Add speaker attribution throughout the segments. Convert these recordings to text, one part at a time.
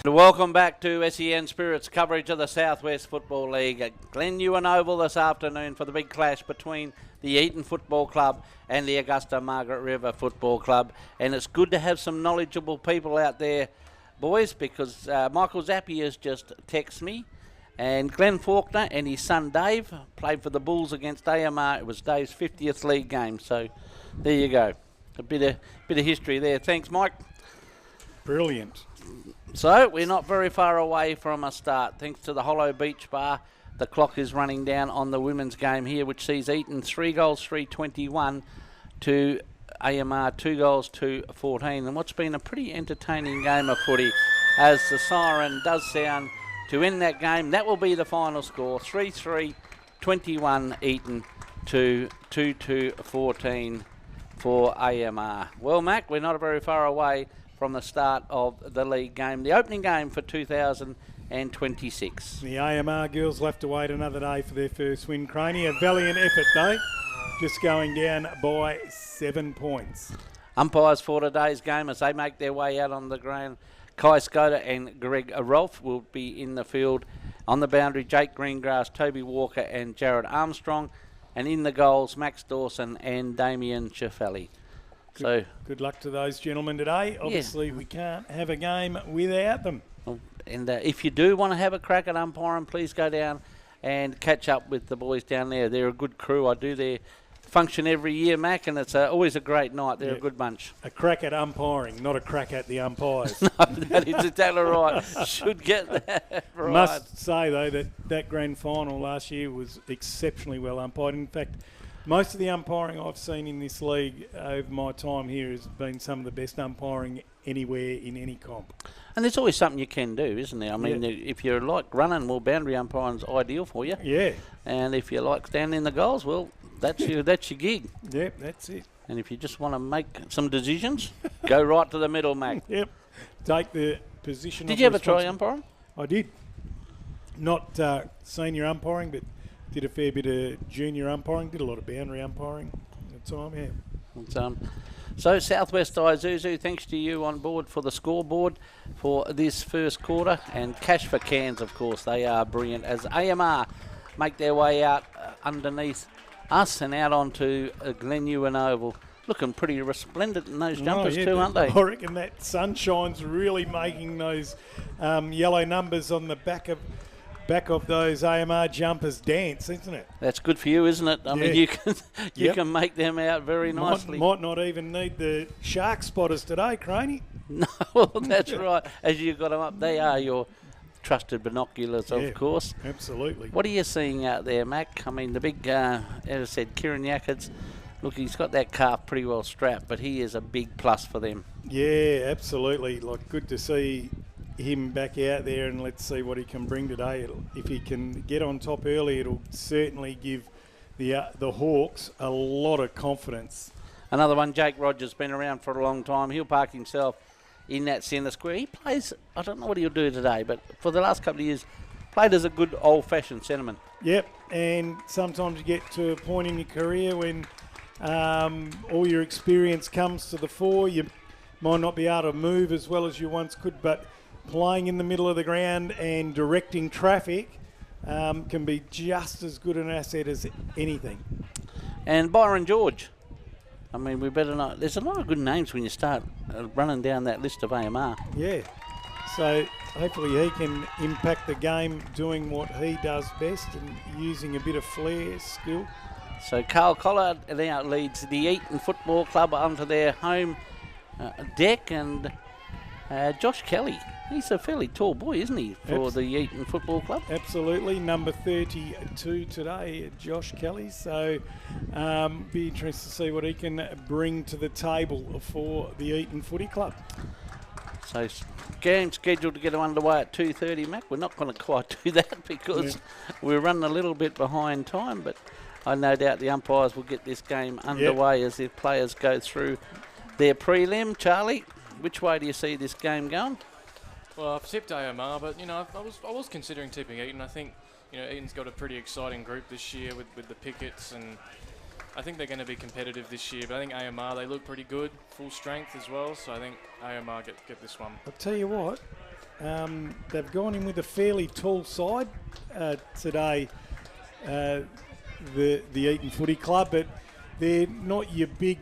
Speaker 1: Welcome back to SEN Spirits coverage of the Southwest Football League at Glen Ewan Oval this afternoon for the big clash between the Eaton Football Club and the Augusta Margaret River Football Club. And it's good to have some knowledgeable people out there, boys, because Michael Zappi has just texted me, and Glenn Faulkner and his son Dave played for the Bulls against AMR. It was Dave's 50th league game, so there you go. A bit of history there. Thanks, Mike.
Speaker 2: Brilliant.
Speaker 1: So we're not very far away from a start. Thanks to the Hollow Beach Bar, the clock is running down on the women's game here, which sees Eaton 3 goals, 3-21 to AMR 2 goals, 2-14. And what's been a pretty entertaining game of footy as the siren does sound to end that game. That will be the final score, 3-3, 21 Eaton to 2-14 for AMR. Well, Mac, we're not very far away from the start of the league game, the opening game for 2026.
Speaker 2: The AMR girls will have to wait another day for their first win, Craney. A valiant effort, though, just going down by 7 points.
Speaker 1: Umpires for today's game as they make their way out on the ground. Kai Skoda and Greg Rolfe will be in the field. On the boundary, Jake Greengrass, Toby Walker and Jared Armstrong. And in the goals, Max Dawson and Damien Ciafelli.
Speaker 2: Good luck to those gentlemen today. Obviously, we can't have a game without them.
Speaker 1: And if you do want to have a crack at umpiring, please go down and catch up with the boys down there. They're a good crew. I do their function every year, Mac, and it's always a great night. They're a good bunch.
Speaker 2: A crack at umpiring, not a crack at the umpires.
Speaker 1: No, that is exactly right. Should get that right.
Speaker 2: Must say, though, that grand final last year was exceptionally well umpired. In fact, most of the umpiring I've seen in this league over my time here has been some of the best umpiring anywhere in any comp.
Speaker 1: And there's always something you can do, isn't there? I mean, if you like running, well, boundary umpiring's ideal for you.
Speaker 2: Yeah.
Speaker 1: And if you like standing in the goals, well, that's your gig.
Speaker 2: Yep, that's it.
Speaker 1: And if you just want to make some decisions, go right to the middle, Mac.
Speaker 2: Yep. Take the position.
Speaker 1: Did you ever try umpiring?
Speaker 2: I did. Not senior umpiring, but did a fair bit of junior umpiring, did a lot of boundary umpiring at the time, yeah.
Speaker 1: So Southwest Isuzu, thanks to you on board for the scoreboard for this first quarter. And cash for cans, of course, they are brilliant as AMR make their way out underneath us and out onto Glen Ewan Oval. Looking pretty resplendent in those jumpers too, aren't they?
Speaker 2: I reckon that sunshine's really making those yellow numbers on the back of those AMR jumpers dance, isn't it?
Speaker 1: That's good for you, isn't it? I mean, you can make them out very nicely.
Speaker 2: Might not even need the shark spotters today, Craney.
Speaker 1: No, that's right. As you got them up, they are your trusted binoculars, of course.
Speaker 2: Absolutely.
Speaker 1: What are you seeing out there, Mac? I mean, the big, as I said, Kieran Yackets, look, he's got that calf pretty well strapped, but he is a big plus for them.
Speaker 2: Yeah, absolutely. Like, good to see him back out there, and let's see what he can bring today. If he can get on top early, it'll certainly give the Hawks a lot of confidence.
Speaker 1: Another one, Jake Rogers, been around for a long time. He'll park himself in that centre square. He plays, I don't know what he'll do today, but for the last couple of years, played as a good old-fashioned centreman.
Speaker 2: Yep, and sometimes you get to a point in your career when all your experience comes to the fore. You might not be able to move as well as you once could, but playing in the middle of the ground and directing traffic can be just as good an asset as anything.
Speaker 1: And Byron George. I mean, we better not. There's a lot of good names when you start running down that list of AMR.
Speaker 2: Yeah. So hopefully he can impact the game doing what he does best and using a bit of flair, skill.
Speaker 1: So Carl Collard now leads the Eaton Football Club onto their home deck, and Josh Kelly, he's a fairly tall boy, isn't he, for the Eaton Football Club?
Speaker 2: Absolutely, number 32 today, Josh Kelly. So be interested to see what he can bring to the table for the Eaton Footy Club. So
Speaker 1: game scheduled to get underway at 2:30, Mac. We're not going to quite do that because we're running a little bit behind time, but I no doubt the umpires will get this game underway as their players go through their prelim. Charlie, which way do you see this game going?
Speaker 3: Well, I've tipped AMR, but I was considering tipping Eaton. I think Eaton's got a pretty exciting group this year with the Pickets, and I think they're going to be competitive this year. But I think AMR, they look pretty good, full strength as well. So I think AMR get this one.
Speaker 2: I'll tell you what, they've gone in with a fairly tall side today, the Eaton Footy Club, but they're not your big,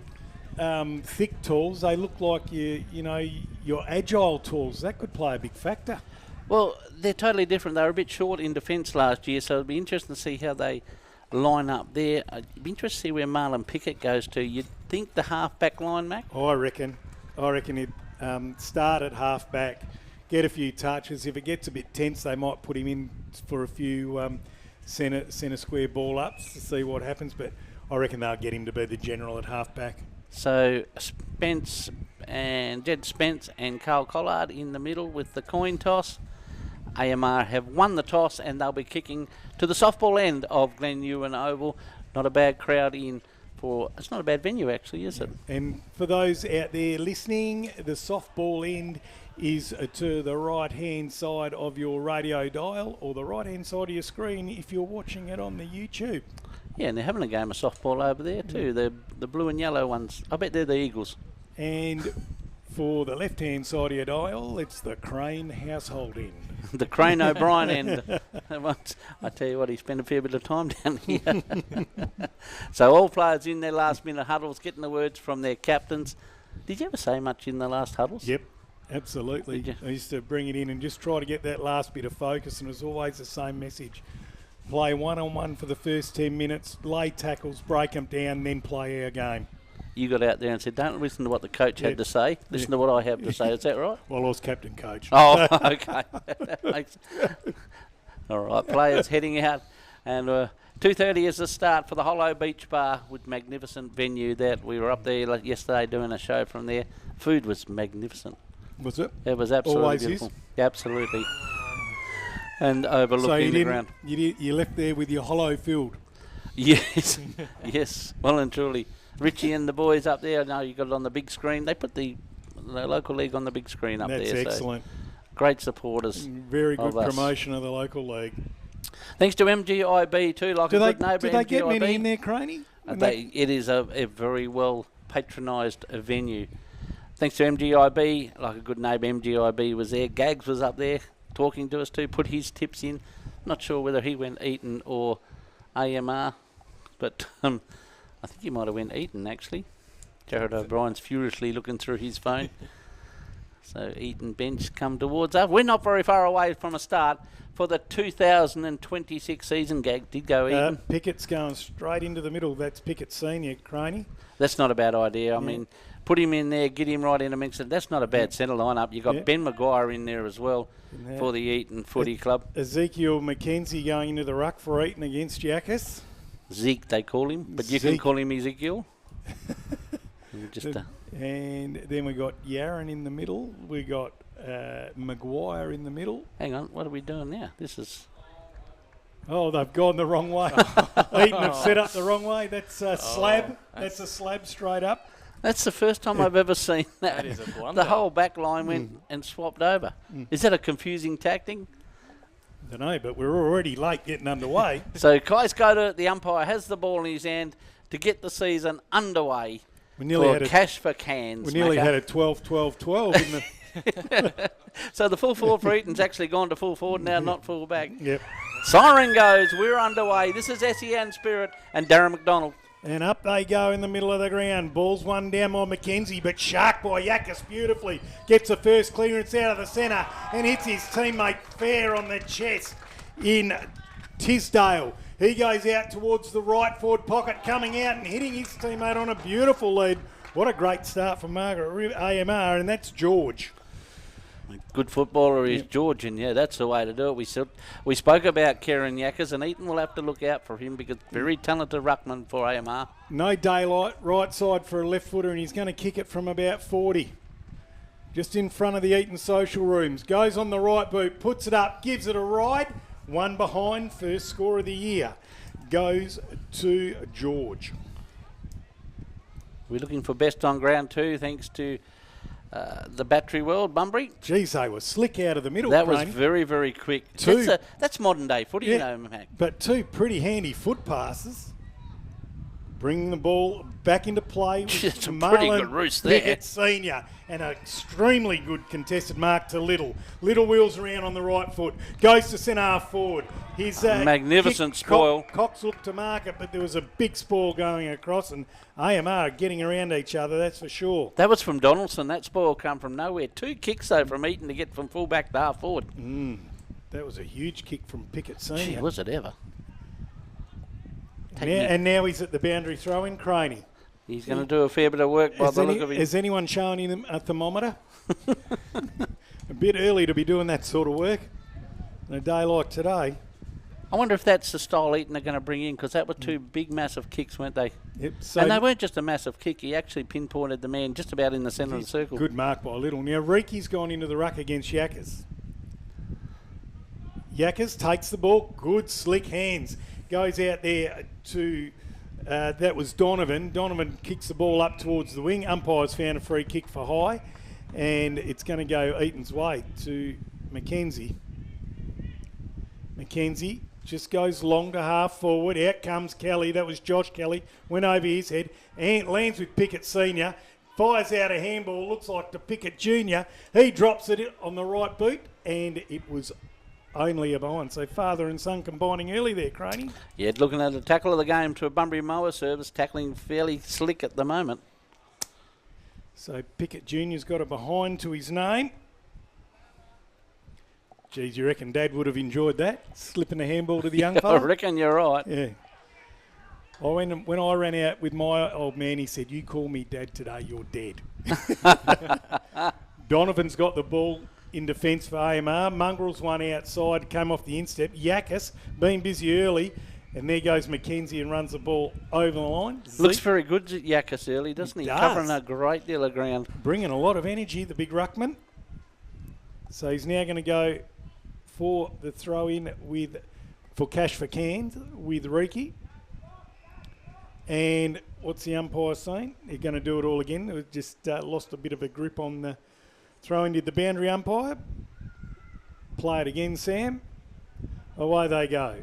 Speaker 2: thick talls. They look like your agile talls. That could play a big factor.
Speaker 1: Well, they're totally different. They were a bit short in defence last year, so it'll be interesting to see how they line up there. It'd be interesting to see where Marlon Pickett goes to. You'd think the half-back line, Mac?
Speaker 2: I reckon he'd start at half-back, get a few touches. If it gets a bit tense, they might put him in for a few centre square ball ups to see what happens, but I reckon they'll get him to be the general at half-back.
Speaker 1: So Spence and Jed Spence and Carl Collard in the middle with the coin toss. AMR have won the toss and they'll be kicking to the softball end of Glen Ewan Oval. Not a bad crowd in for... It's not a bad venue actually, is it?
Speaker 2: And for those out there listening, the softball end is to the right-hand side of your radio dial or the right-hand side of your screen if you're watching it on the YouTube.
Speaker 1: Yeah, and they're having a game of softball over there too. The blue and yellow ones. I bet they're the Eagles.
Speaker 2: And for the left-hand side of your dial, it's the Crane household end.
Speaker 1: The Crane O'Brien end. I tell you what, he spent a fair bit of time down here. So all players in their last-minute huddles, getting the words from their captains. Did you ever say much in the last huddles?
Speaker 2: Yep, absolutely. I used to bring it in and just try to get that last bit of focus, and it was always the same message. Play one-on-one for the first 10 minutes, lay tackles, break them down, then play our game.
Speaker 1: You got out there and said, don't listen to what the coach had to say. Listen to what I have to say. Is that right?
Speaker 2: Well, I was captain coach.
Speaker 1: Oh, okay. All right, players heading out. And 2:30 is the start for the Hollow Beach Bar with magnificent venue that we were up there yesterday doing a show from there. Food was magnificent.
Speaker 2: Was it?
Speaker 1: It was absolutely
Speaker 2: Always
Speaker 1: beautiful.
Speaker 2: Is?
Speaker 1: Absolutely. And overlooking the ground.
Speaker 2: You left there with your hollow filled.
Speaker 1: Yes, yes, well and truly. Richie and the boys up there, no, you got it on the big screen. They put the local league on the big screen up there.
Speaker 2: That's excellent.
Speaker 1: So great supporters.
Speaker 2: Very good promotion of the local league.
Speaker 1: Thanks to MGIB too, like a good neighbour.
Speaker 2: Do they get many in there, Craney?
Speaker 1: It is a very well patronised venue. Thanks to MGIB, like a good neighbour, MGIB was there. Gags was up there talking to us too, put his tips in. Not sure whether he went Eaton or AMR, but I think he might have went Eaton actually. Jared O'Brien's furiously looking through his phone. So Eaton bench come towards us. We're not very far away from a start for the 2026 season. Gag did go Eaton.
Speaker 2: Pickett's going straight into the middle. That's Pickett Senior, Craney.
Speaker 1: That's not a bad idea. I mean, put him in there, get him right in the mix. That's not a bad centre line-up. You've got Ben Maguire in there as well for the Eaton Footy Club.
Speaker 2: Ezekiel McKenzie going into the ruck for Eaton against Yakas.
Speaker 1: Zeke, they call him, but you can call him Ezekiel.
Speaker 2: And then we got Yaron in the middle. We got Maguire in the middle.
Speaker 1: Hang on, what are we doing now? This is...
Speaker 2: Oh, they've gone the wrong way. Eaton have set up the wrong way. That's a slab. That's a slab straight up.
Speaker 1: That's the first time I've ever seen that.
Speaker 3: That is a blunder.
Speaker 1: The whole back line went and swapped over. Is that a confusing tactic?
Speaker 2: I don't know, but we're already late getting underway.
Speaker 1: So Kai Skoda, the umpire, has the ball in his hand to get the season underway.
Speaker 2: We nearly had
Speaker 1: cash for cans.
Speaker 2: We nearly had a 12-12-12 in the...
Speaker 1: So the full forward for Eaton's actually gone to full forward now, not full back.
Speaker 2: Yep.
Speaker 1: Siren goes. We're underway. This is SEN Spirit and Darren McDonald.
Speaker 2: And up they go in the middle of the ground. Ball's one down by McKenzie, but shark by Yakas beautifully. Gets the first clearance out of the centre and hits his teammate fair on the chest in Tisdale. He goes out towards the right forward pocket, coming out and hitting his teammate on a beautiful lead. What a great start from Margaret AMR, and that's George.
Speaker 1: Good footballer is George, and yeah, that's the way to do it. We spoke about Kieran Yakas, and Eaton will have to look out for him because very talented ruckman for AMR.
Speaker 2: No daylight, right side for a left footer, and he's going to kick it from about 40. Just in front of the Eaton social rooms. Goes on the right boot, puts it up, gives it a ride. One behind, first score of the year. Goes to George.
Speaker 1: We're looking for best on ground too, thanks to the Battery World, Bunbury.
Speaker 2: Geez, they were slick out of the middle.
Speaker 1: That was very, very quick. That's modern day footy, you know, Mac.
Speaker 2: But two pretty handy foot passes. bringing the ball back into play.
Speaker 1: It's a pretty good roost there.
Speaker 2: Pickett Senior, and an extremely good contested mark to Little. Little wheels around on the right foot, goes to centre half forward. His
Speaker 1: magnificent spoil.
Speaker 2: Cox looked to mark it, but there was a big spoil going across, and AMR getting around each other, that's for sure.
Speaker 1: That was from Donaldson. That spoil come from nowhere. 2 kicks, though, from Eaton to get from full back to half forward.
Speaker 2: That was a huge kick from Pickett Senior.
Speaker 1: Gee, was it ever?
Speaker 2: Now he's at the boundary throw-in, Craney.
Speaker 1: He's going to do a fair bit of work by the look of it.
Speaker 2: Has anyone shown him a thermometer? A bit early to be doing that sort of work on a day like today.
Speaker 1: I wonder if that's the style Eaton are going to bring in, because that were 2 big, massive kicks, weren't they?
Speaker 2: Yep. So
Speaker 1: and they weren't just a massive kick. He actually pinpointed the man just about in the centre of the circle.
Speaker 2: Good mark by Little. Now, Riki's gone into the ruck against Yackers. Yackers takes the ball. Good, slick hands. Goes out there to... that was Donovan. Donovan kicks the ball up towards the wing. Umpire's found a free kick for high. And it's going to go Eaton's way to Mackenzie. Mackenzie just goes long to half forward. Out comes Kelly. That was Josh Kelly. Went over his head. And lands with Pickett Senior. Fires out a handball. Looks like to Pickett Junior. He drops it on the right boot. And it was only a behind. So father and son combining early there, Craney.
Speaker 1: Yeah, looking at the tackle of the game to a Bunbury Mower service. Tackling fairly slick at the moment.
Speaker 2: So Pickett Junior's got a behind to his name. Geez, you reckon Dad would have enjoyed that? Slipping a handball to the young fella?
Speaker 1: I reckon you're right.
Speaker 2: Yeah. When I ran out with my old man, he said, "You call me Dad today, you're dead." Donovan's got the ball in defence for AMR. Mongrel's one outside, came off the instep. Yackis, been busy early. And there goes Mackenzie and runs the ball over the line.
Speaker 1: Looks very good, Yackis, early, doesn't he?
Speaker 2: Does.
Speaker 1: Covering a great deal of ground.
Speaker 2: Bringing a lot of energy, the big ruckman. So he's now going to go for the throw-in for cash for cans with Riki. And what's the umpire saying? They're going to do it all again. They just lost a bit of a grip on the throw-in. Did the boundary umpire. Play it again, Sam. Away they go.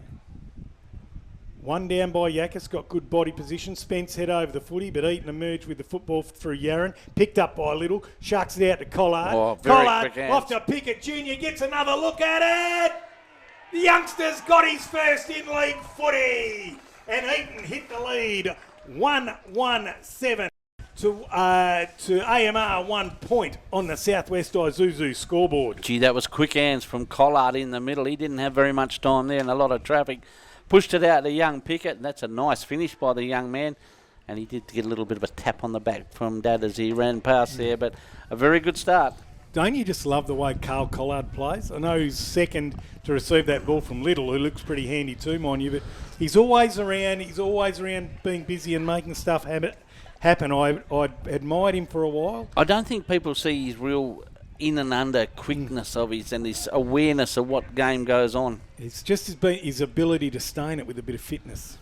Speaker 2: One down by Yackis, got good body position. Spence head over the footy, but Eaton emerged with the football through Yaron. Picked up by Little, shucks it out to Collard. Collard off to Pickett Junior, gets another look at it. The youngster's got his first in-league footy. And Eaton hit the lead, 1-1-7 to AMR 1 point on the Southwest Isuzu scoreboard.
Speaker 1: Gee, that was quick hands from Collard in the middle. He didn't have very much time there and a lot of traffic. Pushed it out to young Pickett, and that's a nice finish by the young man. And he did get a little bit of a tap on the back from Dad as he ran past there, but a very good start.
Speaker 2: Don't you just love the way Carl Collard plays? I know he's second to receive that ball from Little, who looks pretty handy too, mind you, but he's always around being busy and making stuff happen. I admired him for a while.
Speaker 1: I don't think people see his real in and under quickness of his and his awareness of what game goes on.
Speaker 2: It's just his ability to stain it with a bit of fitness.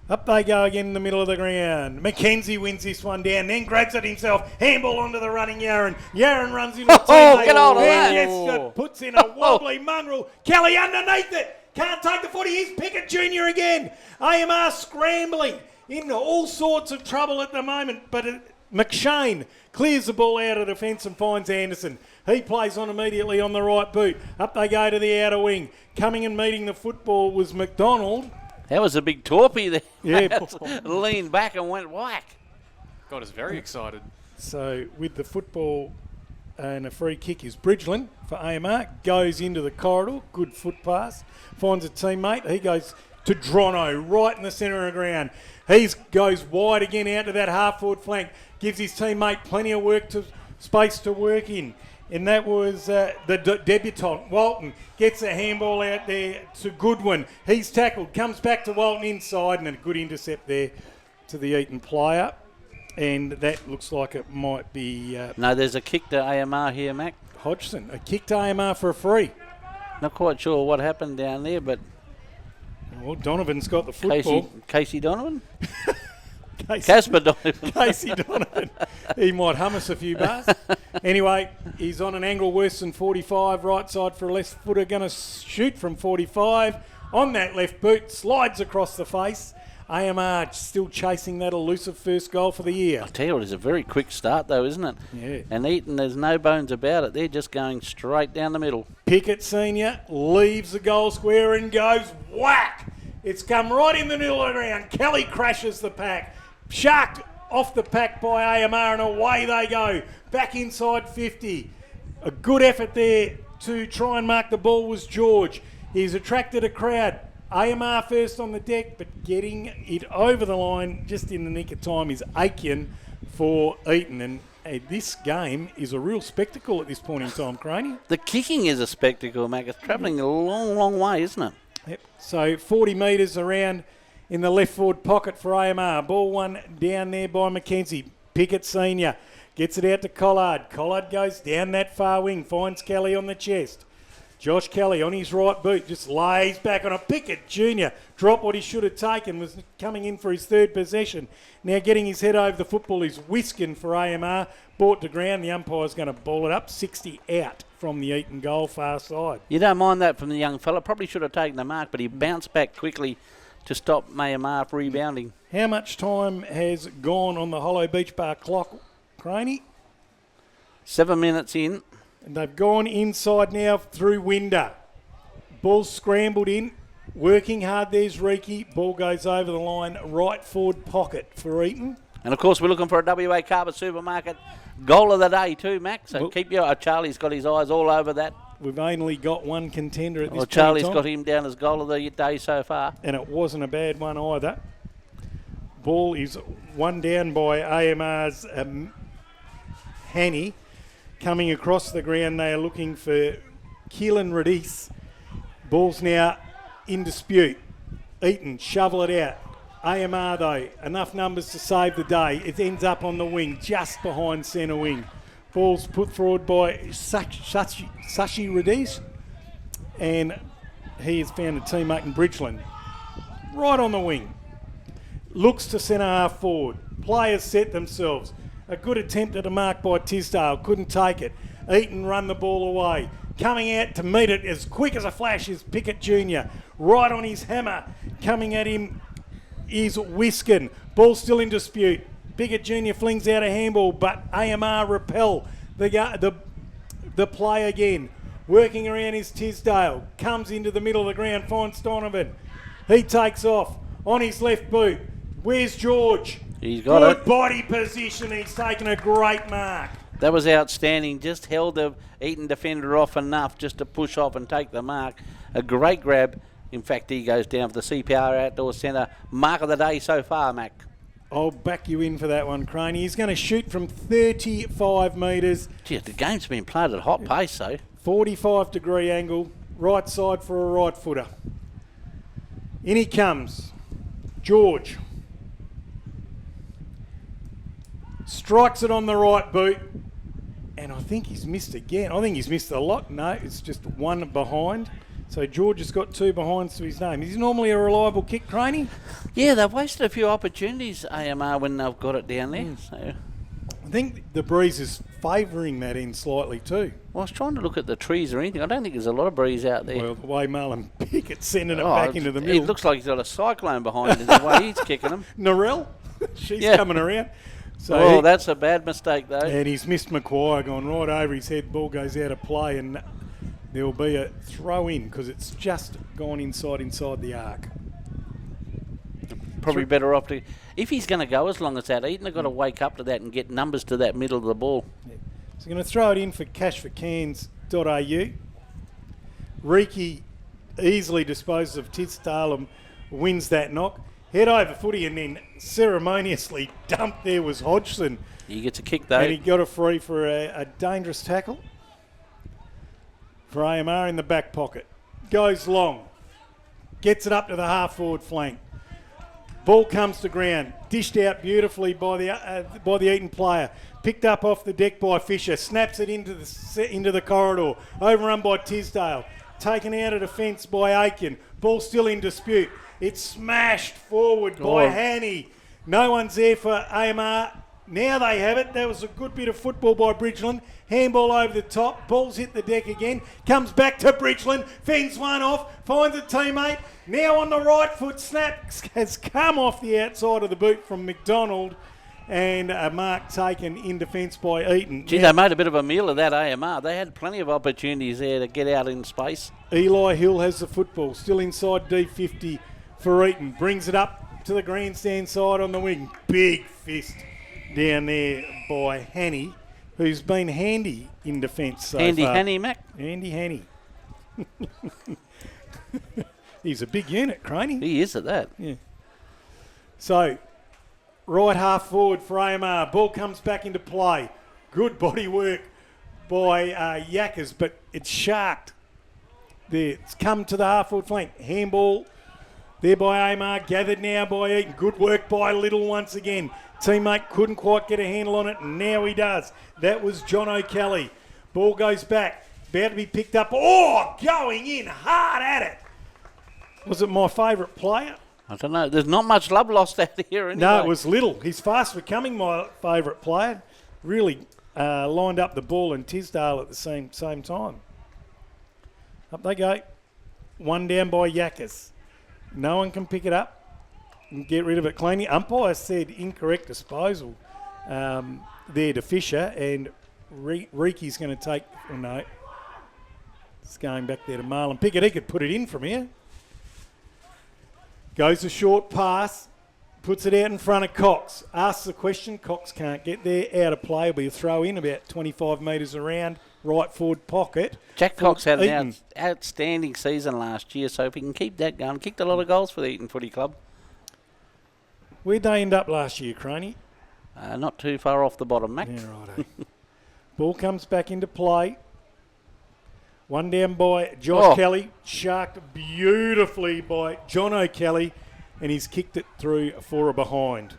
Speaker 2: Up they go again in the middle of the ground. Mackenzie wins this one down, then grabs it himself. Handball onto the running Yaron. Yaron runs into the teammate.
Speaker 1: Get hold of that.
Speaker 2: Yes, puts in a wobbly mongrel. Kelly underneath it. Can't take the footy. Here's Pickett Junior again. AMR scrambling in all sorts of trouble at the moment, but McShane clears the ball out of defence and finds Anderson. He plays on immediately on the right boot. Up they go to the outer wing. Coming and meeting the football was McDonald.
Speaker 1: That was a big torpy there.
Speaker 2: Yeah.
Speaker 1: Leaned back and went whack.
Speaker 3: Got us very excited.
Speaker 2: So with the football and a free kick is Bridgeland for AMR. Goes into the corridor. Good foot pass. Finds a teammate. He goes to Drono right in the centre of the ground. He goes wide again out to that half-forward flank. Gives his teammate plenty of space to work in. And that was the debutant, Walton. Gets a handball out there to Goodwin. He's tackled. Comes back to Walton inside and a good intercept there to the Eaton player. And that looks like it might be...
Speaker 1: no, there's a kick to AMR here, Mac.
Speaker 2: Hodgson. A kick to AMR for a free.
Speaker 1: Not quite sure what happened down there, but...
Speaker 2: Well, Donovan's got the football.
Speaker 1: Casey Donovan? Casper Donovan.
Speaker 2: Casey Donovan. He might hum us a few bars. Anyway, he's on an angle worse than 45. Right side for a left footer. Going to shoot from 45. On that left boot. Slides across the face. AMR still chasing that elusive first goal for the year.
Speaker 1: I tell you what, it's a very quick start though, isn't it?
Speaker 2: Yeah.
Speaker 1: And Eaton, there's no bones about it. They're just going straight down the middle.
Speaker 2: Pickett Senior leaves the goal square and goes whack. It's come right in the middle of the ground. Kelly crashes the pack. Sharked off the pack by AMR and away they go. Back inside 50. A good effort there to try and mark the ball was George. He's attracted a crowd. AMR first on the deck, but getting it over the line just in the nick of time is Aiken for Eaton. And this game is a real spectacle at this point in time, Craney.
Speaker 1: The kicking is a spectacle, Mac. It's travelling a long, long way, isn't it?
Speaker 2: Yep. So 40 metres around in the left forward pocket for AMR. Ball one down there by Mackenzie. Pickett Senior gets it out to Collard. Collard goes down that far wing, finds Kelly on the chest. Josh Kelly on his right boot just lays back on a Pickett Jr. Dropped what he should have taken, was coming in for his third possession. Now getting his head over the football is Whiskin for AMR. Brought to ground, the umpire's going to ball it up. 60 out from the Eaton goal far side.
Speaker 1: You don't mind that from the young fella. Probably should have taken the mark, but he bounced back quickly to stop AMR rebounding.
Speaker 2: How much time has gone on the Hollow Beach Bar clock, Craney?
Speaker 1: 7 minutes in.
Speaker 2: And they've gone inside now through Winder. Ball's scrambled in. Working hard, there's Reiki. Ball goes over the line, right forward pocket for Eaton.
Speaker 1: And, of course, we're looking for a WA Carpet Supermarket goal of the day too, Mac. So keep your... Charlie's got his eyes all over that.
Speaker 2: We've only got one contender at this point.
Speaker 1: Charlie's got him down as goal of the day so far.
Speaker 2: And it wasn't a bad one either. Ball is one down by AMR's Hanny. Coming across the ground, they are looking for Keelan Radis. Ball's now in dispute. Eaton, shovel it out. AMR, though, enough numbers to save the day. It ends up on the wing, just behind centre wing. Ball's put forward by Sashi Radis, and he has found a teammate in Bridgeland. Right on the wing. Looks to centre half forward. Players set themselves. A good attempt at a mark by Tisdale. Couldn't take it. Eaton run the ball away. Coming out to meet it as quick as a flash is Pickett Jr. Right on his hammer. Coming at him is Whiskin. Ball still in dispute. Pickett Jr. flings out a handball, but AMR repel the play again. Working around is Tisdale. Comes into the middle of the ground, finds Donovan. He takes off on his left boot. Where's George?
Speaker 1: He's got
Speaker 2: Good
Speaker 1: it.
Speaker 2: body position. He's taken a great mark.
Speaker 1: That was outstanding. Just held the Eaton defender off enough just to push off and take the mark. A great grab. In fact, he goes down for the CPR Outdoor Centre. Mark of the day so far, Mac.
Speaker 2: I'll back you in for that one, Craney. He's going to shoot from 35 metres.
Speaker 1: Gee, the game's been played at hot pace, though.
Speaker 2: 45-degree angle. Right side for a right footer. In he comes. George. Strikes it on the right boot. And I think he's missed again. I think he's missed a lot. No, it's just one behind. So George has got two behinds to his name. Is he normally a reliable kick, Craney?
Speaker 1: Yeah, they've wasted a few opportunities, AMR, when they've got it down there. So
Speaker 2: I think the breeze is favouring that end slightly too.
Speaker 1: I was trying to look at the trees or anything. I don't think there's a lot of breeze out there.
Speaker 2: Well, the way Marlon Pickett's sending it back into the middle.
Speaker 1: It looks like he's got a cyclone behind him, the way he's kicking them.
Speaker 2: Narelle, she's coming around.
Speaker 1: So that's a bad mistake, though.
Speaker 2: And he's missed Maguire, gone right over his head. Ball goes out of play, and there will be a throw in because it's just gone inside the arc.
Speaker 1: Probably better off to... If he's going to go as long as that, Eaton have got to wake up to that and get numbers to that middle of the ball.
Speaker 2: Yeah. So I'm going to throw it in for cashforcans.au. Reiki easily disposes of Tisdale and wins that knock. Head over footy and then ceremoniously dumped there was Hodgson.
Speaker 1: He gets a kick, though.
Speaker 2: And he got a free for a dangerous tackle for AMR in the back pocket. Goes long. Gets it up to the half-forward flank. Ball comes to ground. Dished out beautifully by the Eaton player. Picked up off the deck by Fisher. Snaps it into the corridor. Overrun by Tisdale. Taken out of defence by Aiken. Ball still in dispute. It's smashed forward by Hanny. No one's there for AMR. Now they have it. That was a good bit of football by Bridgeland. Handball over the top. Ball's hit the deck again. Comes back to Bridgeland. Fends one off. Finds a teammate. Now on the right foot. Snap has come off the outside of the boot from McDonald. And a mark taken in defence by Eaton.
Speaker 1: Gee, they made a bit of a meal of that AMR. They had plenty of opportunities there to get out in space.
Speaker 2: Eli Hill has the football. Still inside D50 for Eaton. Brings it up to the grandstand side on the wing. Big fist down there by Hanny, who's been handy in defence so
Speaker 1: Handy
Speaker 2: far.
Speaker 1: Hanny, Mac.
Speaker 2: Handy Hanny. He's a big unit, Craney.
Speaker 1: He is at that.
Speaker 2: Yeah. So, right half forward for AMR. Ball comes back into play. Good body work by Yackers, but it's sharked. There, it's come to the half forward flank. Handball there by AMR, gathered now by Eaton. Good work by Little once again. Teammate couldn't quite get a handle on it, and now he does. That was John O'Kelly. Ball goes back, about to be picked up. Oh, going in hard at it. Was it my favourite player?
Speaker 1: I don't know. There's not much love lost out here anyway.
Speaker 2: No, it was Little. He's fast becoming my favourite player. Really lined up the ball and Tisdale at the same time. Up they go. One down by Yackers. No one can pick it up and get rid of it cleanly. Umpire said incorrect disposal there to Fisher, and Reeky's going to take... Oh, no. It's going back there to Marlon Pickett. He could put it in from here. Goes a short pass, puts it out in front of Cox. Asks the question. Cox can't get there. Out of play. Will be a throw in about 25 metres around. Right forward pocket.
Speaker 1: Jack Cox had an outstanding season last year, so if he can keep that going, kicked a lot of goals for the Eaton Footy Club.
Speaker 2: Where'd they end up last year, Craney?
Speaker 1: Not too far off the bottom, Mac.
Speaker 2: Yeah, right. Ball comes back into play. One down by Josh Kelly. Sharked beautifully by John O'Kelly, and he's kicked it through for a behind.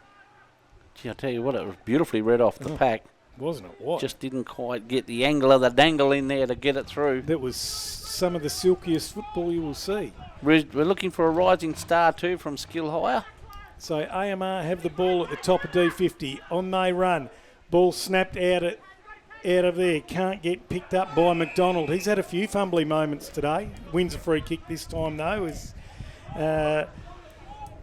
Speaker 1: Gee, I'll tell you what, it was beautifully read off the pack.
Speaker 2: Wasn't it? What?
Speaker 1: Just didn't quite get the angle of the dangle in there to get it through.
Speaker 2: That was some of the silkiest football you will see.
Speaker 1: We're looking for a rising star too from Skill Hire.
Speaker 2: So AMR have the ball at the top of D50. On they run. Ball snapped out of there. Can't get picked up by McDonald. He's had a few fumbly moments today. Wins a free kick this time though.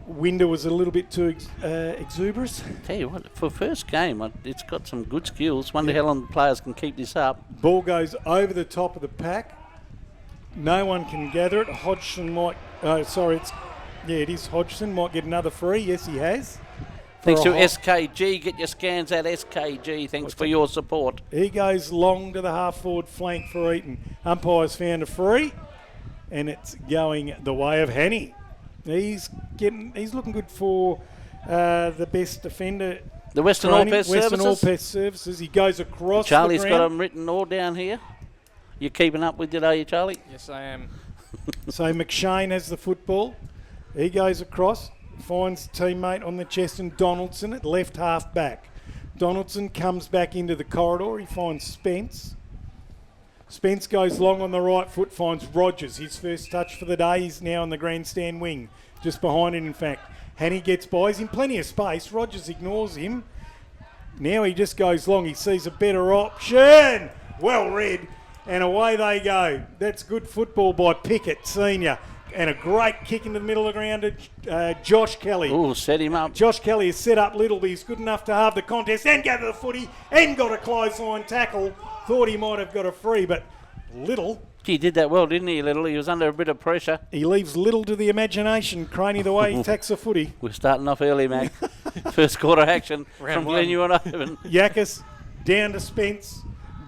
Speaker 2: Winder was a little bit too exuberant.
Speaker 1: Tell you what, for first game, it's got some good skills. Wonder how long the players can keep this up.
Speaker 2: Ball goes over the top of the pack. No one can gather it. Hodgson might... it is Hodgson. Might get another free. Yes, he has.
Speaker 1: Thanks to SKG. Get your scans at SKG. Thanks for your support.
Speaker 2: He goes long to the half-forward flank for Eaton. Umpire's found a free, and it's going the way of Hanny. He's looking good for the best defender.
Speaker 1: The Western All Pest Services.
Speaker 2: Western All Pest Services. He goes across
Speaker 1: Charlie's
Speaker 2: the ground.
Speaker 1: got them written all down here. You keeping up with it, are you, Charlie?
Speaker 3: Yes, I am.
Speaker 2: So McShane has the football. He goes across, finds teammate on the chest, and Donaldson at left half back. Donaldson comes back into the corridor. He finds Spence. Spence goes long on the right foot, finds Rogers. His first touch for the day. He's now on the grandstand wing, just behind it, in fact. Hanny gets by. He's in plenty of space. Rogers ignores him. Now he just goes long. He sees a better option. Well read. And away they go. That's good football by Pickett, senior. And a great kick into the middle of the ground to Josh Kelly.
Speaker 1: Oh, set him up.
Speaker 2: Josh Kelly has set up Little, but he's good enough to halve the contest and gather the footy and got a clothesline tackle. Thought he might have got a free, but Little...
Speaker 1: He did that well, didn't he, Little? He was under a bit of pressure.
Speaker 2: He leaves Little to the imagination, Craney, the way he attacks the footy.
Speaker 1: We're starting off early, Mac. First quarter action from Glenue and Oban.
Speaker 2: Yackis down to Spence.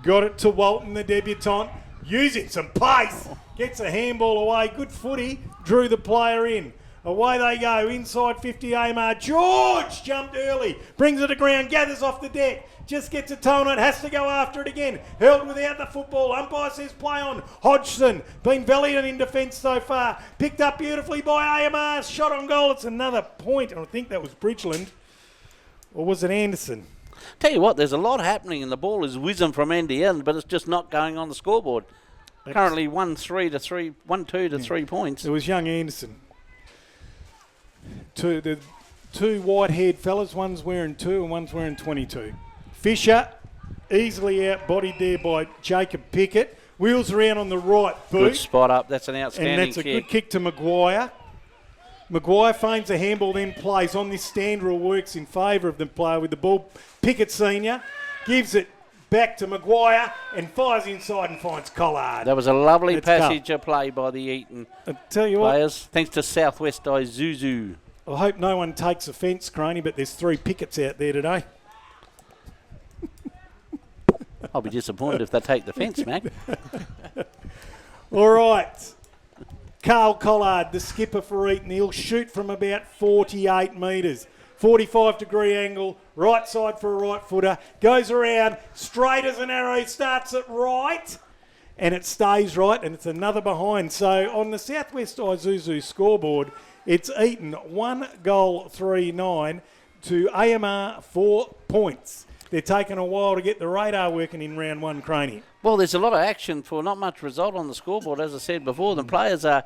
Speaker 2: Got it to Walton, the debutant. Using some pace. Gets a handball away. Good footy. Drew the player in. Away they go. Inside 50 AMR. George jumped early. Brings it to ground. Gathers off the deck. Just gets a toe on it. Has to go after it again. Held without the football. Umpire says play on. Hodgson. Been valiant in defence so far. Picked up beautifully by AMR. Shot on goal. It's another point. And I think that was Bridgeland. Or was it Anderson?
Speaker 1: Tell you what, there's a lot happening and the ball is whizzing from end to end, but it's just not going on the scoreboard. Currently 1-2 to 3 points.
Speaker 2: It was young Anderson. To the two white-haired fellas. One's wearing 2 and one's wearing 22. Fisher, easily out-bodied there by Jacob Pickett. Wheels around on the right boot.
Speaker 1: Good spot up. That's an outstanding
Speaker 2: And that's a good kick to Maguire. Maguire feigns a handball, then plays on this stand rule, works in favour of the player with the ball. Pickett Senior gives it back to Maguire and fires inside and finds Collard.
Speaker 1: That was a lovely passage of play by the Eaton
Speaker 2: tell you
Speaker 1: players. Thanks to Southwest Isuzu.
Speaker 2: I hope no one takes offence, Craney, but there's 3 Pickets out there today.
Speaker 1: I'll be disappointed if they take the fence, Mac.
Speaker 2: All right. Carl Collard, the skipper for Eaton. He'll shoot from about 48 metres. 45-degree angle, right side for a right footer. Goes around, straight as an arrow, starts it right. And it stays right, and it's another behind. So on the Southwest Isuzu scoreboard, it's Eaton 1 goal 3-9 to AMR 4 points. They're taking a while to get the radar working in round 1, Craney.
Speaker 1: Well, there's a lot of action for not much result on the scoreboard. As I said before, the players are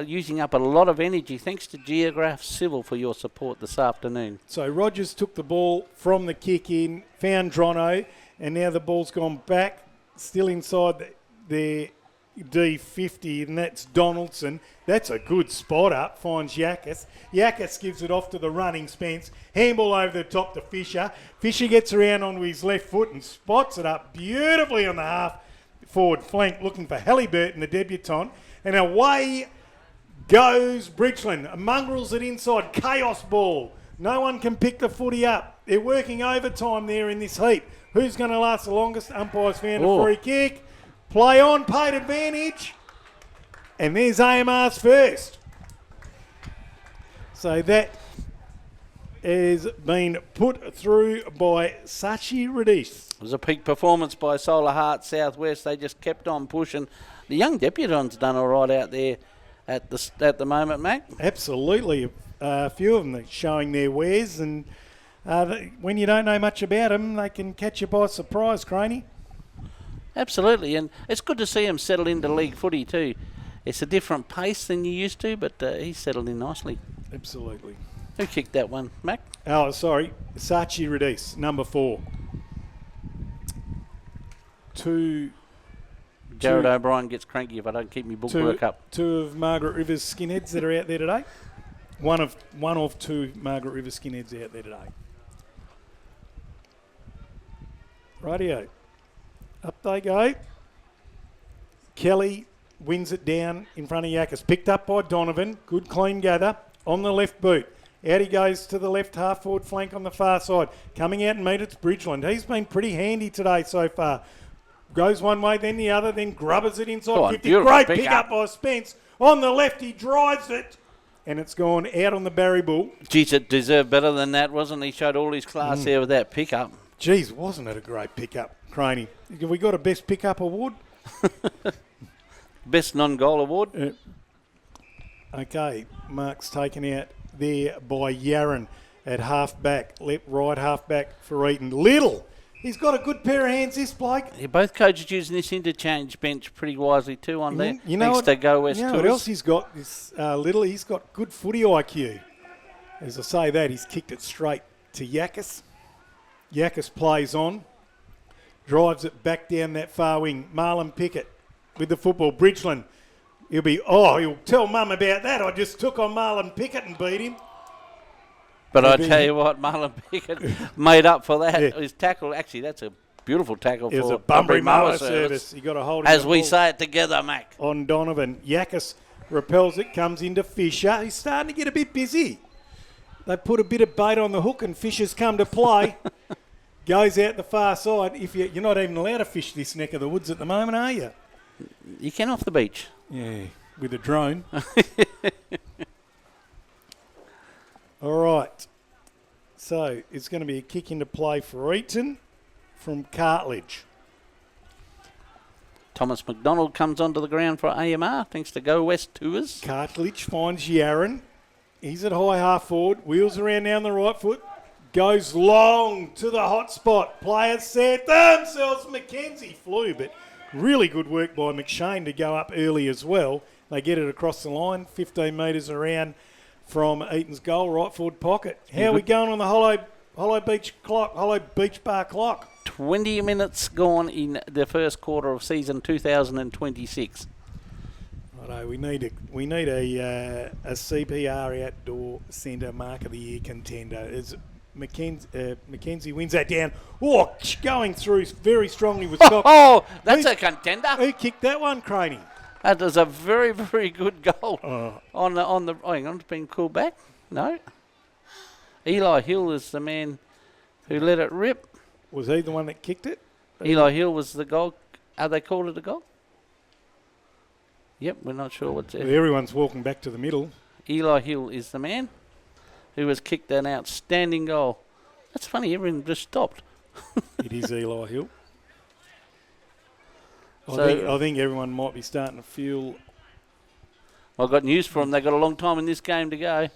Speaker 1: using up a lot of energy. Thanks to Geograph Civil for your support this afternoon.
Speaker 2: So Rogers took the ball from the kick in, found Drono, and now the ball's gone back, still inside their D50, and that's Donaldson. That's a good spot up, finds Yakas. Yakas gives it off to the running Spence. Handball over the top to Fisher. Fisher gets around onto his left foot and spots it up beautifully on the half forward flank, looking for Halliburton, the debutant. And away goes Bridgeland. Mongrels it inside. Chaos ball. No one can pick the footy up. They're working overtime there in this heat. Who's going to last the longest? Umpires found a free kick. Play on, paid advantage. And there's AMR's first. So that has been put through by Sachi Radis.
Speaker 1: It was a peak performance by Solar Heart Southwest. They just kept on pushing. The young debutant's done all right out there at the moment, Mac.
Speaker 2: Absolutely. A few of them are showing their wares, and when you don't know much about them, they can catch you by surprise, Craney.
Speaker 1: Absolutely, and it's good to see him settle into league footy too. It's a different pace than you used to, but he's settled in nicely.
Speaker 2: Absolutely.
Speaker 1: Who kicked that one, Mac?
Speaker 2: Oh, sorry. Sachi Radis, number 4.
Speaker 1: Jared O'Brien gets cranky if I don't keep my bookwork up.
Speaker 2: 2 of Margaret Rivers skinheads that are out there today. One of 2 Margaret Rivers skinheads out there today. Rightio. Up they go. Kelly wins it down in front of Yakas. Picked up by Donovan. Good clean gather on the left boot. Out he goes to the left half forward flank on the far side. Coming out and meet it's Bridgeland. He's been pretty handy today so far. Goes one way, then the other, then grubbers it inside 50. Great pick up by Spence. On the left, he drives it. And it's gone out on the Barry Bull.
Speaker 1: Geez, it deserved better than that, wasn't it? He showed all his class there with that pick-up.
Speaker 2: Geez, wasn't it a great pick-up, Craney? Have we got a Best Pick-Up award?
Speaker 1: Best non-goal award.
Speaker 2: Okay, Mark's taken out there by Yaron at half-back. Right half-back for Eaton. Little. He's got a good pair of hands, this bloke.
Speaker 1: Yeah, both coaches using this interchange bench pretty wisely too on there.
Speaker 2: You know
Speaker 1: what, to Go West
Speaker 2: you know what else he's got? This Little, he's got good footy IQ. As I say that, he's kicked it straight to Yakas. Yakas plays on, drives it back down that far wing. Marlon Pickett with the football. Bridgeland, he'll tell Mum about that. I just took on Marlon Pickett and beat him.
Speaker 1: But I tell you what, Marlon Pickett made up for that. Yeah. His tackle, actually, that's a beautiful tackle for
Speaker 2: a Bunbury Mower service. You got to hold it.
Speaker 1: As we say it together, Mac.
Speaker 2: On Donovan. Yakas repels it, comes into Fisher. He's starting to get a bit busy. They put a bit of bait on the hook and Fisher's come to play. Goes out the far side. You're not even allowed to fish this neck of the woods at the moment, are you?
Speaker 1: You can off the beach.
Speaker 2: Yeah, with a drone. All right. So it's going to be a kick into play for Eaton from Cartledge.
Speaker 1: Thomas McDonald comes onto the ground for AMR, thanks to Go West Tours.
Speaker 2: Cartledge finds Yaron. He's at high half forward. Wheels around down the right foot. Goes long to the hot spot. Players set themselves. Mackenzie flew, but really good work by McShane to go up early as well. They get it across the line, 15 metres around from Eaton's goal, right forward pocket. How are we going on the Hollow Beach Bar clock?
Speaker 1: 20 minutes gone in the first quarter of season 2026.
Speaker 2: Righto, we need a CPR outdoor centre mark of the year contender. As Mackenzie wins that down. Oh, going through very strongly with Scott.
Speaker 1: Oh, that's a contender.
Speaker 2: Who kicked that one, Craney?
Speaker 1: That was a very, very good goal. On the hang on, it's been called back. No. Eli Hill is the man who let it rip.
Speaker 2: Was he the one that kicked it?
Speaker 1: Eli Hill was the goal. Are they called it a goal? Yep, we're not sure what's there.
Speaker 2: Well, everyone's walking back to the middle.
Speaker 1: Eli Hill is the man who has kicked an outstanding goal. That's funny, everyone just stopped.
Speaker 2: It is Eli Hill. I think everyone might be starting to feel...
Speaker 1: I've got news for them. They've got a long time in this game to go.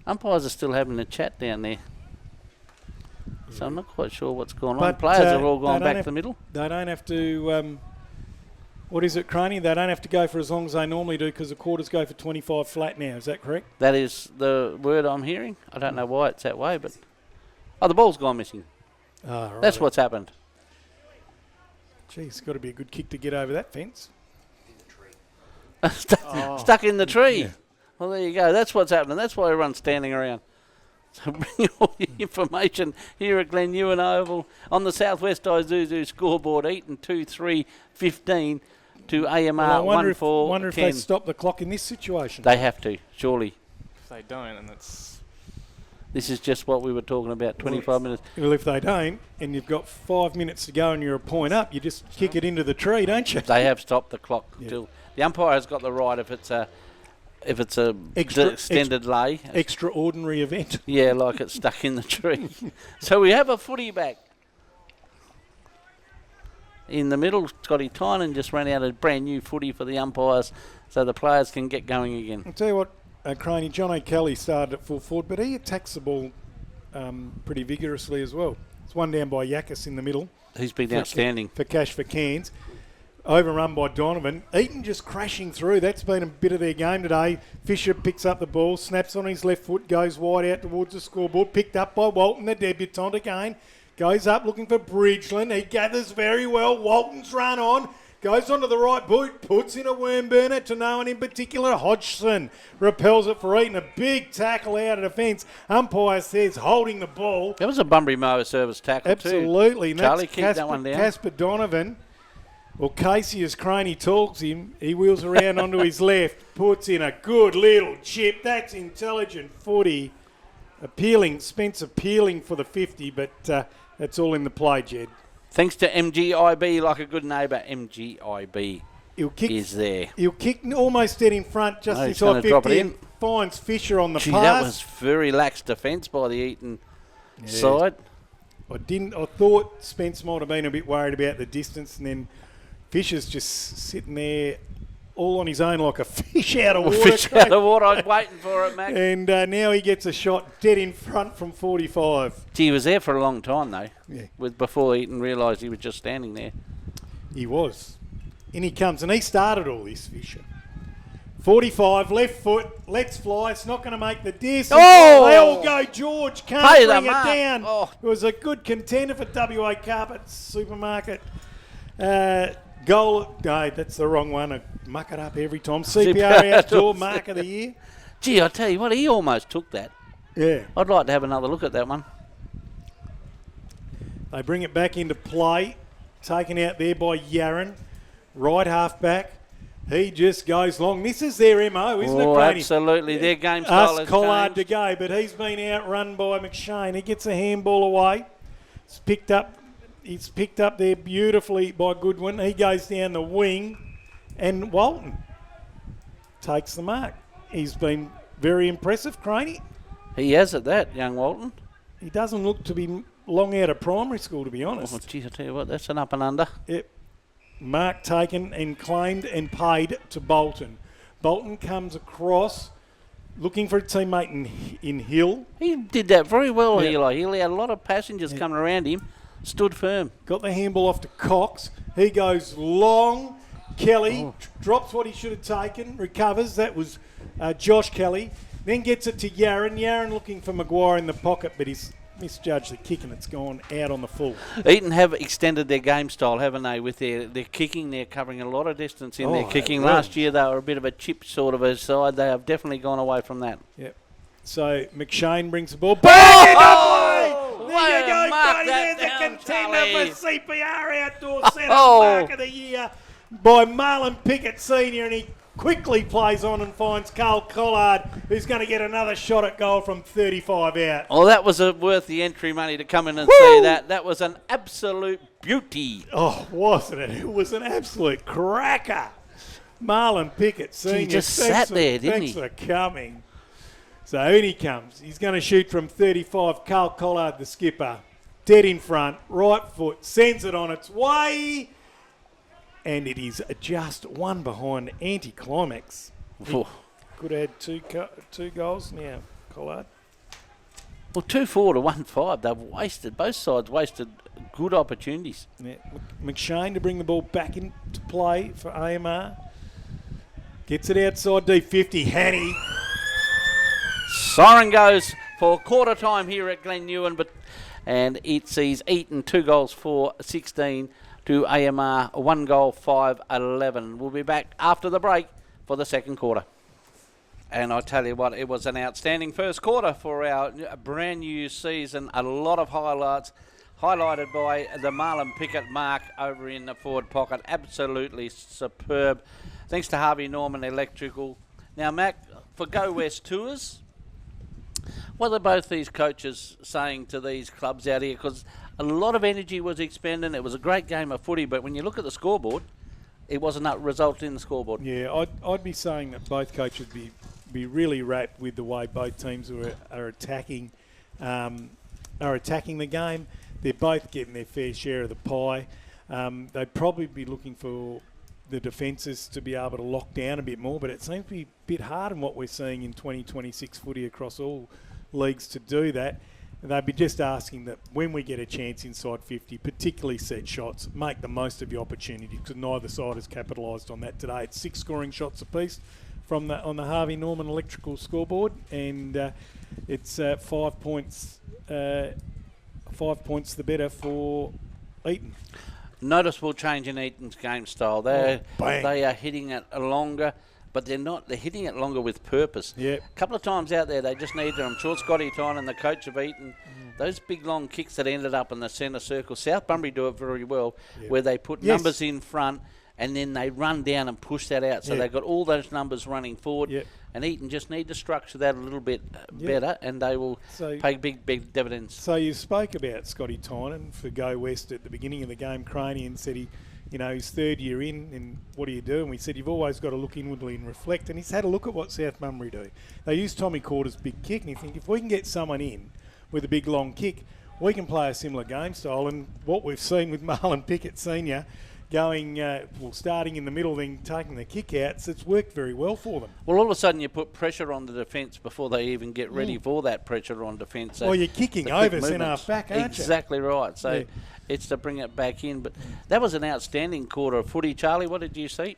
Speaker 1: Umpires are still having a chat down there. So I'm not quite sure what's going on. Players have all gone back to the middle.
Speaker 2: They don't have to... what is it, Craney? They don't have to go for as long as they normally do because the quarters go for 25 flat now. Is that correct?
Speaker 1: That is the word I'm hearing. I don't know why it's that way, but... Oh, the ball's gone missing.
Speaker 2: Oh, right.
Speaker 1: That's what's happened.
Speaker 2: Geez, it's got to be a good kick to get over that fence.
Speaker 1: Stuck in the tree.
Speaker 2: Yeah.
Speaker 1: Well, there you go. That's what's happening. That's why everyone's standing around. So bring all your information here at Glen Ewan Oval on the Southwest Isuzu scoreboard. Eaton 2-3-15 to AMR 1-4.
Speaker 2: I wonder if they stop the clock in this situation.
Speaker 1: They have to, surely.
Speaker 3: If they don't, and it's...
Speaker 1: This is just what we were talking about, 25 minutes.
Speaker 2: Well, if they don't, and you've got 5 minutes to go and you're a point up, you just kick it into the tree, don't you?
Speaker 1: They have stopped the clock.
Speaker 2: Yeah.
Speaker 1: Till the umpire has got the right if it's a extended lay.
Speaker 2: Extraordinary event.
Speaker 1: Yeah, like it's stuck in the tree. So we have a footy back. In the middle, Scotty Tynan just ran out a brand new footy for the umpires so the players can get going again.
Speaker 2: I'll tell you what, Craney, John O'Kelly started at full forward, but he attacks the ball pretty vigorously as well. It's one down by Yakis in the middle.
Speaker 1: He's been outstanding.
Speaker 2: For Cash for Cairns. Overrun by Donovan. Eaton just crashing through. That's been a bit of their game today. Fisher picks up the ball, snaps on his left foot, goes wide out towards the scoreboard. Picked up by Walton, the debutant again. Goes up looking for Bridgeland. He gathers very well. Walton's run on. Goes onto the right boot, puts in a worm burner to no one in particular. Hodgson repels it for Eaton. A big tackle out of defence. Umpire says holding the ball.
Speaker 1: That was a Bunbury Mower service tackle
Speaker 2: Absolutely.
Speaker 1: too. Charlie kicked that one down.
Speaker 2: Casper Donovan. Well, Casey, as Craney talks him, he wheels around onto his left, puts in a good little chip. That's intelligent footy. Spence appealing for the 50, but that's all in the play, Jed.
Speaker 1: Thanks to MGIB, like a good neighbour, MGIB is there.
Speaker 2: He'll kick almost dead in front, just inside 50, and finds Fisher on the pass.
Speaker 1: That was very lax defence by the Eaton side.
Speaker 2: I thought Spence might have been a bit worried about the distance, and then Fisher's just sitting there all on his own like a fish out of water.
Speaker 1: Fish out of water, I was waiting for it, Mac.
Speaker 2: And now he gets a shot dead in front from 45.
Speaker 1: Gee, he was there for a long time, though.
Speaker 2: Yeah.
Speaker 1: Before Eaton realised he was just standing there.
Speaker 2: He was. In he comes, and he started all this, Fisher. 45, left foot, let's fly. It's not going to make the distance.
Speaker 1: Oh!
Speaker 2: They all go, George. Can't bring it down.
Speaker 1: Oh.
Speaker 2: It was a good contender for WA Carpets Supermarket. Goal. No, that's the wrong one. I muck it up every time. CPR outdoor mark of the year.
Speaker 1: Gee, I tell you what, he almost took that.
Speaker 2: Yeah.
Speaker 1: I'd like to have another look at that one.
Speaker 2: They bring it back into play. Taken out there by Yaron. Right half back. He just goes long. This is their MO, isn't it, Craney?
Speaker 1: Absolutely. Their game style has
Speaker 2: Collard
Speaker 1: changed.
Speaker 2: to go, but he's been outrun by McShane. He gets a handball away. It's picked up there beautifully by Goodwin. He goes down the wing, and Walton takes the mark. He's been very impressive, Craney.
Speaker 1: He has at that, young Walton.
Speaker 2: He doesn't look to be long out of primary school, to be honest.
Speaker 1: Oh, geez, I tell you what, that's an up and under.
Speaker 2: Yep. Mark taken and claimed and paid to Bolton. Bolton comes across looking for a teammate in Hill.
Speaker 1: He did that very well, Eli. He had a lot of passengers coming around him. Stood firm.
Speaker 2: Got the handball off to Cox. He goes long. Kelly drops what he should have taken. Recovers. That was Josh Kelly. Then gets it to Yaron. Yaron looking for Maguire in the pocket, but he's misjudged the kick and it's gone out on the full.
Speaker 1: Eaton have extended their game style, haven't they, with their kicking. They're covering a lot of distance in their kicking. Last year they were a bit of a chip sort of a side. They have definitely gone away from that.
Speaker 2: Yep. So McShane brings the ball back into play. There you go, Freddie. There's a contender for CPR Outdoor Centre Mark of the Year by Marlon Pickett Senior, and he quickly plays on and finds Carl Collard, who's going to get another shot at goal from 35 out.
Speaker 1: Oh, that was worth the entry money to come in and see that. That was an absolute beauty.
Speaker 2: Oh, wasn't it? It was an absolute cracker. Marlon Pickett Senior.
Speaker 1: He just sat there, didn't he?
Speaker 2: Thanks for coming. So in he comes. He's going to shoot from 35. Carl Collard, the skipper, dead in front, right foot, sends it on its way. And it is just one behind anti-climax. Could add two goals now, Collard.
Speaker 1: Well, 2-4 to 1-5. They've wasted, both sides wasted good opportunities.
Speaker 2: Yeah. McShane to bring the ball back into play for AMR. Gets it outside D50. Hanny.
Speaker 1: Siren goes for quarter time here at Glen Ewan, and it sees Eaton 2 goals for 16 to AMR 1 goal 5-11. We'll be back after the break for the second quarter. And I tell you what, it was an outstanding first quarter for our brand new season. A lot of highlights, highlighted by the Marlon Pickett mark over in the forward pocket. Absolutely superb. Thanks to Harvey Norman Electrical. Now, Mac, for Go West Tours, what are both these coaches saying to these clubs out here? Because a lot of energy was expended. It was a great game of footy, but when you look at the scoreboard, it wasn't a result in the scoreboard.
Speaker 2: Yeah, I'd be saying that both coaches be really wrapped with the way both teams are attacking the game. They're both getting their fair share of the pie. They'd probably be looking for the defences to be able to lock down a bit more, but it seems to be a bit hard in what we're seeing in 2026 footy across all leagues to do that. They'd be just asking that when we get a chance inside 50, particularly set shots, make the most of the opportunity, because neither side has capitalised on that today. It's 6 scoring shots apiece on the Harvey Norman Electrical scoreboard, and it's 5 points. 5 points the better for Eaton.
Speaker 1: Noticeable change in Eaton's game style. They are hitting it longer, but they're hitting it longer with purpose.
Speaker 2: Yep.
Speaker 1: A couple of times out there, they just need them. I'm sure Scotty Tynan, the coach of Eaton, those big long kicks that ended up in the centre circle. South Bunbury do it very well, where they put numbers in front and then they run down and push that out. So they've got all those numbers running forward. And Eaton just need to structure that a little bit better, and they will pay big dividends.
Speaker 2: So you spoke about Scotty Tynan for Go West at the beginning of the game. Cranian said his third year in, and what do you do? And we said you've always got to look inwardly and reflect. And he's had a look at what South Bunbury do. They use Tommy Corder's big kick, and you think if we can get someone in with a big long kick, we can play a similar game style. And what we've seen with Marlon Pickett Senior going, starting in the middle, then taking the kick outs, it's worked very well for them.
Speaker 1: Well, all of a sudden you put pressure on the defence before they even get ready for that pressure on defence. So
Speaker 2: you're kicking over centre half back, aren't you?
Speaker 1: Exactly right. So it's to bring it back in. But that was an outstanding quarter of footy. Charlie, what did you see?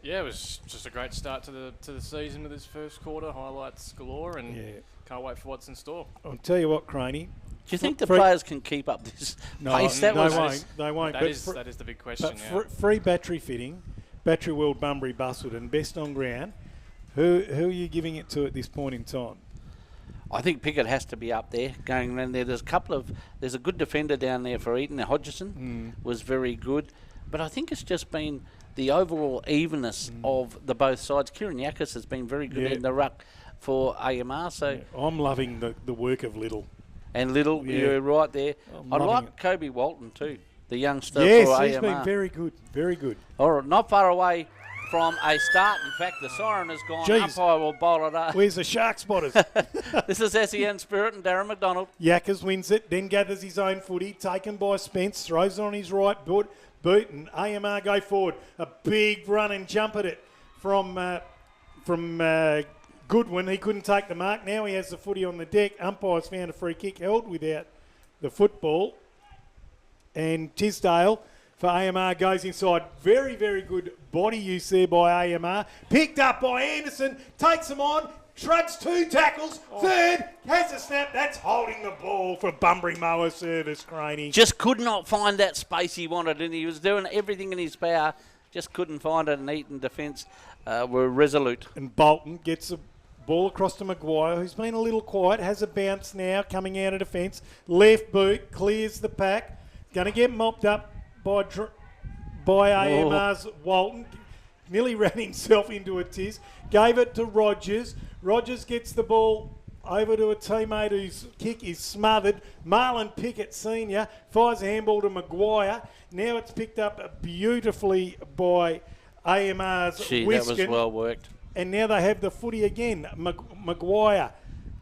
Speaker 3: Yeah, it was just a great start to the season with this first quarter. Highlights galore, and can't wait for what's in store.
Speaker 2: I'll tell you what, Craney.
Speaker 1: Do you think the players can keep up this pace?
Speaker 2: They won't.
Speaker 3: That is the big question.
Speaker 2: But free battery fitting, Battery World Bunbury Busselton, best on ground. Who are you giving it to at this point in time?
Speaker 1: I think Pickett has to be up there, going around there. There's a good defender down there for Eaton. Hodgson was very good, but I think it's just been the overall evenness of the both sides. Kieran Yakis has been very good in the ruck for AMR. So
Speaker 2: I'm loving the work of Little.
Speaker 1: And Little, you're right there. I like Kobe Walton too, the youngster for AMR.
Speaker 2: Yes, he's been very good, very good.
Speaker 1: All right, not far away from a start. In fact, the siren has gone. Umpire will bowl it up.
Speaker 2: Where's the shark spotters?
Speaker 1: This is SEN Spirit and Darren McDonald.
Speaker 2: Yackers wins it, then gathers his own footy, taken by Spence, throws it on his right boot, and AMR go forward. A big run and jump at it from Goodwin. He couldn't take the mark. Now he has the footy on the deck. Umpire's found a free kick held without the football. And Tisdale for AMR, goes inside. Very, very good body use there by AMR. Picked up by Anderson, takes him on, shrugs 2 tackles, third, has a snap. That's holding the ball for Bunbury Mower service, Craney.
Speaker 1: Just could not find that space he wanted, and he was doing everything in his power, just couldn't find it, and Eaton defence were resolute.
Speaker 2: And Bolton gets the ball across to Maguire, who's been a little quiet, has a bounce now coming out of defence. Left boot, clears the pack. Going to get mopped up by AMR's Walton. Nearly ran himself into a tiz. Gave it to Rogers. Rogers gets the ball over to a teammate whose kick is smothered. Marlon Pickett Sr. fires a handball to Maguire. Now it's picked up beautifully by AMR's
Speaker 1: Gee,
Speaker 2: Wiskin.
Speaker 1: that was well worked.
Speaker 2: And now they have the footy again. Maguire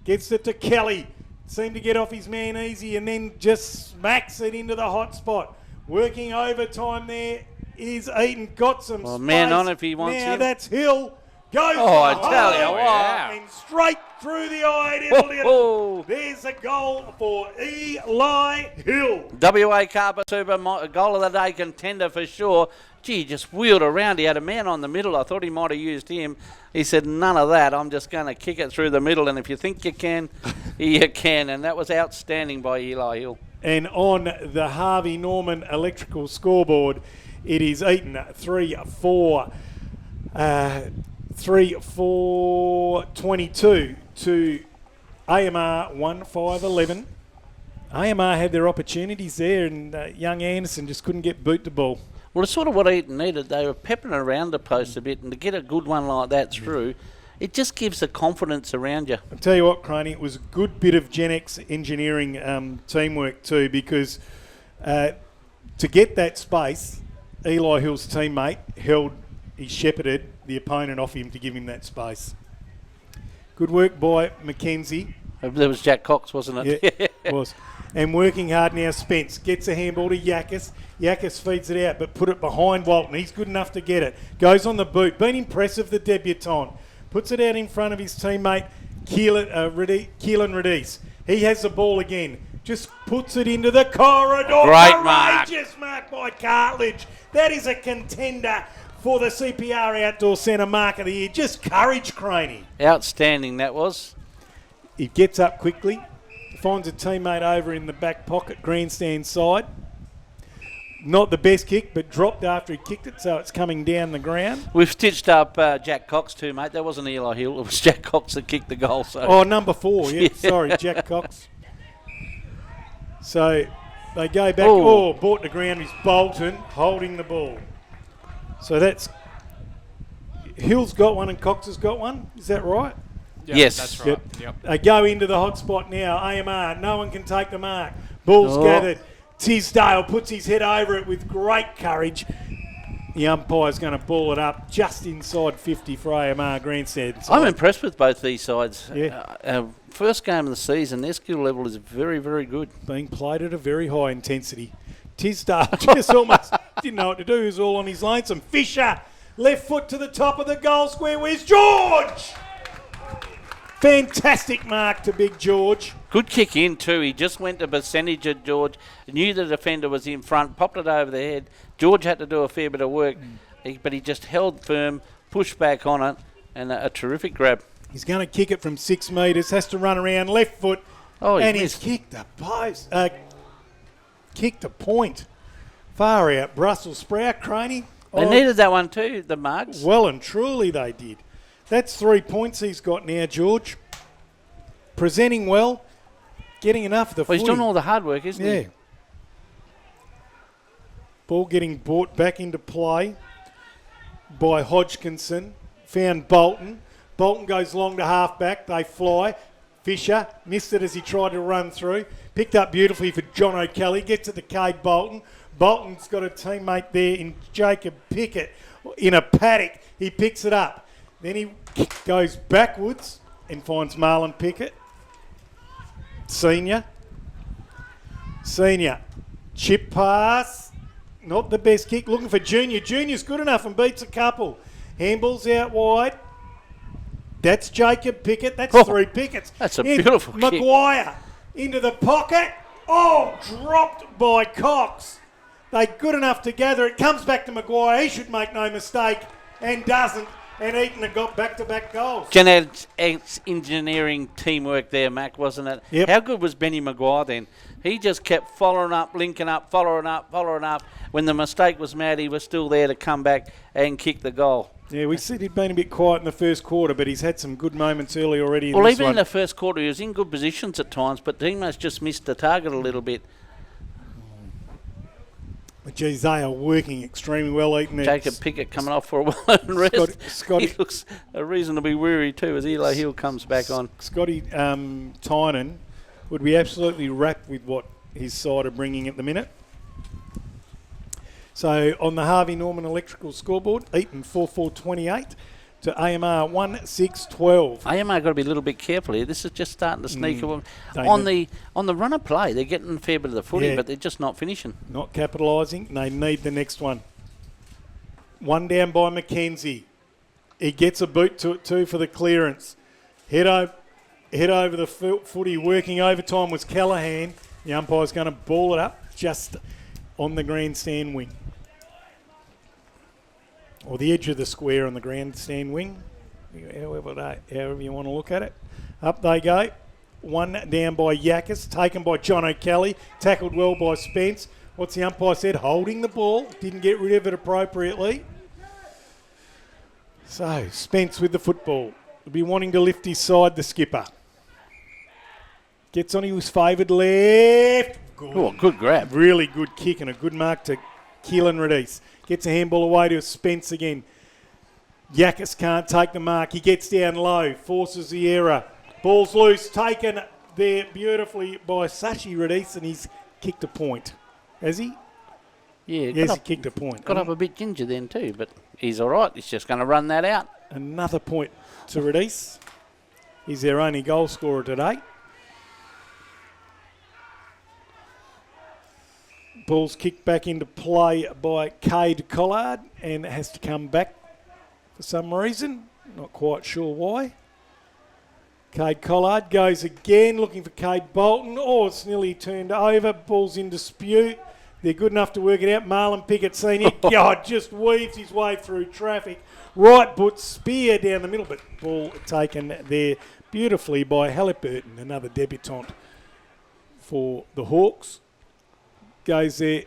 Speaker 2: gets it to Kelly. Seemed to get off his man easy and then just smacks it into the hot spot. Working overtime there is Eaton. Got some space.
Speaker 1: Man on if he wants
Speaker 2: now
Speaker 1: him.
Speaker 2: That's Hill. Goes
Speaker 1: I tell you what.
Speaker 2: and straight through the eye. There's a goal for Eli Hill.
Speaker 1: WA Carpet Super goal of the day contender for sure. Gee, just wheeled around. He had a man on the middle. I thought he might have used him. He said, none of that. I'm just going to kick it through the middle. And if you think you can, you can. And that was outstanding by Eli Hill.
Speaker 2: And on the Harvey Norman electrical scoreboard, it is Eaton 3-4. 3-4-22 to AMR 1-5-11. AMR had their opportunities there, and young Anderson just couldn't get boot the ball.
Speaker 1: Well, it's sort of what Eaton needed. They were peppering around the post a bit, and to get a good one like that through, it just gives the confidence around you.
Speaker 2: I'll tell you what, Craney, it was a good bit of Gen X engineering teamwork too, because to get that space, Eli Hill's teammate he shepherded the opponent off him to give him that space. Good work by Mackenzie.
Speaker 1: There was Jack Cox, wasn't it?
Speaker 2: Yeah, it was. And working hard now, Spence gets a handball to Yakas. Yakas feeds it out, but put it behind Walton. He's good enough to get it. Goes on the boot. Been impressive, the debutant. Puts it out in front of his teammate, Keelan Radice. He has the ball again. Just puts it into the corridor.
Speaker 1: Great mark.
Speaker 2: Courageous mark by Cartledge. That is a contender for the CPR Outdoor Centre Mark of the Year. Just courage, Craney.
Speaker 1: Outstanding that was.
Speaker 2: He gets up quickly, finds a teammate over in the back pocket, grandstand side. Not the best kick, but dropped after he kicked it, so it's coming down the ground.
Speaker 1: We've stitched up Jack Cox too, mate. That wasn't Eli Hill. It was Jack Cox that kicked the goal. So.
Speaker 2: Oh, number 4. Yeah, sorry, Jack Cox. So they go back. Brought to ground is Bolton holding the ball. So that's Hill's got one and Cox has got one. Is that right?
Speaker 3: Yep,
Speaker 1: yes.
Speaker 3: That's right. Yep.
Speaker 2: They go into the hot spot now. AMR, no one can take the mark. Ball's gathered. Tisdale puts his head over it with great courage. The umpire's going to ball it up just inside 50 for AMR grandstand.
Speaker 1: I'm impressed with both these sides.
Speaker 2: Yeah.
Speaker 1: First game of the season, their skill level is very, very good.
Speaker 2: Being played at a very high intensity. Tisdale just almost didn't know what to do. He was all on his lonesome. Fisher, left foot to the top of the goal square. Where's George? Fantastic mark to Big George.
Speaker 1: Good kick in too. He just went to percentage at George. Knew the defender was in front, popped it over the head. George had to do a fair bit of work, but he just held firm, pushed back on it, and a terrific grab.
Speaker 2: He's going to kick it from 6 metres, has to run around left foot, and he's kicked a post. Kicked a point. Far out, Brussels sprout, Craney.
Speaker 1: They needed that one too, the Mugs.
Speaker 2: Well and truly they did. That's 3 points he's got now, George. Presenting well, getting enough of the footy.
Speaker 1: He's doing all the hard work, isn't he?
Speaker 2: Yeah. Ball getting brought back into play by Hodgkinson. Found Bolton. Bolton goes long to half-back. They fly. Fisher missed it as he tried to run through. Picked up beautifully for John O'Kelly. Gets it to Cade Bolton. Bolton's got a teammate there in Jacob Pickett in a paddock. He picks it up. Then he goes backwards and finds Marlon Pickett. Senior. Chip pass. Not the best kick. Looking for Junior. Junior's good enough and beats a couple. Handball's out wide. That's Jacob Pickett. That's 3 Pickets.
Speaker 1: That's a beautiful kick.
Speaker 2: Maguire into the pocket. Oh, dropped by Cox. They're good enough to gather. It comes back to Maguire. He should make no mistake and doesn't. And Eaton have got back-to-back goals.
Speaker 1: Genetics engineering teamwork there, Mac, wasn't it?
Speaker 2: Yep.
Speaker 1: How good was Benny Maguire then? He just kept following up, linking up, following up. When the mistake was made, he was still there to come back and kick the goal.
Speaker 2: Yeah, we said he'd been a bit quiet in the first quarter, but he's had some good moments early already in
Speaker 1: Well,
Speaker 2: this
Speaker 1: even
Speaker 2: one.
Speaker 1: in the first quarter, he was in good positions at times, but Demos just missed the target a little bit.
Speaker 2: But geez, they are working extremely well, Eaton.
Speaker 1: Jacob Pickett coming off for a while and rest.
Speaker 2: Scotty,
Speaker 1: he looks reasonably weary too as Eli Hill comes back on.
Speaker 2: Scotty Tynan would be absolutely wrapped with what his side are bringing at the minute. So on the Harvey Norman Electrical scoreboard, Eaton 4-4-28 to AMR 1-6-12.
Speaker 1: AMR got to be a little bit careful here. This is just starting to sneak on the run of play. They're getting a fair bit of the footy, but they're just not finishing.
Speaker 2: Not capitalising. They need the next one. One down by Mackenzie. He gets a boot to it too for the clearance. Head over the footy. Working overtime was Callahan. The umpire's going to ball it up just on the grandstand wing. Or the edge of the square on the grandstand wing, however you want to look at it. Up they go. One down by Yakas, taken by John O'Kelly, tackled well by Spence. What's the umpire said? Holding the ball, didn't get rid of it appropriately. So, Spence with the football. Will be wanting to lift his side, the skipper. Gets on his favoured left.
Speaker 1: Good grab.
Speaker 2: Really good kick and a good mark to Keelan Radice. Gets a handball away to Spence again. Yakas can't take the mark. He gets down low, forces the error. Ball's loose, taken there beautifully by Sashi Radice, and he's kicked a point. Has he?
Speaker 1: Yeah,
Speaker 2: yes, he kicked a point.
Speaker 1: Got up a bit ginger then too, but he's all right. He's just going to run that out.
Speaker 2: Another point to Radice. He's their only goal scorer today. Ball's kicked back into play by Cade Collard and has to come back for some reason. Not quite sure why. Cade Collard goes again, looking for Cade Bolton. Oh, it's nearly turned over. Ball's in dispute. They're good enough to work it out. Marlon Pickett Senior, God, just weaves his way through traffic. Right foot spear down the middle, but ball taken there beautifully by Halliburton, another debutant for the Hawks. Goes there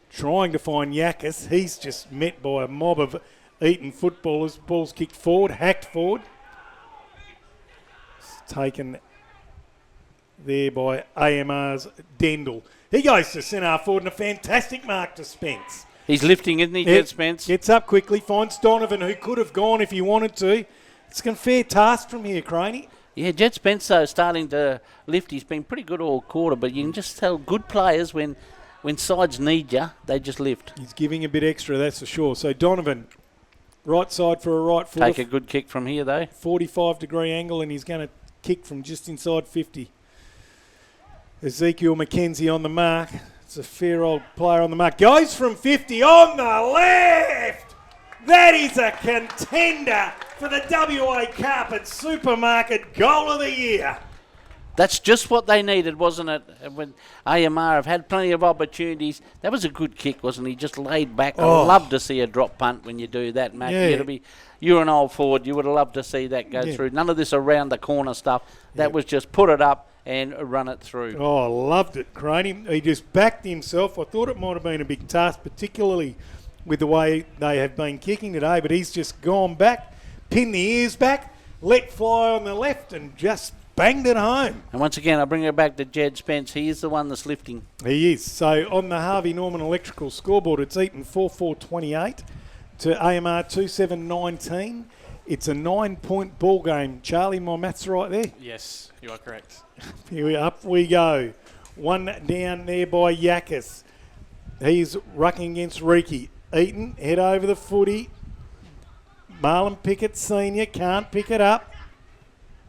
Speaker 2: trying to find Yakas. He's just met by a mob of Eaton footballers. Ball's kicked forward, hacked forward. It's taken there by AMR's Dendel. He goes to centre forward and a fantastic mark to Spence.
Speaker 1: He's lifting, isn't he, Jed Spence?
Speaker 2: Gets up quickly, finds Donovan, who could have gone if he wanted to. It's a fair task from here, Craney.
Speaker 1: Yeah, Jed Spence, though, starting to lift. He's been pretty good all quarter, but you can just tell good players when sides need you, they just lift.
Speaker 2: He's giving a bit extra, that's for sure. So Donovan, right side for a right foot.
Speaker 1: Take a good kick from here, though.
Speaker 2: 45-degree angle, and he's going to kick from just inside 50. Ezekiel McKenzie on the mark. It's a fair old player on the mark. Goes from 50 on the left. That is a contender for the WA Carpet Supermarket Goal of the Year.
Speaker 1: That's just what they needed, wasn't it? When AMR have had plenty of opportunities. That was a good kick, wasn't he? Just laid back. I love to see a drop punt when you do that, Matt.
Speaker 2: Yeah.
Speaker 1: You're an old forward. You would have loved to see that go through. None of this around the corner stuff. That was just put it up and run it through.
Speaker 2: Oh, I loved it, Craney. He just backed himself. I thought it might have been a big task, particularly with the way they have been kicking today, but he's just gone back, pinned the ears back, let fly on the left and just banged it home.
Speaker 1: And once again, I bring it back to Jed Spence. He is the one that's lifting.
Speaker 2: He is. So on the Harvey Norman Electrical scoreboard, it's Eaton 4-4-28 to AMR 2-7-19. It's a 9-point ball game. Charlie, my maths right there?
Speaker 3: Yes, you are correct.
Speaker 2: Up we go. One down there by Yakas. He's rucking against Reiki. Eaton, head over the footy. Marlon Pickett Senior can't pick it up.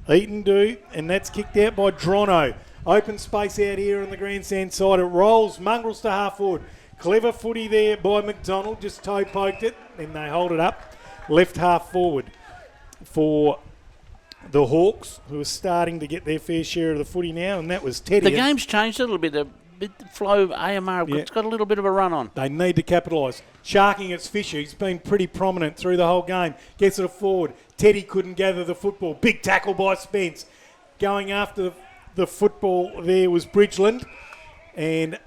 Speaker 2: Eaton do, and that's kicked out by Drono. Open space out here on the grandstand side. It rolls, mongrels to half forward. Clever footy there by McDonald, just toe poked it, and they hold it up. Left half forward for the Hawks, who are starting to get their fair share of the footy now, and that was Teddy.
Speaker 1: The game's changed a little bit. flow AMR it's got a little bit of a run on.
Speaker 2: They need to capitalise. Sharking it's Fisher. He's been pretty prominent through the whole game. Gets it forward. Teddy couldn't gather the football. Big tackle by Spence. Going after the football there was Bridgeland. And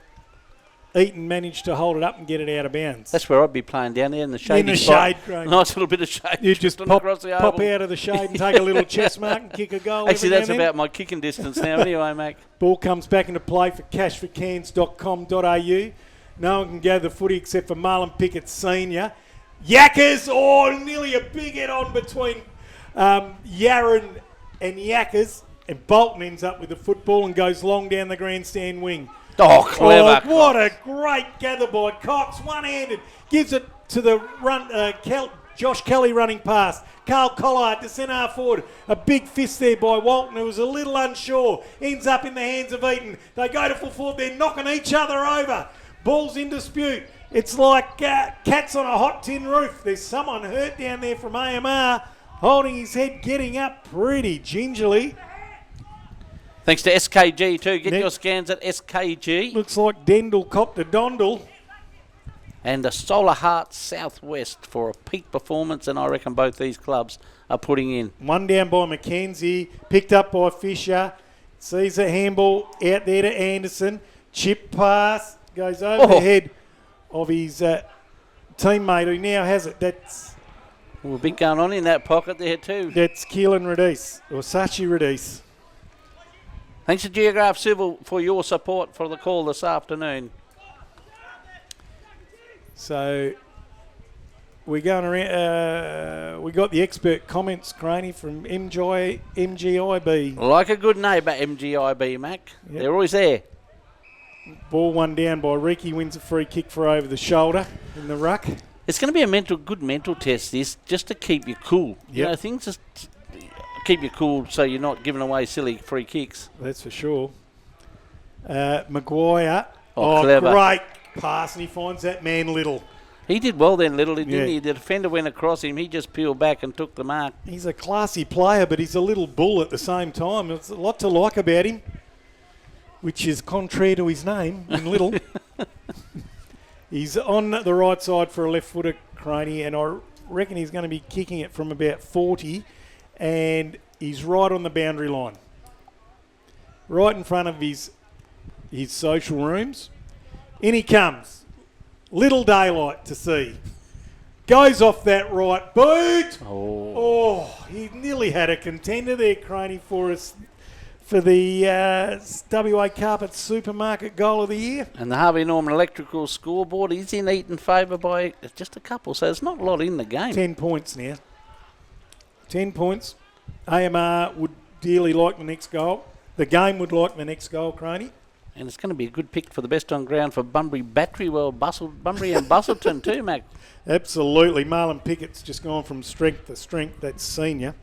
Speaker 2: Eaton managed to hold it up and get it out of bounds.
Speaker 1: That's where I'd be playing, down there in the shade.
Speaker 2: In the shade,
Speaker 1: Greg. Nice little bit of shade.
Speaker 2: You just pop out of the shade and take a little chest mark and kick a goal.
Speaker 1: Actually, that's about my kicking distance now anyway, mate.
Speaker 2: Ball comes back into play for cashforcans.com.au. No one can gather the footy except for Marlon Pickett Senior. Yackers, nearly a big head on between Yarran and Yackers. And Bolton ends up with the football and goes long down the grandstand wing.
Speaker 1: Oh, clever.
Speaker 2: Oh, what a great gather by Cox. One-handed. Gives it to the run. Josh Kelly running past. Carl Collard to centre forward. A big fist there by Walton, who was a little unsure. Ends up in the hands of Eaton. They go to full forward. They're knocking each other over. Ball's in dispute. It's like cats on a hot tin roof. There's someone hurt down there from AMR, holding his head, getting up pretty gingerly.
Speaker 1: Thanks to SKG too. Get your scans at SKG.
Speaker 2: Looks like Dendel copped a dondle.
Speaker 1: And the Solar Heart Southwest for a peak performance, and I reckon both these clubs are putting in.
Speaker 2: One down by Mackenzie, picked up by Fisher. Sees a handball out there to Anderson. Chip pass, goes over the head of his teammate who now has it. That's
Speaker 1: a bit going on in that pocket there too.
Speaker 2: That's Keelan Radice, or Sachi Radice.
Speaker 1: Thanks to Geograph Civil for your support for the call this afternoon.
Speaker 2: So we're going around. We got the expert comments, Craney, from MGIB.
Speaker 1: Like a good neighbour, MGIB, Mac. Yep. They're always there.
Speaker 2: Ball one down by Ricky, wins a free kick for over the shoulder in the ruck.
Speaker 1: It's going to be a good mental test, this, just to keep you cool. Yep. You know, things just keep you cool so you're not giving away silly free kicks.
Speaker 2: That's for sure. Maguire.
Speaker 1: Clever.
Speaker 2: Great pass, and he finds that man Little.
Speaker 1: He did well then, Little, didn't he? The defender went across him. He just peeled back and took the mark. He's
Speaker 2: a classy player, but he's a little bull at the same time. There's a lot to like about him, which is contrary to his name in Little. He's on the right side for a left-footer, Craney, and I reckon he's going to be kicking it from about 40, and he's right on the boundary line. Right in front of his social rooms. In he comes. Little daylight to see. Goes off that right boot. He nearly had a contender there, Craney, for us for the WA Carpet Supermarket Goal of the Year.
Speaker 1: And the Harvey Norman Electrical scoreboard is in Eaton favour by just a couple, so there's not a lot in the game.
Speaker 2: 10 points now. 10 points. AMR would dearly like the next goal. The game would like the next goal, Craney.
Speaker 1: And it's going to be a good pick for the best on ground for Bunbury Battery. Well, Bunbury and Bustleton too, Mac.
Speaker 2: Absolutely. Marlon Pickett's just gone from strength to strength. That's senior.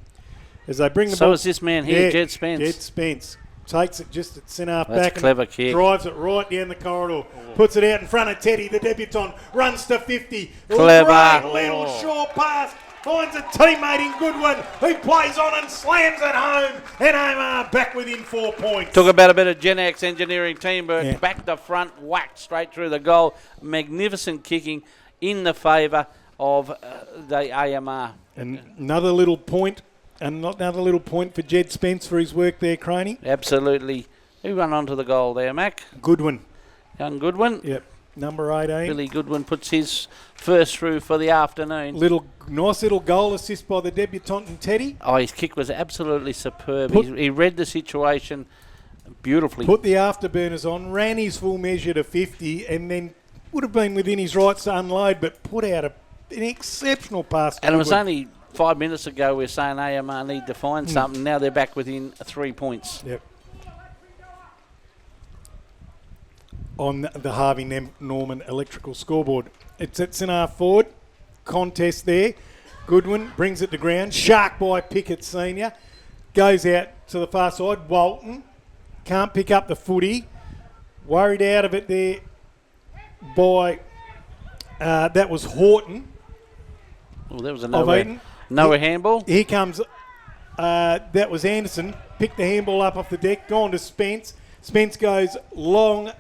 Speaker 2: As they bring the ball.
Speaker 1: So is this man here, Jed Spence.
Speaker 2: Jed Spence. Takes it just at centre back.
Speaker 1: That's a clever kick.
Speaker 2: Drives it right down the corridor. Puts it out in front of Teddy, the debutant. Runs to 50.
Speaker 1: Clever.
Speaker 2: Great little short pass. Finds a teammate in Goodwin who plays on and slams it home. And AMR back within 4 points.
Speaker 1: Talk about a bit of Gen X engineering teamwork. Back to front, whacked straight through the goal. Magnificent kicking in the favour of the AMR.
Speaker 2: And another little point. And another little point for Jed Spence for his work there, Craney.
Speaker 1: Absolutely. Who run onto the goal there, Mac?
Speaker 2: Goodwin.
Speaker 1: Young Goodwin.
Speaker 2: Yep. Number 18.
Speaker 1: Billy Goodwin puts his first through for the afternoon.
Speaker 2: Nice little goal assist by the debutant and Teddy.
Speaker 1: His kick was absolutely superb. He read the situation beautifully.
Speaker 2: Put the afterburners on, ran his full measure to 50, and then would have been within his rights to unload, but put out an exceptional pass.
Speaker 1: And it was only 5 minutes ago we were saying AMR need to find something. Now they're back within 3 points.
Speaker 2: Yep. On the Harvey Norman Electrical scoreboard. It's at centre forward. Contest there. Goodwin brings it to ground. Shark by Pickett Senior. Goes out to the far side. Walton can't pick up the footy. Worried out of it there by, that was Horton.
Speaker 1: Oh, that was a nowhere handball.
Speaker 2: Here comes, that was Anderson. Picked the handball up off the deck. Gone to Spence. Spence goes long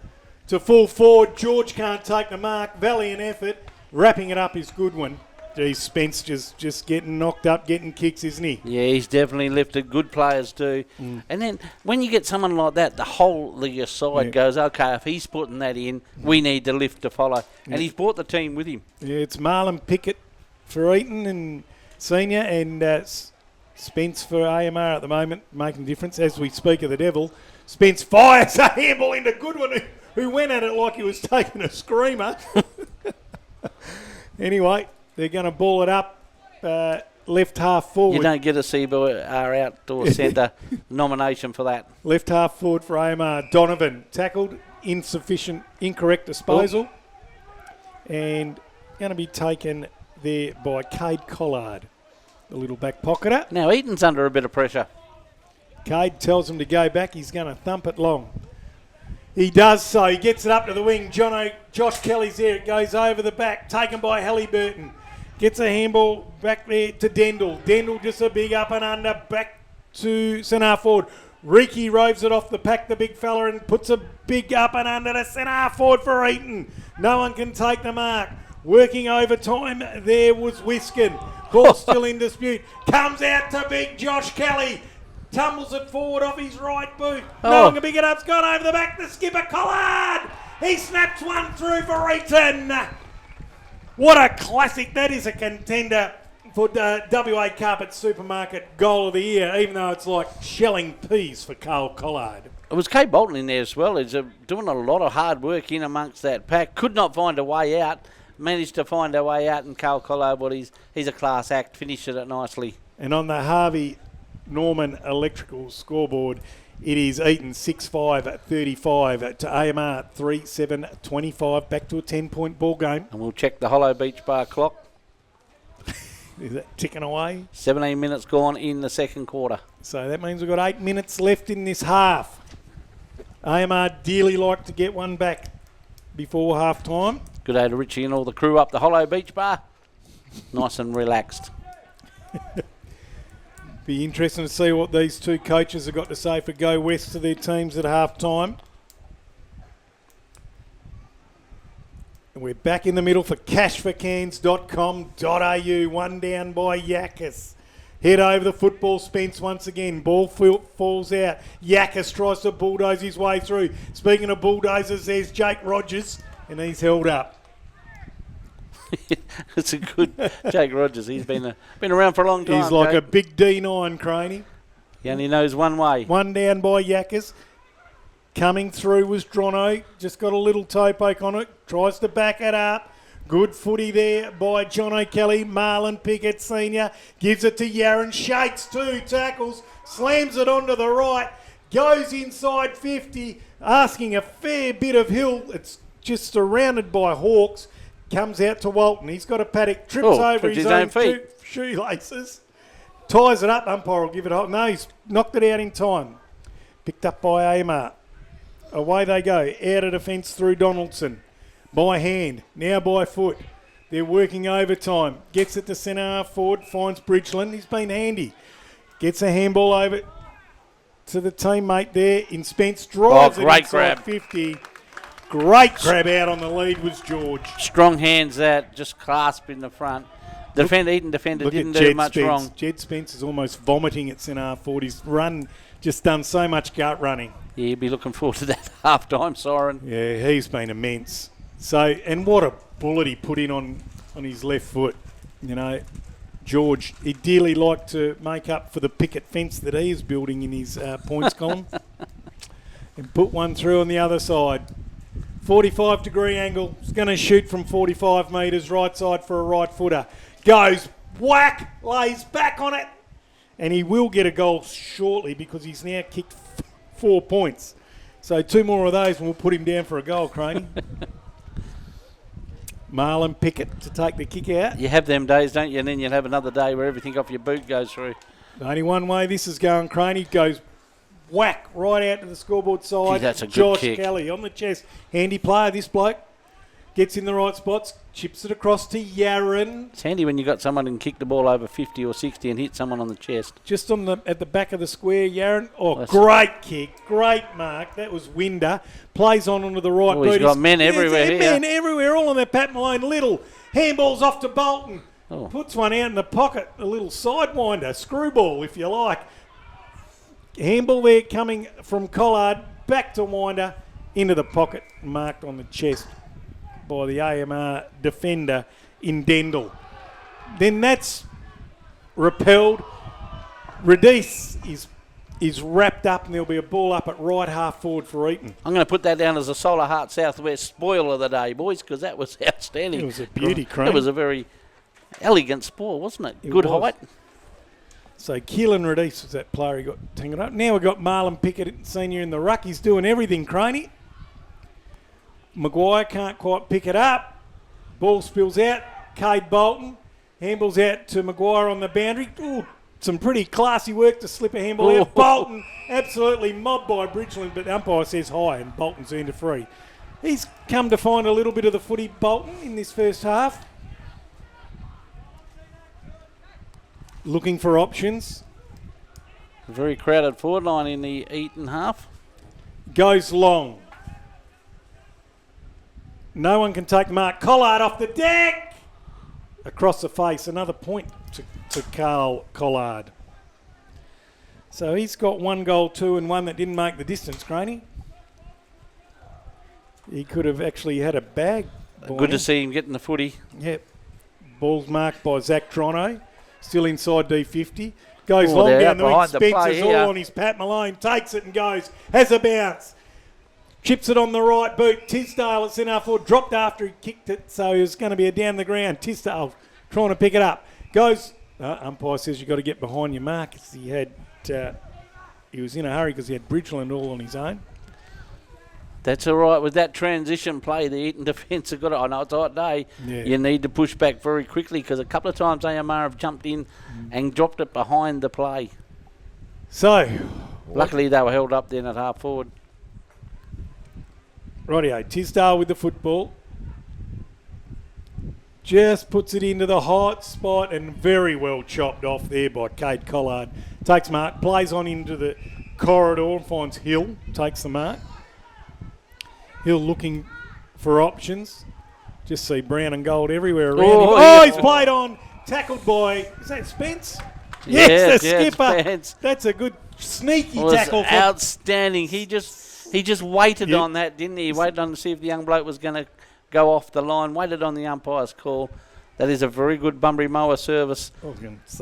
Speaker 2: to full forward. George can't take the mark. Valiant effort. Wrapping it up is Goodwin. Geez, Spence just getting knocked up, getting kicks, isn't he?
Speaker 1: Yeah, he's definitely lifted. Good players do. And then when you get someone like that, the whole of your side goes, okay, if he's putting that in, we need the lift to follow. And he's brought the team with him.
Speaker 2: Yeah, it's Marlon Pickett for Eaton and Senior and Spence for AMR at the moment, making a difference. As we speak of the devil, Spence fires a handball into Goodwin, who went at it like he was taking a screamer. Anyway, they're going to ball it up left half forward.
Speaker 1: You don't get a CBR outdoor centre nomination for that.
Speaker 2: Left half forward for AMR. Donovan tackled, incorrect disposal. And going to be taken there by Cade Collard, the little back pocketer.
Speaker 1: Now, Eaton's under a bit of pressure.
Speaker 2: Cade tells him to go back. He's going to thump it long. He does so. He gets it up to the wing. Josh Kelly's there. It goes over the back. Taken by Halliburton. Gets a handball back there to Dendel. Dendel just a big up and under. Back to centre forward. Reiki roves it off the pack, the big fella, and puts a big up and under to centre forward for Eaton. No one can take the mark. Working overtime there was Wiskin. Ball still in dispute. Comes out to big Josh Kelly. Tumbles it forward off his right boot. No one can pick it up. It's gone over the back. The skipper, Collard. He snaps one through for Eaton. What a classic. That is a contender for WA Carpet Supermarket Goal of the Year, even though it's like shelling peas for Carl Collard.
Speaker 1: It was Kate Bolton in there as well. He's doing a lot of hard work in amongst that pack. Could not find a way out. Managed to find a way out, and Carl Collard, well, he's a class act. Finished it nicely.
Speaker 2: And on the Harvey Norman Electrical scoreboard, it is Eaton 6-5 35 to AMR 3-7 25. Back to a 10-point ball game.
Speaker 1: And we'll check the Hollow Beach Bar clock.
Speaker 2: Is that ticking away?
Speaker 1: 17 minutes gone in the second quarter.
Speaker 2: So that means we've got 8 minutes left in this half. AMR dearly like to get one back before half time.
Speaker 1: Good day to Richie and all the crew up the Hollow Beach Bar. Nice and relaxed.
Speaker 2: Be interesting to see what these two coaches have got to say for Go West to their teams at half time. And we're back in the middle for cashforcans.com.au. One down by Yakis. Head over the football, Spence once again. Ball falls out. Yakis tries to bulldoze his way through. Speaking of bulldozers, there's Jake Rogers, and he's held up.
Speaker 1: It's a good Jake Rogers. He's been around for a long time.
Speaker 2: He's like
Speaker 1: Jake.
Speaker 2: a big D9, Craney.
Speaker 1: He only knows one way.
Speaker 2: One down by Yakis. Coming through was Drono. Just got a little toe poke on it. Tries to back it up. Good footy there by John O'Kelly. Marlon Pickett Sr. gives it to Yaron. Shakes 2 tackles. Slams it onto the right. Goes inside 50. Asking a fair bit of hill. It's just surrounded by Hawks. Comes out to Walton. He's got a paddock. Trips over his own shoelaces. Ties it up. Umpire will give it a hold. No, he's knocked it out in time. Picked up by AMR. Away they go. Out of defence through Donaldson. By hand. Now by foot. They're working overtime. Gets it to centre half forward. Finds Bridgeland. He's been handy. Gets a handball over to the teammate there in Spence. Drives it inside grab. 50. Great grab out on the lead was George.
Speaker 1: Strong hands that just clasp in the front. The Eaton defender didn't do much wrong.
Speaker 2: Jed Spence is almost vomiting at centre half forward. He's just done so much gut running.
Speaker 1: Yeah, he'll be looking forward to that half-time siren.
Speaker 2: Yeah, he's been immense. So, and what a bullet he put in on his left foot. You know, George, he'd dearly like to make up for the picket fence that he is building in his points column. And put one through on the other side. 45-degree angle. He's going to shoot from 45 metres, right side for a right footer. Goes, whack, lays back on it. And he will get a goal shortly because he's now kicked 4 points. So 2 more of those and we'll put him down for a goal, Craney. Marlon Pickett to take the kick out.
Speaker 1: You have them days, don't you? And then you'll have another day where everything off your boot goes through.
Speaker 2: Only one way this is going, Craney. Goes whack right out to the scoreboard side.
Speaker 1: Gee, that's a good
Speaker 2: Josh
Speaker 1: kick.
Speaker 2: Kelly on the chest. Handy player, this bloke. Gets in the right spots. Chips it across to Yarran.
Speaker 1: It's handy when you got someone who can kick the ball over 50 or 60 and hit someone on the chest.
Speaker 2: Just at the back of the square, Yarran. Oh,
Speaker 1: That's
Speaker 2: great kick. Great mark. That was Winder. Plays on onto the right boot.
Speaker 1: He's got men everywhere here.
Speaker 2: Men everywhere, all on their Pat Malone. Little handballs off to Bolton.
Speaker 1: Oh.
Speaker 2: Puts one out in the pocket. A little sidewinder. Screwball, if you like. Handball there coming from Collard. Back to Winder. Into the pocket. Marked on the chest by the AMR defender in Dendel. Then that's repelled. Radice is wrapped up, and there'll be a ball up at right half forward for Eaton.
Speaker 1: I'm going to put that down as a Solar Heart Southwest spoil of the day, boys, because that was outstanding.
Speaker 2: It was a beauty, Crane.
Speaker 1: It was a very elegant spoil, wasn't it? Good height.
Speaker 2: So Keelan Radice was that player who got tangled up. Now we've got Marlon Pickett, senior, in the ruck. He's doing everything, Craney. Maguire can't quite pick it up. Ball spills out. Cade Bolton. Handballs out to Maguire on the boundary. Ooh, some pretty classy work to slip a handball out. Bolton absolutely mobbed by Bridgeland, but the umpire says high, and Bolton's earned a free. He's come to find a little bit of the footy, Bolton, in this first half. Looking for options.
Speaker 1: A very crowded forward line in the Eaton half.
Speaker 2: Goes long. No one can take the mark. Collard off the deck. Across the face. Another point to Carl Collard. So he's got 1 goal, 2, and 1 that didn't make the distance, Craney. He could have actually had a bag.
Speaker 1: Good to see him getting the footy.
Speaker 2: Yep. Ball's marked by Zach Trono. Still inside D50. Goes long down the wing. Spencer's all on his Pat Malone. Takes it and goes. Has a bounce. Chips it on the right boot. Tisdale at centre forward. Dropped after he kicked it, so it was going to be a down the ground. Tisdale trying to pick it up. Goes. Umpire says you've got to get behind your mark. He was in a hurry because he had Bridgeland all on his own.
Speaker 1: That's all right. With that transition play, the Eaton defence have got it. I know it's a hot day.
Speaker 2: Yeah.
Speaker 1: You need to push back very quickly because a couple of times AMR have jumped in and dropped it behind the play.
Speaker 2: So,
Speaker 1: luckily they were held up then at half forward.
Speaker 2: Rightio, Tisdale with the football. Just puts it into the hot spot and very well chopped off there by Cade Collard. Takes mark, plays on into the corridor and finds Hill. Takes the mark. Hill looking for options. Just see brown and gold everywhere around him. Oh, he's played on. Tackled by, is that Spence? Yes, the skipper.
Speaker 1: Spence.
Speaker 2: That's a good sneaky
Speaker 1: Was
Speaker 2: tackle.
Speaker 1: Outstanding. He just waited on that, didn't he? He waited on to see if the young bloke was going to go off the line. Waited on the umpire's call. That is a very good Bunbury Mower service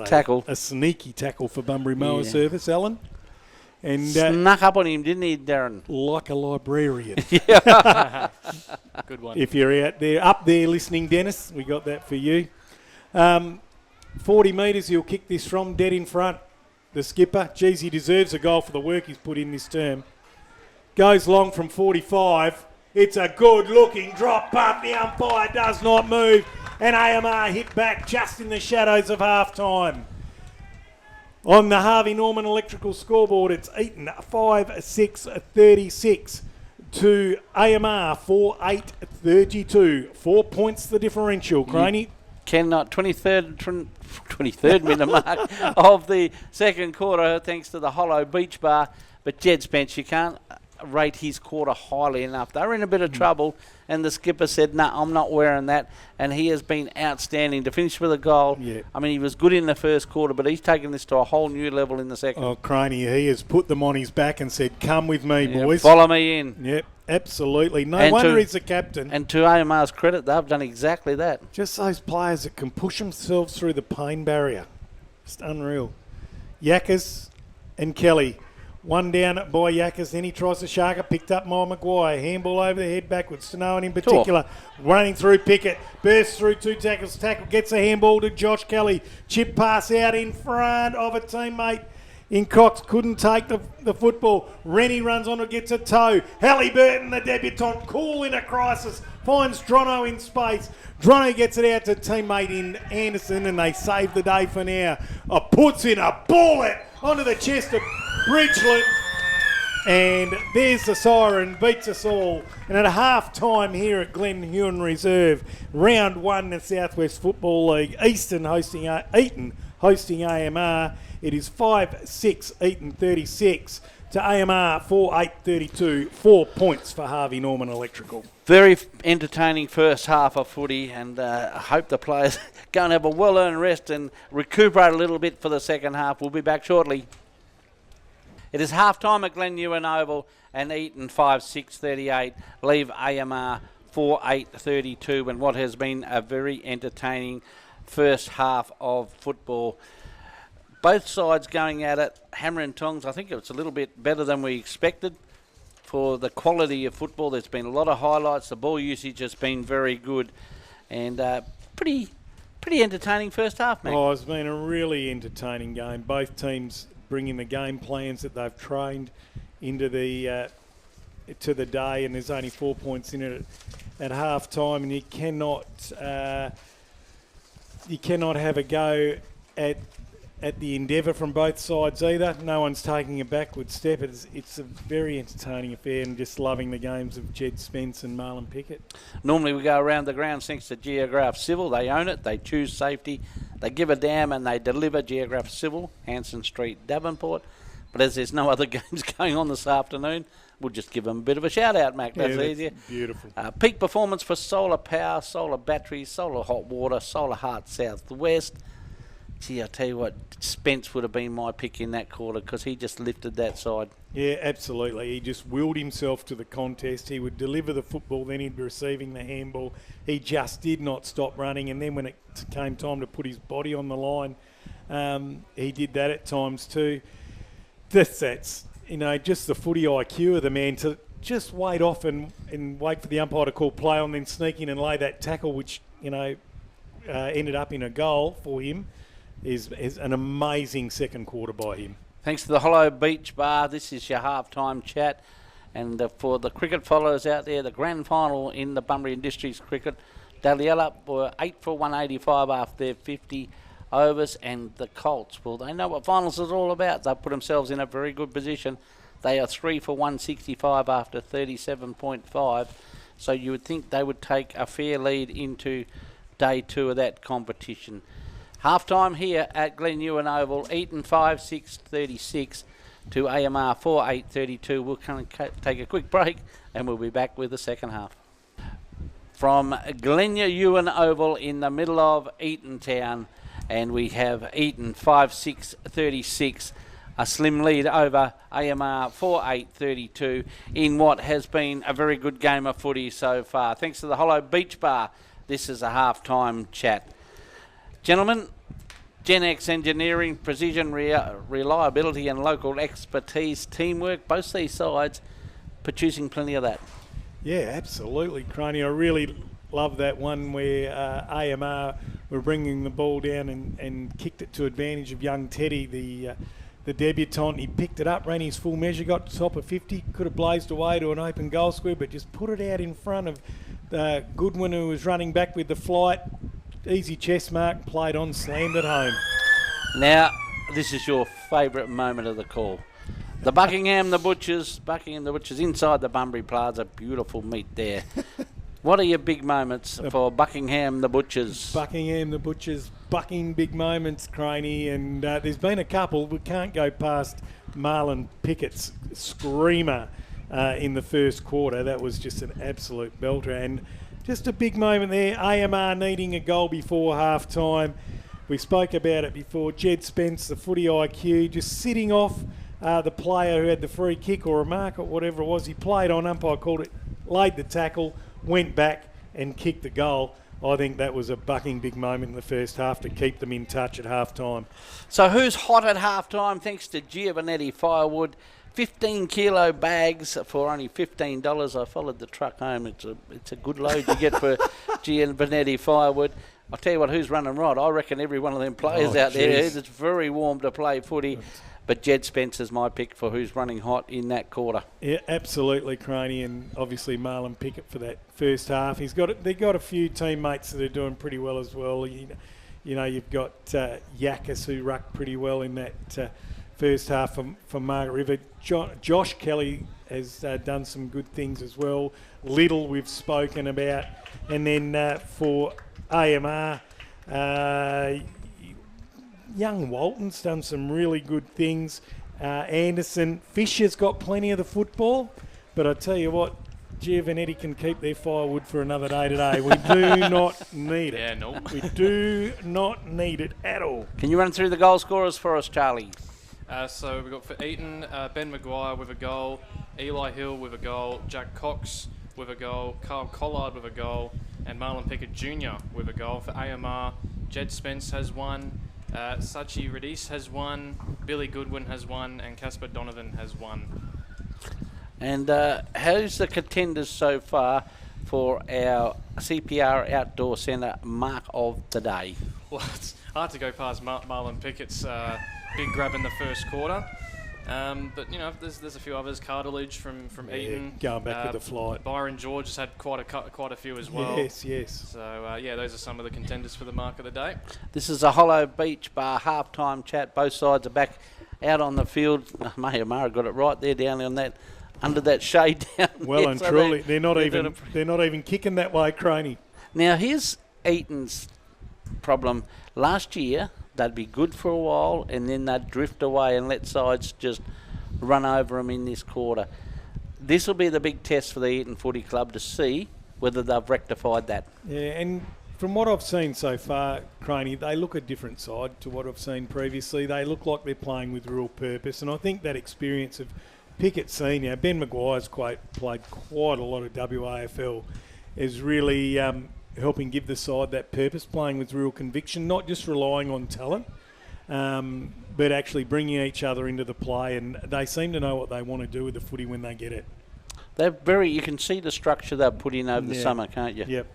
Speaker 1: tackle.
Speaker 2: A sneaky tackle for Bunbury Mower service, Alan. And
Speaker 1: snuck up on him, didn't he, Darren?
Speaker 2: Like a librarian.
Speaker 3: Good one.
Speaker 2: If you're up there listening, Dennis, we got that for you. 40 metres he'll kick this from, dead in front. The skipper, geez, he deserves a goal for the work he's put in this term. Goes long from 45. It's a good-looking drop punt. The umpire does not move. And AMR hit back just in the shadows of half-time. On the Harvey Norman electrical scoreboard, it's Eaton 5-6-36 to AMR 4-8-32. 4 points the differential, Craney.
Speaker 1: Cannot 23rd minute mark of the second quarter, thanks to the hollow beach bar. But Jed Spence, you can't rate his quarter highly enough. They were in a bit of trouble, and the skipper said, "No, I'm not wearing that." And he has been outstanding to finish with a goal.
Speaker 2: Yeah.
Speaker 1: I mean, he was good in the first quarter, but he's taken this to a whole new level in the second.
Speaker 2: Oh, Craney, he has put them on his back and said, "Come with me, boys.
Speaker 1: Follow me in."
Speaker 2: Yep, absolutely. No wonder he's the captain.
Speaker 1: And to AMR's credit, they've done exactly that.
Speaker 2: Just those players that can push themselves through the pain barrier. Just unreal. Yackers and Kelly. One down by Yackers, then he tries to shark it, picked up by Maguire. Handball over the head backwards. Stenowan in particular, running through Pickett. Bursts through 2 tackles. Gets a handball to Josh Kelly. Chip pass out in front of a teammate. In Cox, couldn't take the football. Rennie runs on and gets a toe. Halliburton, the debutant, cool in a crisis. Finds Drono in space. Drono gets it out to teammate in Anderson, and they save the day for now. Puts in a bullet onto the chest of Bridgeland. And there's the siren, beats us all. And at a half-time here at Glen Huon Reserve, round 1 in the Southwest Football League, Eaton hosting AMR. It is 5-6 Eaton 36 to AMR 4-8-32. 4 points for Harvey Norman Electrical.
Speaker 1: Very entertaining first half of footy, and I hope the players go and have a well-earned rest and recuperate a little bit for the second half. We'll be back shortly. It is half-time at Glen Huon Oval, and Eaton 5-6-38 leave AMR 4-8-32 in what has been a very entertaining first half of football. Both sides going at it, hammer and tongs. I think it's a little bit better than we expected for the quality of football. There's been a lot of highlights. The ball usage has been very good, and pretty entertaining first half, man.
Speaker 2: Oh, it's been a really entertaining game. Both teams bringing the game plans that they've trained into the to the day, and there's only 4 points in it at half time, and you cannot have a go at the endeavour from both sides either. No one's taking a backward step. It's a very entertaining affair, and just loving the games of Jed Spence and Marlon Pickett.
Speaker 1: Normally we go around the ground thanks to Geograph Civil. They own it, they choose safety, they give a damn, and they deliver. Geograph Civil, Hanson Street, Davenport. But as there's no other games going on this afternoon, we'll just give them a bit of a shout out, Mac. That's easier.
Speaker 2: Beautiful.
Speaker 1: Peak performance for solar power, solar batteries, solar hot water, Solar Heart Southwest. Gee, I tell you what, Spence would have been my pick in that quarter because he just lifted that side.
Speaker 2: Yeah, absolutely. He just willed himself to the contest. He would deliver the football, then he'd be receiving the handball. He just did not stop running, and then when it came time to put his body on the line, he did that at times too. That's just the footy IQ of the man to just wait off and wait for the umpire to call play on, then sneak in and lay that tackle, which ended up in a goal for him. Is an amazing second quarter by him.
Speaker 1: Thanks to the Hollow Beach Bar, this is your halftime chat. And for the cricket followers out there, the grand final in the Bunbury Industries cricket, Daliella were 8 for 185 after their 50 overs, and the Colts, well, they know what finals is all about. They've put themselves in a very good position. They are 3 for 165 after 37.5, so you would think they would take a fair lead into day 2 of that competition. Half-time here at Glen Huon Oval, Eaton 5-6-36 to AMR 4-8-32. We'll come and take a quick break, and we'll be back with the second half. From Glen Huon Oval in the middle of Eaton Town, and we have Eaton 5-6-36, a slim lead over AMR 4-8-32 in what has been a very good game of footy so far. Thanks to the Hollow Beach Bar, this is a half-time chat. Gentlemen, Gen X engineering, precision, reliability and local expertise, teamwork, both these sides producing plenty of that.
Speaker 2: Yeah, absolutely, Croney. I really love that one where AMR were bringing the ball down and kicked it to advantage of young Teddy, the debutant. He picked it up, ran his full measure, got to top of 50, could have blazed away to an open goal square, but just put it out in front of Goodwin, who was running back with the flight. Easy chest mark, played on, slammed it home.
Speaker 1: Now, this is your favourite moment of the call. The Buckingham the Butchers inside the Bunbury Plaza. Beautiful meet there. What are your big moments for Buckingham the Butchers?
Speaker 2: Buckingham the Butchers, bucking big moments, Craney, and there's been a couple. We can't go past Marlon Pickett's screamer in the first quarter. That was just an absolute belter, and just a big moment there. AMR needing a goal before half-time. We spoke about it before. Jed Spence, the footy IQ, just sitting off the player who had the free kick or a mark or whatever it was. He played on, umpire called it, laid the tackle, went back and kicked the goal. I think that was a bucking big moment in the first half to keep them in touch at half-time.
Speaker 1: So who's hot at half-time? Thanks to Giovanetti Firewood. 15-kilo bags for only $15. I followed the truck home. It's a good load you get for Giovanetti Firewood. I'll tell you what, who's running right? I reckon every one of them players out there is very warm to play footy. But Jed Spence is my pick for who's running hot in that quarter. Yeah,
Speaker 2: absolutely, Craney, and obviously Marlon Pickett for that first half. They've got a few teammates that are doing pretty well as well. You know, you've got Yakas who rucked pretty well in that first half for Margaret River. Josh Kelly has done some good things as well. Little we've spoken about. And then for AMR, young Walton's done some really good things. Anderson, Fisher's got plenty of the football. But I tell you what, Giovanetti can keep their firewood for another day today. We do not need it.
Speaker 3: Yeah, no.
Speaker 2: We do not need it at all.
Speaker 1: Can you run through the goal scorers for us, Charlie?
Speaker 3: So we've got for Eaton, Ben Maguire with a goal, Eli Hill with a goal, Jack Cox with a goal, Carl Collard with a goal, and Marlon Pickett Jr. with a goal. For AMR, Jed Spence has one, Sachi Radis has one, Billy Goodwin has one, and Casper Donovan has one.
Speaker 1: And how's the contenders so far for our CPR Outdoor Centre mark of the day?
Speaker 3: Well, it's hard to go past Marlon Pickett's big grab in the first quarter. But, you know, there's a few others. Cartilage from Eaton.
Speaker 2: Going back with the flight.
Speaker 3: Byron George has had quite a few as well.
Speaker 2: Yes.
Speaker 3: So, those are some of the contenders for the mark of the day.
Speaker 1: This is a Hollow Beach Bar halftime chat. Both sides are back out on the field. Mayamara got it right there down on that, under that shade down
Speaker 2: well
Speaker 1: there.
Speaker 2: And
Speaker 1: So
Speaker 2: truly, they're not even kicking that way, Croney.
Speaker 1: Now, here's Eaton's problem. Last year, they'd be good for a while, and then they'd drift away and let sides just run over them in this quarter. This will be the big test for the Eaton Footy Club to see whether they've rectified that.
Speaker 2: Yeah, and from what I've seen so far, Croney, they look a different side to what I've seen previously. They look like they're playing with real purpose, and I think that experience of Pickett Senior, Ben Maguire's played quite a lot of WAFL, is really helping give the side that purpose, playing with real conviction, not just relying on talent, but actually bringing each other into the play. And they seem to know what they want to do with the footy when they get it.
Speaker 1: You can see the structure they've put in over the summer, can't you?
Speaker 2: Yep.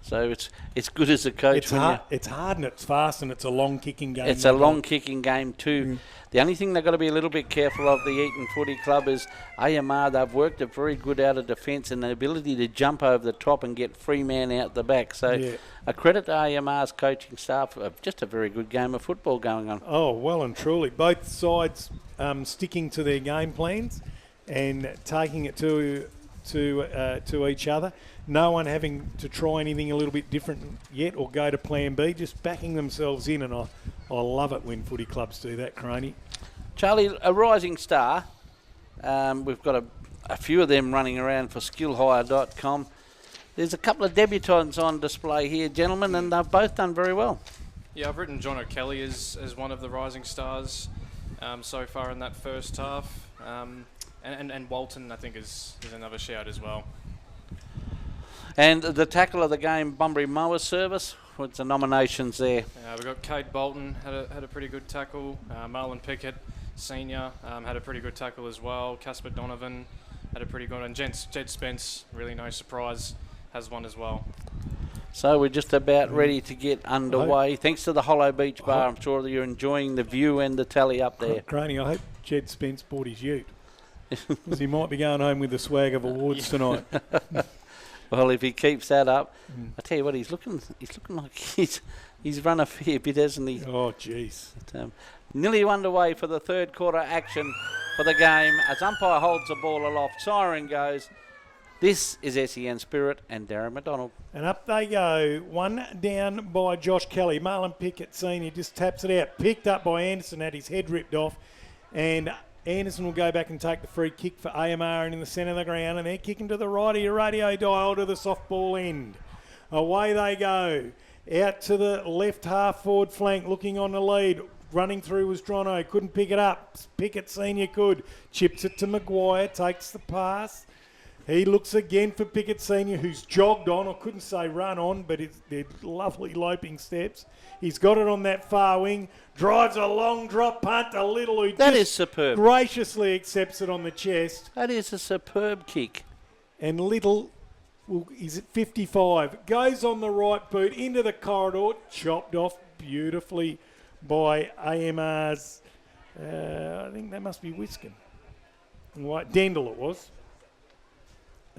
Speaker 1: So it's good as a coach.
Speaker 2: It's hard and it's fast and it's a long kicking game.
Speaker 1: It's a long kicking game too. The only thing they've got to be a little bit careful of, the Eaton Footy Club, is AMR. They've worked it very good out of defence and the ability to jump over the top and get free man out the back. So a credit to AMR's coaching staff. Just a very good game of football going on.
Speaker 2: Oh, well and truly. Both sides sticking to their game plans and taking it to each other. No one having to try anything a little bit different yet or go to plan B, just backing themselves in, and I love it when footy clubs do that, Croney.
Speaker 1: Charlie, a rising star. We've got a few of them running around for skillhire.com. There's a couple of debutants on display here, gentlemen, and they've both done very well.
Speaker 3: Yeah, I've written John O'Kelly as one of the rising stars so far in that first half. And Walton, I think, is another shout as well.
Speaker 1: And the tackle of the game, Bunbury Mower Service. What's the nominations there?
Speaker 3: We've got Kate Bolton, had a pretty good tackle. Marlon Pickett, Senior, had a pretty good tackle as well. Casper Donovan had a pretty good one. And Jed Spence, really no surprise, has one as well.
Speaker 1: So we're just about ready to get underway. Thanks to the Hollow Beach Bar. I'm sure that you're enjoying the view and the tally up there.
Speaker 2: Craney, I hope Jed Spence bought his ute. Because he might be going home with the swag of awards tonight.
Speaker 1: Well, if he keeps that up, I tell you what, he's looking like he's run a fair bit, hasn't he?
Speaker 2: Oh, jeez.
Speaker 1: Nearly underway for the third quarter action for the game as umpire holds the ball aloft. Siren goes. This is SEN Spirit and Darren McDonald.
Speaker 2: And up they go. One down by Josh Kelly. Marlon Pickett Senior just taps it out. Picked up by Anderson, had his head ripped off. And Anderson will go back and take the free kick for AMR and in the centre of the ground, and they're kicking to the right of your radio dial to the softball end. Away they go. Out to the left half forward flank, looking on the lead. Running through was Drono, couldn't pick it up. Pickett Senior could. Chips it to Maguire, takes the pass. He looks again for Pickett Senior, who's jogged on. I couldn't say run on, but they're lovely loping steps. He's got it on that far wing. Drives a long drop punt to Little, who
Speaker 1: that is superb.
Speaker 2: Graciously accepts it on the chest.
Speaker 1: That is a superb kick.
Speaker 2: And Little is at 55. Goes on the right boot into the corridor. Chopped off beautifully by AMR's, I think that must be Wiskin. Right, Dendel it was.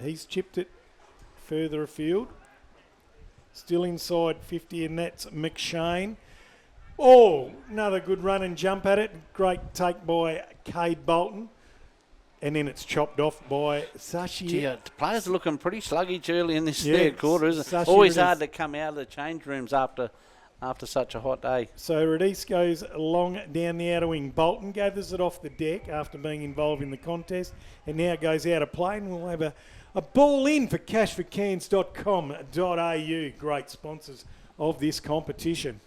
Speaker 2: He's chipped it further afield. Still inside 50, and that's McShane. Oh, another good run and jump at it. Great take by Cade Bolton. And then it's chopped off by Sashi.
Speaker 1: Gee, the players are looking pretty sluggish early in this
Speaker 2: Yeah,
Speaker 1: third quarter, isn't it?
Speaker 2: Sashi
Speaker 1: Always
Speaker 2: Radice.
Speaker 1: hard to come out of the change rooms after such a hot day.
Speaker 2: So Radice goes long down the outer wing. Bolton gathers it off the deck after being involved in the contest and now goes out of play, and we'll have a ball in for cashforcans.com.au. Great sponsors of this competition.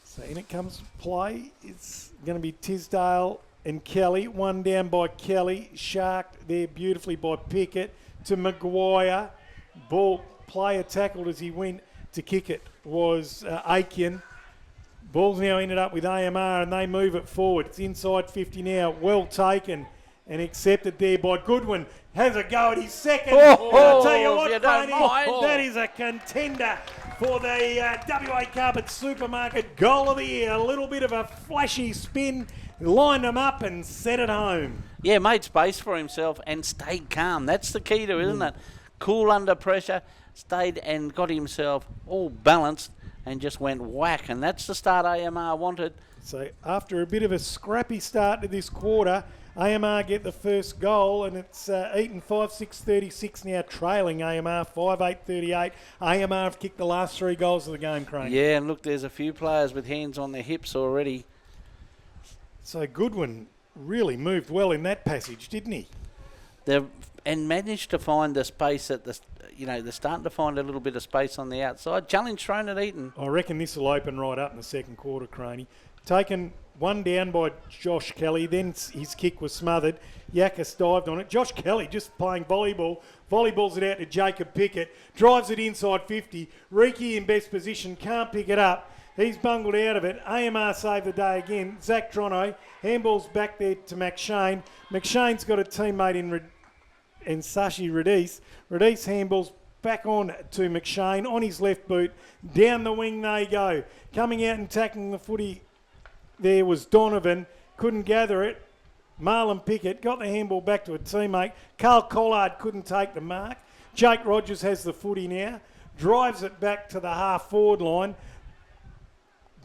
Speaker 2: So in it comes play. It's going to be Tisdale and Kelly. One down by Kelly. Sharked there beautifully by Pickett to Maguire. Ball player tackled as he went to kick it was Aiken. Ball's now ended up with AMR and they move it forward. It's inside 50 now. Well taken and accepted there by Goodwin. Has a go at his second. I'll tell you what, Croney, that is a contender for the WA Carpet Supermarket Goal of the Year. A little bit of a flashy spin, lined them up and set it home.
Speaker 1: Yeah, made space for himself and stayed calm. That's the key to it, isn't it? Cool under pressure, stayed and got himself all balanced and just went whack. And that's the start AMR wanted.
Speaker 2: So after a bit of a scrappy start to this quarter, AMR get the first goal, and it's Eaton 5-6-36 now, trailing AMR 5-8-38. AMR have kicked the last 3 goals of the game, Crane.
Speaker 1: Yeah, and look, there's a few players with hands on their hips already.
Speaker 2: So Goodwin really moved well in that passage, didn't he?
Speaker 1: And managed to find the space at the, they're starting to find a little bit of space on the outside. Challenge thrown at Eaton.
Speaker 2: I reckon this will open right up in the second quarter, Craney. Taken one down by Josh Kelly, then his kick was smothered. Yakas dived on it. Josh Kelly just playing volleyball. Volleyballs it out to Jacob Pickett. Drives it inside 50. Reiki in best position, can't pick it up. He's bungled out of it. AMR saved the day again. Zach Drono, handball's back there to McShane. McShane's got a teammate in Sashi Radice. Radice handballs back on to McShane on his left boot. Down the wing they go. Coming out and tackling the footy there was Donovan. Couldn't gather it. Marlon Pickett got the handball back to a teammate. Carl Collard couldn't take the mark. Jake Rogers has the footy now. Drives it back to the half-forward line.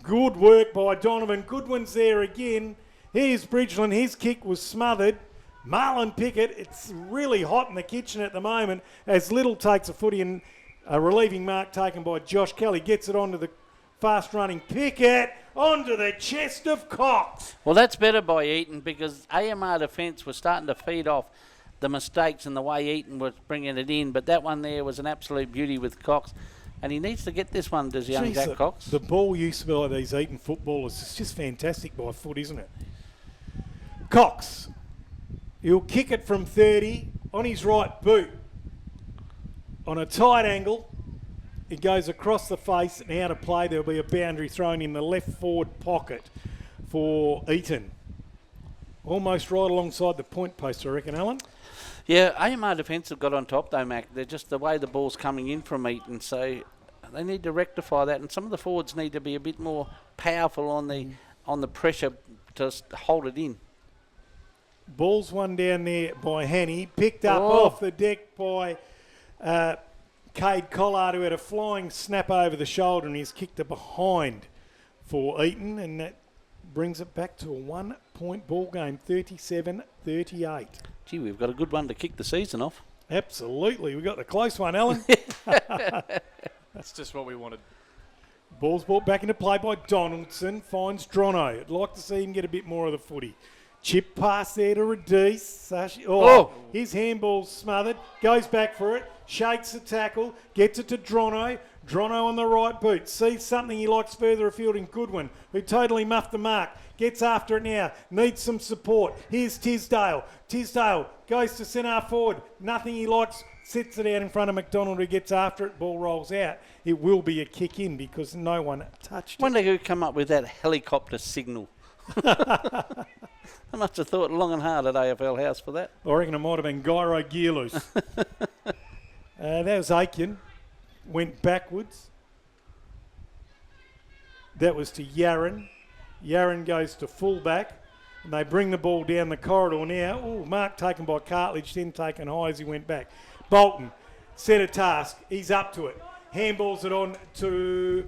Speaker 2: Good work by Donovan. Goodwin's there again. Here's Bridgeland. His kick was smothered. Marlon Pickett, it's really hot in the kitchen at the moment as Little takes a footy and a relieving mark taken by Josh Kelly. Gets it onto the fast-running Pickett, onto the chest of Cox.
Speaker 1: Well, that's better by Eaton because AMR defence was starting to feed off the mistakes and the way Eaton was bringing it in. But that one there was an absolute beauty with Cox. And he needs to get this one, does young Jack Cox?
Speaker 2: The ball use by these Eaton footballers is just fantastic by foot, isn't it? Cox. He'll kick it from 30 on his right boot. On a tight angle. It goes across the face and out of play. There'll be a boundary thrown in the left forward pocket for Eaton. Almost right alongside the point post, I reckon, Alan.
Speaker 1: Yeah, AMR defence have got on top though, Mac. They're just the way the ball's coming in from Eaton, so they need to rectify that. And some of the forwards need to be a bit more powerful on the pressure to hold it in.
Speaker 2: Ball's one down there by Hanny. Picked up off the deck by Cade Collard, who had a flying snap over the shoulder, and he's kicked it behind for Eaton, and that brings it back to a 1-point ball game, 37-38.
Speaker 1: Gee, we've got a good one to kick the season off.
Speaker 2: Absolutely. We got the close one, Alan.
Speaker 3: That's just what we wanted.
Speaker 2: Ball's brought back into play by Donaldson. Finds Drono. I'd like to see him get a bit more of the footy. Chip pass there to Radice. His handball's smothered. Goes back for it. Shakes the tackle. Gets it to Drono. Drono on the right boot. Sees something he likes further afield in Goodwin, who totally muffed the mark. Gets after it now. Needs some support. Here's Tisdale. Tisdale goes to centre forward. Nothing he likes. Sits it out in front of McDonald, who gets after it. Ball rolls out. It will be a kick in because no one touched it.
Speaker 1: Wonder who come up with that helicopter signal. I must have thought long and hard at AFL House for that.
Speaker 2: I reckon it might have been Gyro Gear Loose. That was Aiken. Went backwards. That was to Yarran. Yarran goes to fullback. And they bring the ball down the corridor now. Oh, mark taken by Cartledge, then taken high as he went back. Bolton set a task. He's up to it. handballs it on to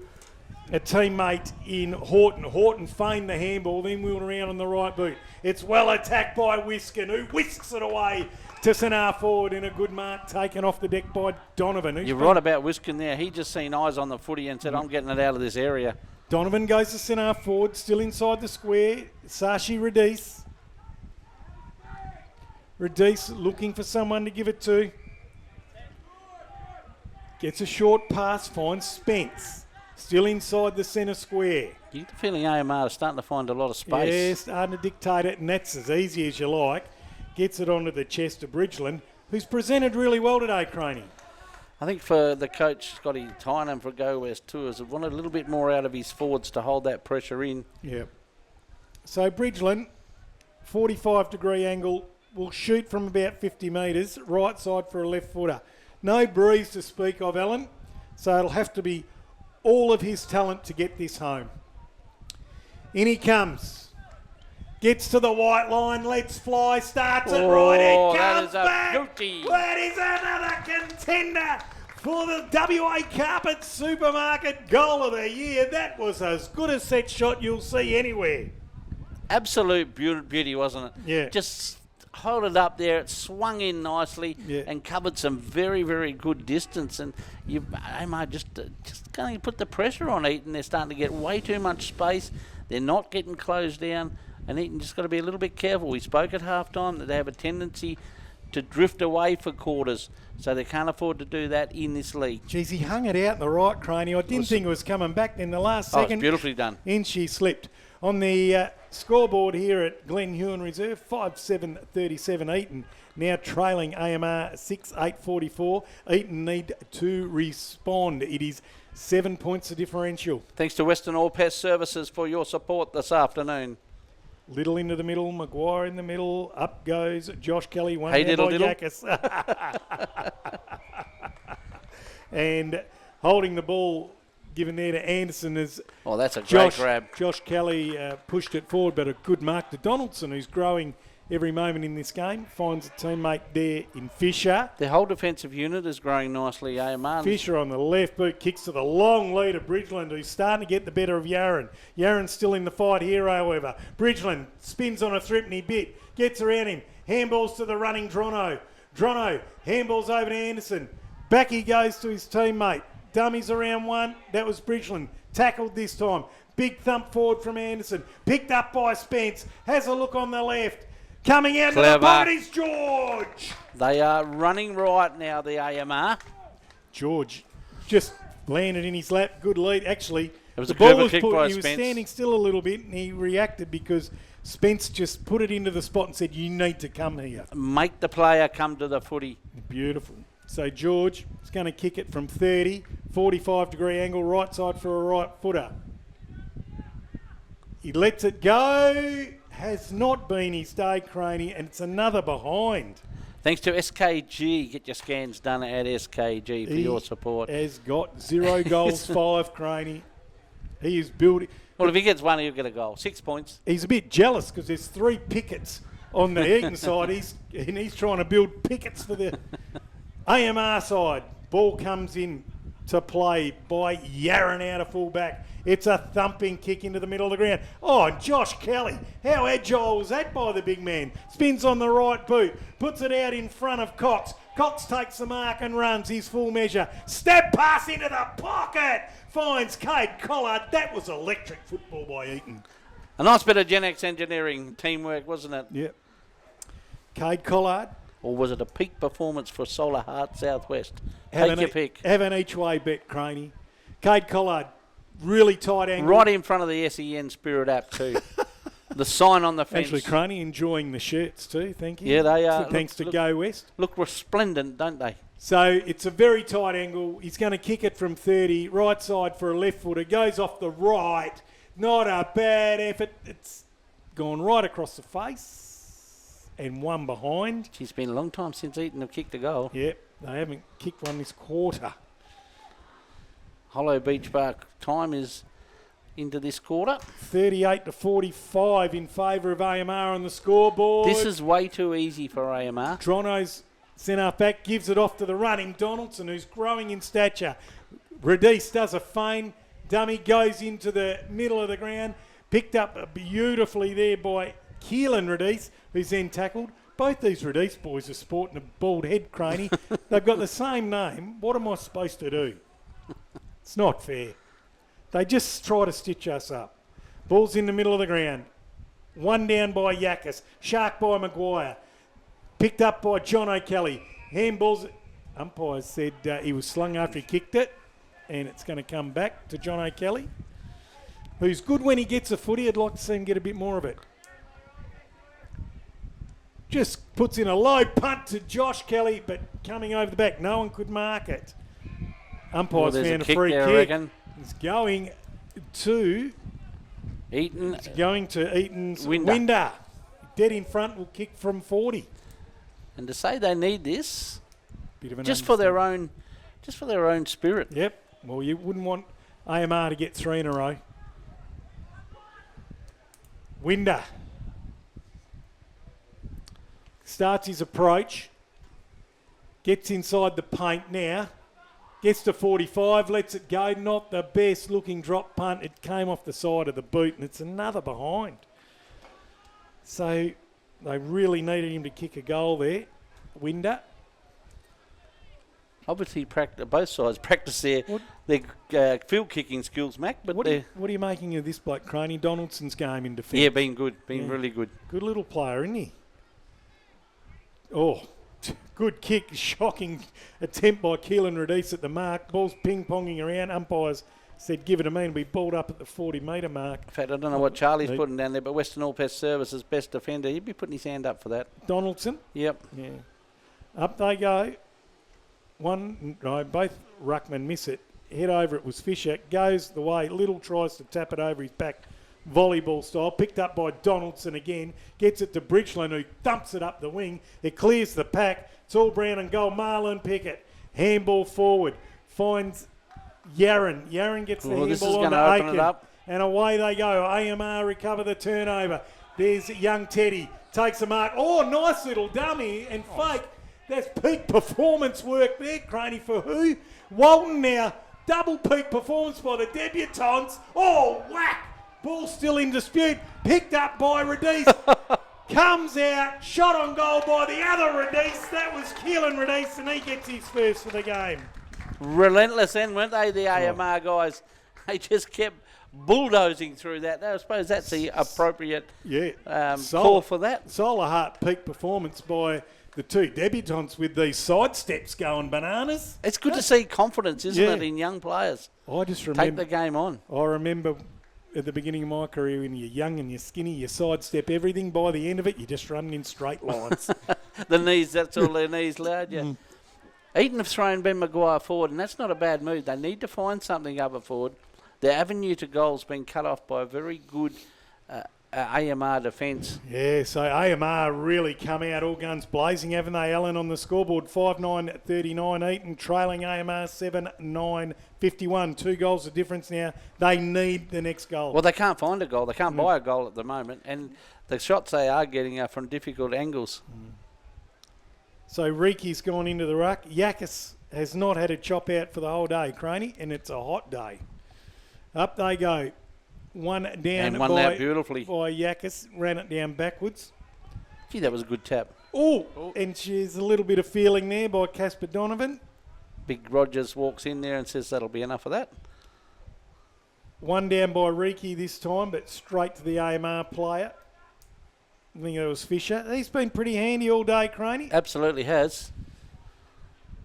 Speaker 2: a teammate in Horton. Horton feigned the handball, then wheeled around on the right boot. It's well attacked by Wiskin, who whisks it away to centre forward in a good mark taken off the deck by Donovan.
Speaker 1: You're right about Wiskin there. He just seen eyes on the footy and said, I'm getting it out of this area.
Speaker 2: Donovan goes to centre forward, still inside the square. Sashi Radis. Radis looking for someone to give it to. Gets a short pass, finds Spence. Still inside the centre square.
Speaker 1: You get the feeling AMR is starting to find a lot of space.
Speaker 2: Yeah, starting to dictate it, and that's as easy as you like. Gets it onto the chest of Bridgeland, who's presented really well today, Craney.
Speaker 1: I think for the coach, Scotty Tynan for Go West Tours, wanted a little bit more out of his forwards to hold that pressure in.
Speaker 2: Yeah. So Bridgeland, 45-degree angle, will shoot from about 50 metres, right side for a left footer. No breeze to speak of, Alan, so it'll have to be all of his talent to get this home. In he comes. Gets to the white line, lets fly, starts it right, it comes back.
Speaker 1: Beauty.
Speaker 2: That is another contender for the WA Carpet Supermarket Goal of the Year. That was as good a set shot you'll see anywhere.
Speaker 1: Absolute beauty, wasn't it?
Speaker 2: Yeah.
Speaker 1: Just hold it up there. It swung in nicely and covered some very, very good distance. And AMR just going to put the pressure on Eaton. They're starting to get way too much space. They're not getting closed down. And Eaton just got to be a little bit careful. We spoke at halftime that they have a tendency to drift away for quarters, so they can't afford to do that in this league.
Speaker 2: Geez, he hung it out in the right, Craney. I didn't think it was coming back in the last second.
Speaker 1: It's beautifully done.
Speaker 2: In she slipped. On the scoreboard here at Glen Huon Reserve, 5-7-37 Eaton, now trailing AMR 6-8-44. Eaton need to respond. It is 7 points the differential.
Speaker 1: Thanks to Western All Pest Services for your support this afternoon.
Speaker 2: Little into the middle, Maguire in the middle, up goes Josh Kelly, one
Speaker 1: hey,
Speaker 2: down by
Speaker 1: diddle.
Speaker 2: Yakas. And holding the ball given there to Anderson as
Speaker 1: that's a great grab.
Speaker 2: Josh Kelly pushed it forward, but a good mark to Donaldson, who's growing every moment in this game. Finds a teammate there in Fisher.
Speaker 1: The whole defensive unit is growing nicely, AMR.
Speaker 2: Fisher on the left boot kicks to the long lead of Bridgeland, who's starting to get the better of Yaron. Yaron's still in the fight here, however. Bridgeland spins on a threepenny bit, gets around him, handballs to the running Drono. Drono handballs over to Anderson. Back he goes to his teammate. Dummies around one. That was Bridgeland. Tackled this time. Big thump forward from Anderson. Picked up by Spence. Has a look on the left. Coming out to the pocket is George.
Speaker 1: They are running right now, the AMR.
Speaker 2: George just landed in his lap. Good lead. Actually,
Speaker 1: it was a clever kick by
Speaker 2: He
Speaker 1: Spence.
Speaker 2: was standing still a little bit and he reacted because Spence just put it into the spot and said, you need to come here.
Speaker 1: Make the player come to the footy.
Speaker 2: Beautiful. So George is going to kick it from 30, 45-degree angle, right side for a right footer. He lets it go. Has not been his day, Craney, and it's another behind.
Speaker 1: Thanks to SKG. Get your scans done at SKG for your support.
Speaker 2: He has got 0 goals, 5, Craney. He is building.
Speaker 1: Well, if he gets one, he'll get a goal. 6 points.
Speaker 2: He's a bit jealous because there's 3 pickets on the Eaton side. He's trying to build pickets for the AMR side. Ball comes in to play by Yaron out of full-back. It's a thumping kick into the middle of the ground. Oh, and Josh Kelly. How agile was that by the big man? Spins on the right boot. Puts it out in front of Cox. Cox takes the mark and runs his full measure. Step pass into the pocket. Finds Cade Collard. That was electric football by Eaton.
Speaker 1: A nice bit of Gen X engineering teamwork, wasn't it?
Speaker 2: Yep. Cade Collard.
Speaker 1: Or was it a peak performance for Solar Heart Southwest? Take your pick.
Speaker 2: Have an each way bet, Craney. Cade Collard, really tight angle.
Speaker 1: Right in front of the SEN Spirit app too. The sign on the fence.
Speaker 2: Actually, Craney enjoying the shirts too, thank you.
Speaker 1: Yeah, they are.
Speaker 2: Thanks to Go West.
Speaker 1: Look resplendent, don't they?
Speaker 2: So it's a very tight angle. He's going to kick it from 30, right side for a left footer. Goes off the right. Not a bad effort. It's gone right across the face. And one behind.
Speaker 1: It's been a long time since Eaton have kicked a goal.
Speaker 2: Yep, they haven't kicked one this quarter.
Speaker 1: Hollow Beach Park time is into this quarter.
Speaker 2: 38-45 in favour of AMR on the scoreboard.
Speaker 1: This is way too easy for AMR.
Speaker 2: Drono's centre back gives it off to the running Donaldson, who's growing in stature. Radice does a feint. Dummy goes into the middle of the ground. Picked up beautifully there by Keelan Radice, who's then tackled. Both these Radice boys are sporting a bald head, Craney. They've got the same name. What am I supposed to do? It's not fair. They just try to stitch us up. Ball's in the middle of the ground. One down by Yakas. Shark by Maguire. Picked up by John O'Kelly. Handballs. Umpire said he was slung after he kicked it. And it's going to come back to John O'Kelly, who's good when he gets a footy. I'd like to see him get a bit more of it. Just puts in a low punt to Josh Kelly, but coming over the back. No one could mark it. Umpire's found a free kick. It's going to
Speaker 1: Eaton.
Speaker 2: It's going to Eaton's Winder. Dead in front, will kick from 40.
Speaker 1: And to say they need this,
Speaker 2: Bit of an
Speaker 1: just for their own spirit.
Speaker 2: Yep. Well, you wouldn't want AMR to get 3 in a row. Winder starts his approach. Gets inside the paint now. Gets to 45, lets it go. Not the best looking drop punt. It came off the side of the boot, and it's another behind. So they really needed him to kick a goal there. Winder.
Speaker 1: Obviously, both sides practice their field kicking skills, Mac. But
Speaker 2: what are you making of this bloke, Craney? Donaldson's game in defence.
Speaker 1: Yeah, been good. Really good.
Speaker 2: Good little player, isn't he? Oh, good kick. Shocking attempt by Keelan Radice at the mark. Ball's ping-ponging around. Umpires said give it a mean. We balled up at the 40-metre mark.
Speaker 1: In fact, I don't know what Charlie's putting down there, but Western All Pest Services best defender. He'd be putting his hand up for that.
Speaker 2: Donaldson?
Speaker 1: Yep.
Speaker 2: Yeah. Up they go. Both ruckmen miss it. Head over it was Fisher. Goes the way. Little tries to tap it over his back. Volleyball style. Picked up by Donaldson again. Gets it to Bridgeland, who thumps it up the wing. It clears the pack. It's all Brown and goal. Marlon Pickett. Handball forward. Finds Yaron. Yaron gets the handball on to Aiken. And away they go. AMR recover the turnover. There's young Teddy. Takes a mark. Oh, nice little dummy and fake. That's peak performance work there, Craney, for who? Walton now. Double peak performance by the debutants. Oh, whack. Ball still in dispute. Picked up by Radice. Comes out. Shot on goal by the other Radice. That was Keelan Radice, and he gets his first for the game.
Speaker 1: Relentless then, weren't they, the AMR guys? They just kept bulldozing through that. I suppose that's the appropriate call for that.
Speaker 2: Solar Heart peak performance by the two debutants with these side steps going bananas.
Speaker 1: It's good to see confidence, isn't it, in young players?
Speaker 2: I just remember.
Speaker 1: Take the game on.
Speaker 2: I remember at the beginning of my career when you're young and you're skinny, you sidestep everything. By the end of it, you're just running in straight lines.
Speaker 1: The knees, that's all their knees allowed you. Eaton have thrown Ben Maguire forward, and that's not a bad move. They need to find something other forward. Their avenue to goal's been cut off by a very good AMR defence. Yeah,
Speaker 2: so AMR really come out all guns blazing, haven't they, Alan, on the scoreboard? 5-9-39 Eaton, trailing AMR 7-9-51. 2 goals of difference now. They need the next goal.
Speaker 1: Well, they can't find a goal. They can't buy a goal at the moment, and the shots they are getting are from difficult angles.
Speaker 2: So Riki's gone into the ruck. Yakas has not had a chop out for the whole day, Craney, and it's a hot day. Up they go. One down
Speaker 1: and one out beautifully
Speaker 2: by Yakas. Ran it down backwards.
Speaker 1: Gee, that was a good tap.
Speaker 2: Oh, and she's a little bit of feeling there by Casper Donovan.
Speaker 1: Big Rogers walks in there and says that'll be enough of that.
Speaker 2: One down by Riki this time, but straight to the AMR player. I think it was Fisher. He's been pretty handy all day, Craney.
Speaker 1: Absolutely has.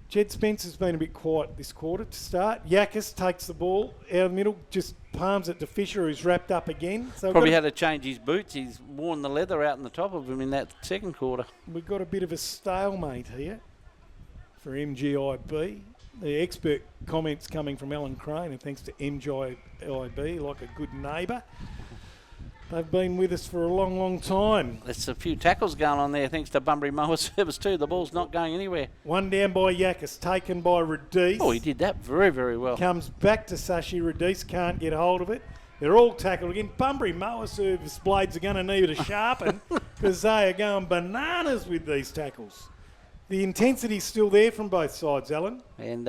Speaker 2: Jed Spencer's been a bit quiet this quarter to start. Yakas takes the ball out of the middle, just palms it to Fisher, who's wrapped up again. So
Speaker 1: probably had to change his boots. He's worn the leather out in the top of him in that second quarter.
Speaker 2: We've got a bit of a stalemate here for MGIB. The expert comments coming from Alan Crane, and thanks to MGIB, like a good neighbour. They've been with us for a long, long time.
Speaker 1: There's a few tackles going on there thanks to Bunbury Mower Service too. The ball's not going anywhere.
Speaker 2: One down by Yakas, taken by Radice.
Speaker 1: Oh, he did that very, very well.
Speaker 2: Comes back to Sashi. Radice can't get hold of it. They're all tackled again. Bunbury Mower Service blades are going to need to sharpen because they are going bananas with these tackles. The intensity's still there from both sides, Alan.
Speaker 1: And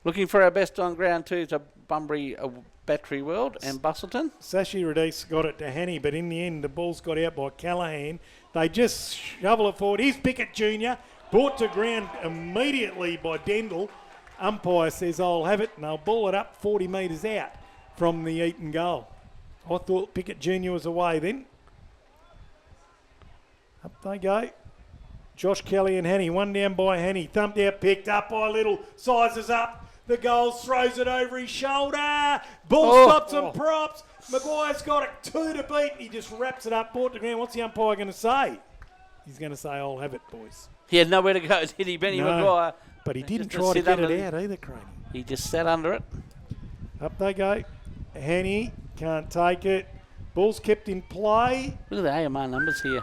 Speaker 1: Looking for our best on ground too to Bunbury Battery World and Bustleton.
Speaker 2: Sashi Radis got it to Hanny, but in the end, the ball's got out by Callahan. They just shovel it forward. Here's Pickett Jr., brought to ground immediately by Dendel. Umpire says, I'll have it, and they'll ball it up 40 metres out from the Eaton goal. I thought Pickett Jr. was away then. Up they go. Josh Kelly and Hanny, one down by Hanny, thumped out, picked up by Little, sizes up the goals, throws it over his shoulder. Ball stops and props. Maguire's got it, 2 to beat. He just wraps it up, brought to ground. What's the umpire going to say? He's going to say, I'll have it, boys.
Speaker 1: He had nowhere to go, did he, Benny Maguire?
Speaker 2: But he didn't try to get it out either, Craney.
Speaker 1: He just sat under it.
Speaker 2: Up they go. Hanny can't take it. Ball's kept in play.
Speaker 1: Look at the AMR numbers here.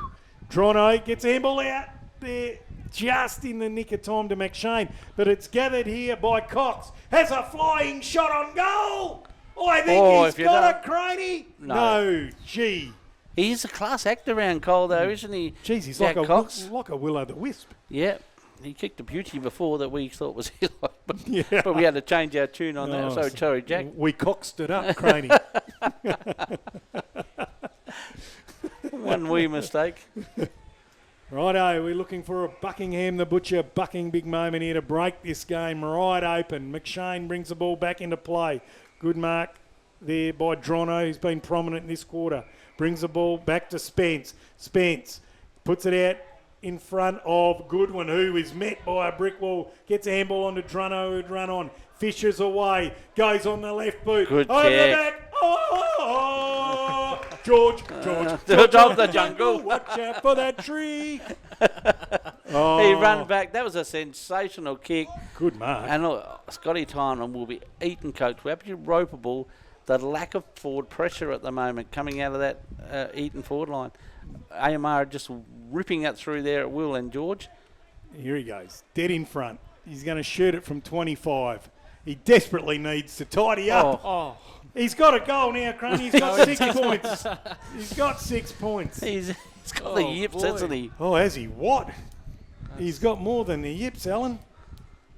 Speaker 2: Drono gets a handball out there just in the nick of time to McShane. But it's gathered here by Cox. Has a flying shot on goal. I think he's got it, Craney. No, gee.
Speaker 1: He's a class act around Cole, though, isn't he?
Speaker 2: Jeez, he's
Speaker 1: Jack Cox.
Speaker 2: like a will-o'-the-wisp.
Speaker 1: Yeah. He kicked a beauty before that we thought was Eli, but we had to change our tune on that. So sorry, Jack.
Speaker 2: We coxed it up, Craney.
Speaker 1: One wee mistake.
Speaker 2: Righto, we're looking for a Buckingham the Butcher bucking big moment here to break this game right open. McShane brings the ball back into play. Good mark there by Drono, who's been prominent in this quarter. Brings the ball back to Spence. Spence puts it out in front of Goodwin, who is met by a brick wall. Gets a handball onto Drono, who'd run on. Fishes away. Goes on the left boot.
Speaker 1: Good
Speaker 2: over
Speaker 1: kick.
Speaker 2: the back. Oh, George
Speaker 1: of the jungle.
Speaker 2: Watch out for that tree.
Speaker 1: He ran back. That was a sensational kick.
Speaker 2: Good mark.
Speaker 1: And look, Scotty Tynan will be Eaton coach. We're absolutely ropeable. The lack of forward pressure at the moment coming out of that Eaton forward line. AMR just ripping it through there at will. And George?
Speaker 2: Here he goes. Dead in front. He's going to shoot it from 25. He desperately needs to tidy up.
Speaker 3: Oh.
Speaker 2: He's got a goal now, Craney. He's got 6 points. He's got 6 points.
Speaker 1: He's got the yips, hasn't he?
Speaker 2: Oh, has he? What? He's got more than the yips, Alan.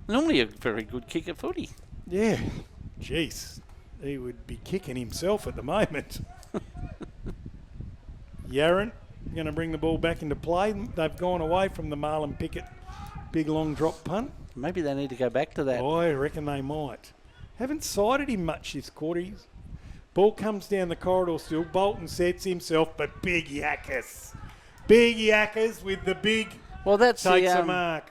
Speaker 1: Normally a very good kick at footy.
Speaker 2: Yeah. Jeez. He would be kicking himself at the moment. Yaron going to bring the ball back into play. They've gone away from the Marlon Pickett big long drop punt.
Speaker 1: Maybe they need to go back to that.
Speaker 2: I reckon they might. Haven't sided him much this quarter. Ball comes down the corridor still. Bolton sets himself, but Big Yackers. Big Yackers with the big
Speaker 1: Well,
Speaker 2: takes a mark.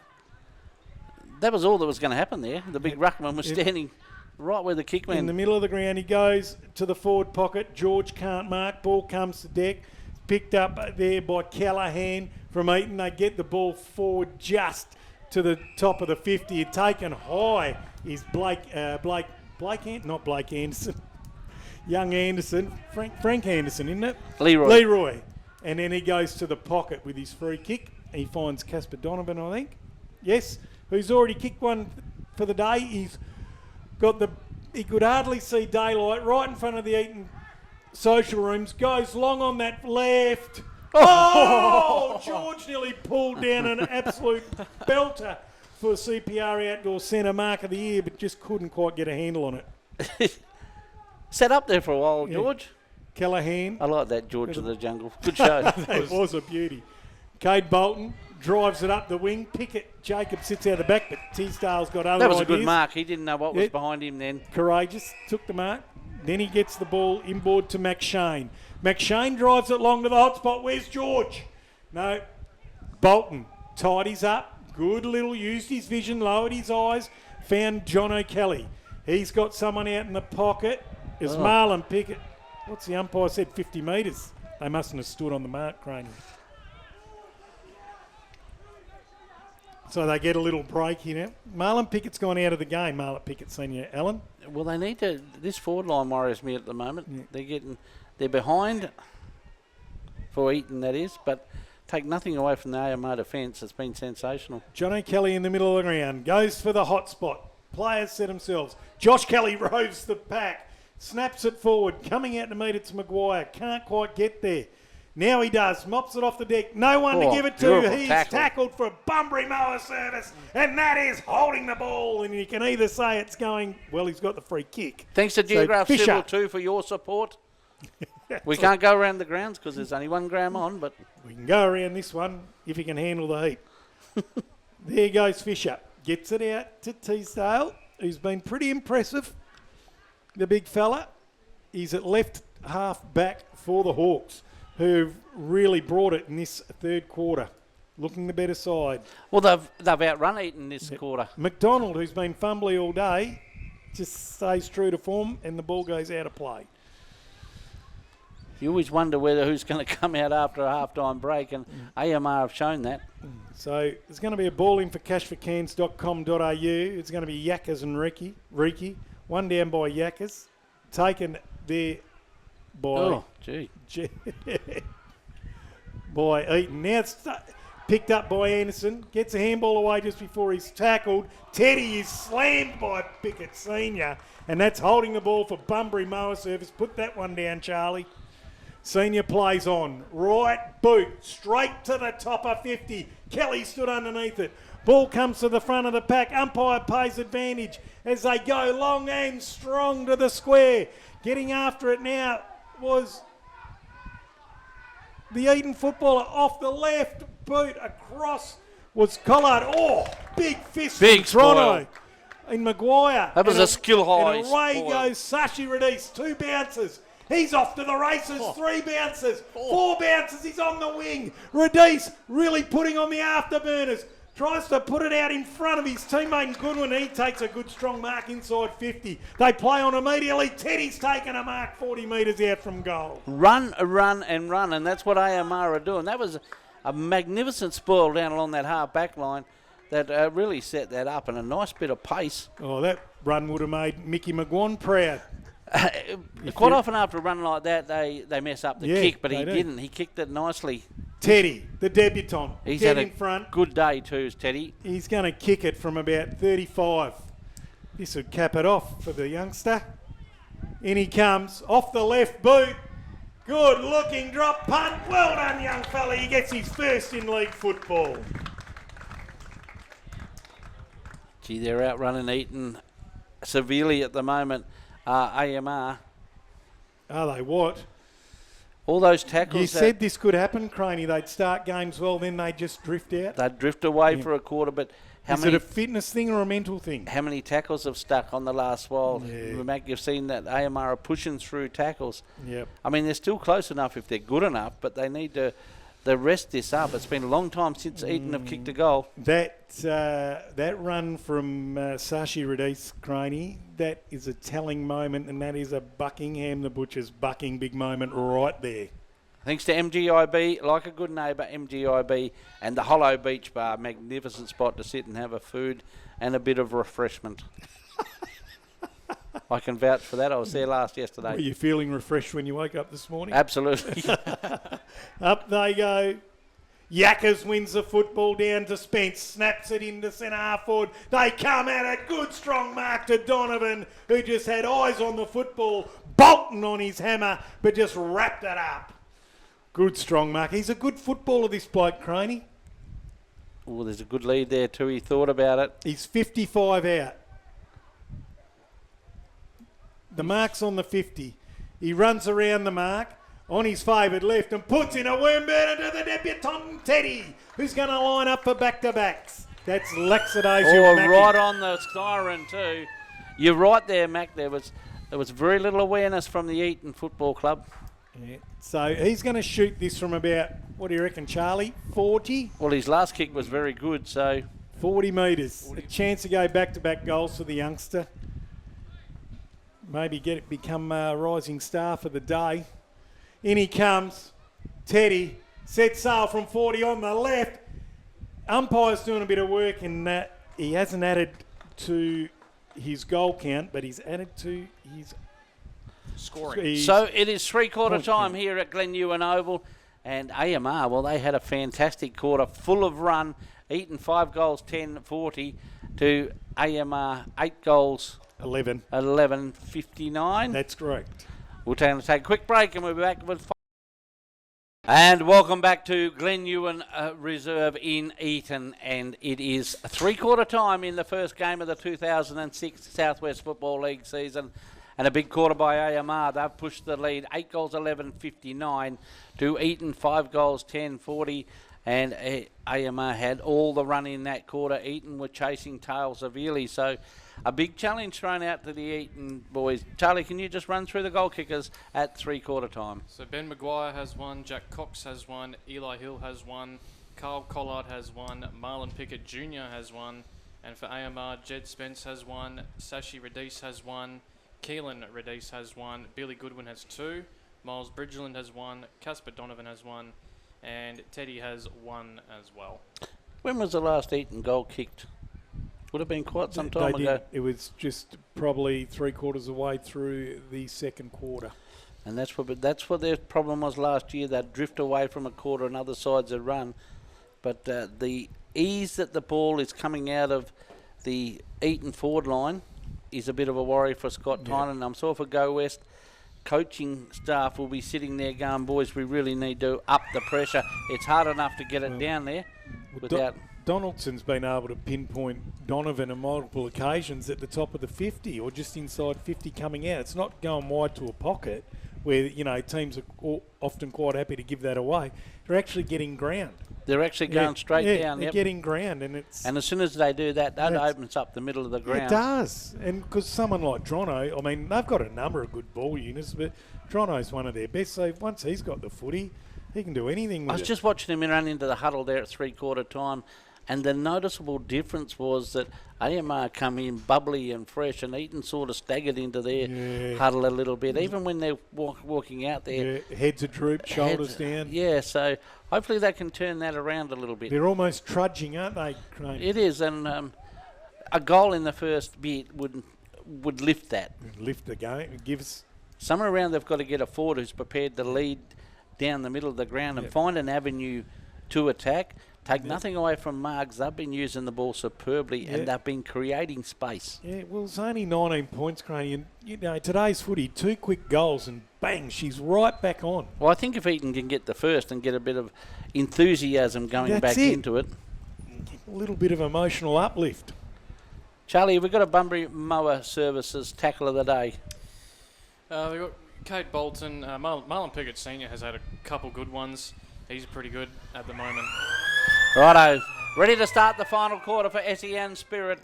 Speaker 1: That was all that was going to happen there. The big ruckman was standing right where the kick went.
Speaker 2: In the middle of the ground, he goes to the forward pocket. George can't mark. Ball comes to deck. Picked up there by Callahan from Eaton. They get the ball forward just to the top of the 50. And taken high is Blake Anderson. Young Anderson. Frank Anderson, isn't it? Leroy. And then he goes to the pocket with his free kick. He finds Casper Donovan, I think. Yes, who's already kicked one for the day. He's got he could hardly see daylight right in front of the Eaton social rooms. Goes long on that left. Oh! George nearly pulled down an absolute belter for CPR Outdoor Centre Mark of the Year, but just couldn't quite get a handle on it.
Speaker 1: Sat up there for a while, George.
Speaker 2: Callahan.
Speaker 1: I like that, George of the Jungle. Good show.
Speaker 2: It was a beauty. Cade Bolton drives it up the wing. Pickett, Jacob sits out the back, but Teasdale's got other
Speaker 1: That was
Speaker 2: ideas.
Speaker 1: a good mark. He didn't know what was behind him then.
Speaker 2: Courageous, took the mark. Then he gets the ball inboard to McShane. McShane drives it long to the hot spot. Where's George? No. Bolton tidies up. Good little, used his vision, lowered his eyes, found John O'Kelly. He's got someone out in the pocket. It's Marlon Pickett. What's the umpire said? 50 metres. They mustn't have stood on the mark, Craney. So they get a little break here. Marlon Pickett's gone out of the game. Marlon Pickett Senior, Alan.
Speaker 1: Well, they need to. This forward line worries me at the moment. Yeah. They're behind for Eaton, that is, but take nothing away from the AMR defence. It's been sensational. Johnny
Speaker 2: Kelly in the middle of the ground goes for the hot spot. Players set themselves. Josh Kelly roves the pack, snaps it forward, coming out to meet it to Maguire. Can't quite get there. Now he does. Mops it off the deck. No one to give it to.
Speaker 1: beautiful
Speaker 2: He's
Speaker 1: tackle.
Speaker 2: tackled for a Bunbury Mower service, and that is holding the ball. And you can either say it's going, well, he's got the free kick.
Speaker 1: Thanks to
Speaker 2: So
Speaker 1: Geograph
Speaker 2: Fisher.
Speaker 1: Civil too for your support. We can't go around the grounds because there's only 1 gram on, but
Speaker 2: We can go around this one if he can handle the heat. There goes Fisher. Gets it out to Teasdale, who's been pretty impressive. The big fella. He's at left half back for the Hawks, who've really brought it in this third quarter. Looking the better side.
Speaker 1: well, they've outrun Eaton this quarter.
Speaker 2: McDonald, who's been fumbly all day, just stays true to form and the ball goes out of play.
Speaker 1: You always wonder who's going to come out after a half-time break, and AMR have shown that.
Speaker 2: So there's going to be a ball in for cashforcans.com.au. It's going to be Yackers and Riki. One down by Yackers. Taken there by, by Eaton. Now it's picked up by Anderson. Gets a handball away just before he's tackled. Teddy is slammed by Pickett Senior, and that's holding the ball for Bunbury Mower Service. Put that one down, Charlie. Senior plays on. Right boot. Straight to the top of 50. Kelly stood underneath it. Ball comes to the front of the pack. Umpire pays advantage as they go long and strong to the square. Getting after it now was the Eaton footballer off the left boot. Across was Collard. Oh, big fist
Speaker 1: Big
Speaker 2: from Toronto. In Maguire.
Speaker 1: That was
Speaker 2: And
Speaker 1: a skill high.
Speaker 2: And away
Speaker 1: spoil.
Speaker 2: goes Sashi Radis. 2 bounces. He's off to the races. 3 bounces. 4 bounces. He's on the wing. Radis really putting on the afterburners. Tries to put it out in front of his teammate Goodwin. He takes a good strong mark inside 50. They play on immediately. Teddy's taken a mark 40 metres out from goal.
Speaker 1: Run, and that's what AMR are doing. That was a magnificent spoil down along that half-back line that really set that up, and a nice bit of pace.
Speaker 2: Oh, that run would have made Mickey McGuan proud.
Speaker 1: Quite often after a run like that, they mess up the kick, but he
Speaker 2: do.
Speaker 1: didn't. He kicked it nicely.
Speaker 2: Teddy, the debutant.
Speaker 1: He's
Speaker 2: Dead
Speaker 1: had
Speaker 2: in front.
Speaker 1: good day too, is Teddy.
Speaker 2: He's going to kick it from about 35. This would cap it off for the youngster. In he comes, off the left boot. Good looking drop punt. Well done, young fella. He gets his first in league football.
Speaker 1: Gee, they're outrunning Eaton severely at the moment. AMR.
Speaker 2: Are they what?
Speaker 1: All those tackles.
Speaker 2: You said this could happen, Craney. They'd start games well, then they'd just drift out.
Speaker 1: They'd drift away for a quarter, but
Speaker 2: Is it a fitness thing or a mental thing?
Speaker 1: how many tackles have stuck on the last while?
Speaker 2: Yeah.
Speaker 1: Mac, you've seen that AMR are pushing through tackles.
Speaker 2: Yep.
Speaker 1: I mean, they're still close enough if they're good enough, but they need to rest this up. It's been a long time since Eaton have kicked a goal.
Speaker 2: That run from Sashi Radis, Craney, that is a telling moment, and that is a Buckingham the Butcher's bucking big moment right there.
Speaker 1: Thanks to MGIB, like a good neighbour, MGIB, and the Hollow Beach Bar, magnificent spot to sit and have a food and a bit of refreshment. I can vouch for that. I was there yesterday.
Speaker 2: Were you feeling refreshed when you woke up this morning?
Speaker 1: Absolutely.
Speaker 2: Up they go. Yackers wins the football down to Spence, snaps it into centre half forward. They come at it. Good strong mark to Donovan, who just had eyes on the football, bolting on his hammer, but just wrapped it up. Good strong mark. He's a good footballer, this bloke, Craney.
Speaker 1: Oh, there's a good lead there too. He thought about it.
Speaker 2: He's 55 out. The mark's on the 50. He runs around the mark on his favoured left and puts in a worm burner to the debutant Teddy, who's going to line up for back-to-backs. That's lackadaisical.
Speaker 1: Oh,
Speaker 2: Mackie.
Speaker 1: right on the siren too. You're right there, Mac. There was very little awareness from the Eaton Football Club.
Speaker 2: Yeah. So he's going to shoot this from about, what do you reckon, Charlie? 40?
Speaker 1: Well, his last kick was very good, so
Speaker 2: 40 metres. A chance to go back-to-back goals for the youngster. Maybe become a rising star for the day. In he comes. Teddy sets sail from 40 on the left. Umpire's doing a bit of work, and he hasn't added to his goal count, but he's added to his
Speaker 3: Scoring.
Speaker 1: So it is three-quarter
Speaker 2: Point
Speaker 1: time
Speaker 2: count.
Speaker 1: here at Glen Ewan Oval, and AMR, well, they had a fantastic quarter, full of run. Eaton 5 goals, 10-40 to AMR 8 goals,
Speaker 2: 11.
Speaker 1: 11-59.
Speaker 2: That's correct.
Speaker 1: We'll take a quick break and we'll be back with And welcome back to Glen Ewan Reserve in Eaton, and it is three-quarter time in the first game of the 2006 Southwest Football League season, and a big quarter by AMR. They've pushed the lead 8 goals 11-59 to Eaton 5 goals 10-40, and AMR had all the run in that quarter. Eaton were chasing tail severely, so a big challenge thrown out to the Eaton boys. Charlie, can you just run through the goal kickers at three-quarter time?
Speaker 3: So Ben Maguire has one, Jack Cox has one, Eli Hill has one, Carl Collard has one, Marlon Pickett Jr. has one, and for AMR, Jed Spence has one, Sashi Radice has one, Keelan Radice has one, Billy Goodwin has two, Miles Bridgeland has one, Casper Donovan has one, and Teddy has one as well.
Speaker 1: When was the last Eaton goal kicked? Would have been quite some time ago.
Speaker 2: It was just probably three-quarters of the way through the second quarter.
Speaker 1: And that's what their problem was last year. They'd drift away from a quarter and other sides would run. But the ease that the ball is coming out of the Eaton forward line is a bit of a worry for Scott Tynan. I'm sure for Go West, coaching staff will be sitting there going, boys, we really need to up the pressure. It's hard enough to get it down there without...
Speaker 2: Donaldson's been able to pinpoint Donovan on multiple occasions at the top of the 50 or just inside 50 coming out. It's not going wide to a pocket where, you know, teams are often quite happy to give that away. They're actually getting ground.
Speaker 1: They're actually going straight down.
Speaker 2: They're getting ground, and
Speaker 1: as soon as they do that, that opens up the middle of the ground.
Speaker 2: It does, and because someone like Drono, I mean, they've got a number of good ball units, but Drono's one of their best. So once he's got the footy, he can do anything with it.
Speaker 1: I was just watching him run into the huddle there at three-quarter time, and the noticeable difference was that AMR come in bubbly and fresh, and Eaton sort of staggered into their huddle a little bit, even when they're walking out there.
Speaker 2: Yeah, heads are drooped, shoulders down.
Speaker 1: Yeah, so hopefully they can turn that around a little bit.
Speaker 2: They're almost trudging, aren't they, Crane?
Speaker 1: It is, and a goal in the first bit would lift that.
Speaker 2: Lift the game. It gives...
Speaker 1: Somewhere around they've got to get a forward who's prepared to lead down the middle of the ground and find an avenue to attack. Take nothing away from Margs. They've been using the ball superbly and they've been creating space.
Speaker 2: Yeah, well, it's only 19 points, Crane. And, you know, today's footy, 2 quick goals and bang, she's right back on.
Speaker 1: Well, I think if Eaton can get the first and get a bit of enthusiasm going back into it.
Speaker 2: A little bit of emotional uplift.
Speaker 1: Charlie, we've got a Bunbury Mower Services tackle of the day.
Speaker 3: We've got Kate Bolton. Marlon Pickett Sr. has had a couple good ones. He's pretty good at the moment.
Speaker 1: Righto, ready to start the final quarter for SEN Spirit.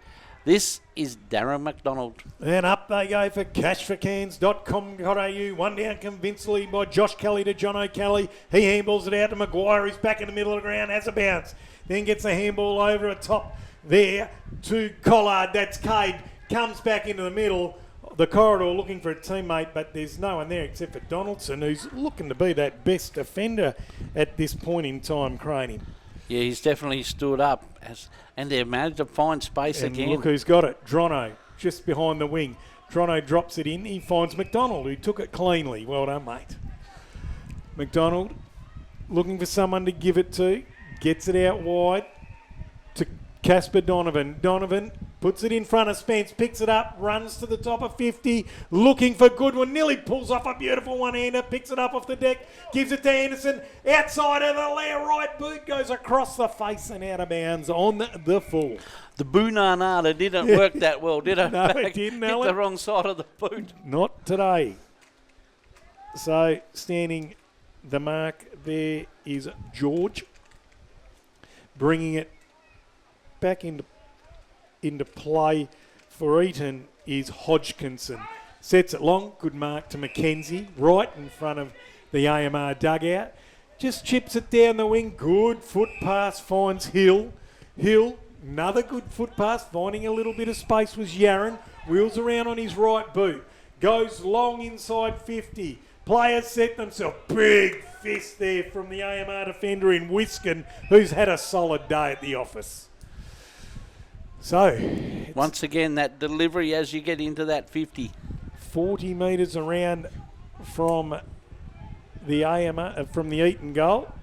Speaker 1: This is Darren McDonald.
Speaker 2: And up they go for cashforcans.com.au. One down convincingly by Josh Kelly to John O'Kelly. He handballs it out to Maguire. He's back in the middle of the ground, has a bounce. Then gets a handball over a top there to Collard. That's Cade. Comes back into the middle. The corridor looking for a teammate, but there's no one there except for Donaldson, who's looking to be that best defender at this point in time, Craney.
Speaker 1: Yeah, he's definitely stood up, and they've managed to find space again.
Speaker 2: Look who's got it. Drono, just behind the wing. Drono drops it in. He finds McDonald, who took it cleanly. Well done, mate. McDonald looking for someone to give it to. Gets it out wide to Casper Donovan. Donovan puts it in front of Spence, picks it up, runs to the top of 50, looking for Goodwin. Nearly pulls off a beautiful one-hander, picks it up off the deck, gives it to Anderson. Outside of the right boot, goes across the face and out of bounds on the full.
Speaker 1: The Boonanada didn't work that well, did it?
Speaker 2: No, it didn't,
Speaker 1: Hit
Speaker 2: Alan.
Speaker 1: the wrong side of the boot.
Speaker 2: Not today. So, standing the mark there is George, bringing it back into play for Eaton is Hodgkinson. Sets it long, good mark to Mackenzie, right in front of the AMR dugout. Just chips it down the wing, good foot pass, finds Hill. Hill, another good foot pass, finding a little bit of space was Yaron. Wheels around on his right boot, goes long inside 50. Players set themselves, big fist there from the AMR defender in Wiskin, who's had a solid day at the office. So,
Speaker 1: once again, that delivery as you get into that 50.
Speaker 2: 40 metres around from the AMR, from the Eaton goal.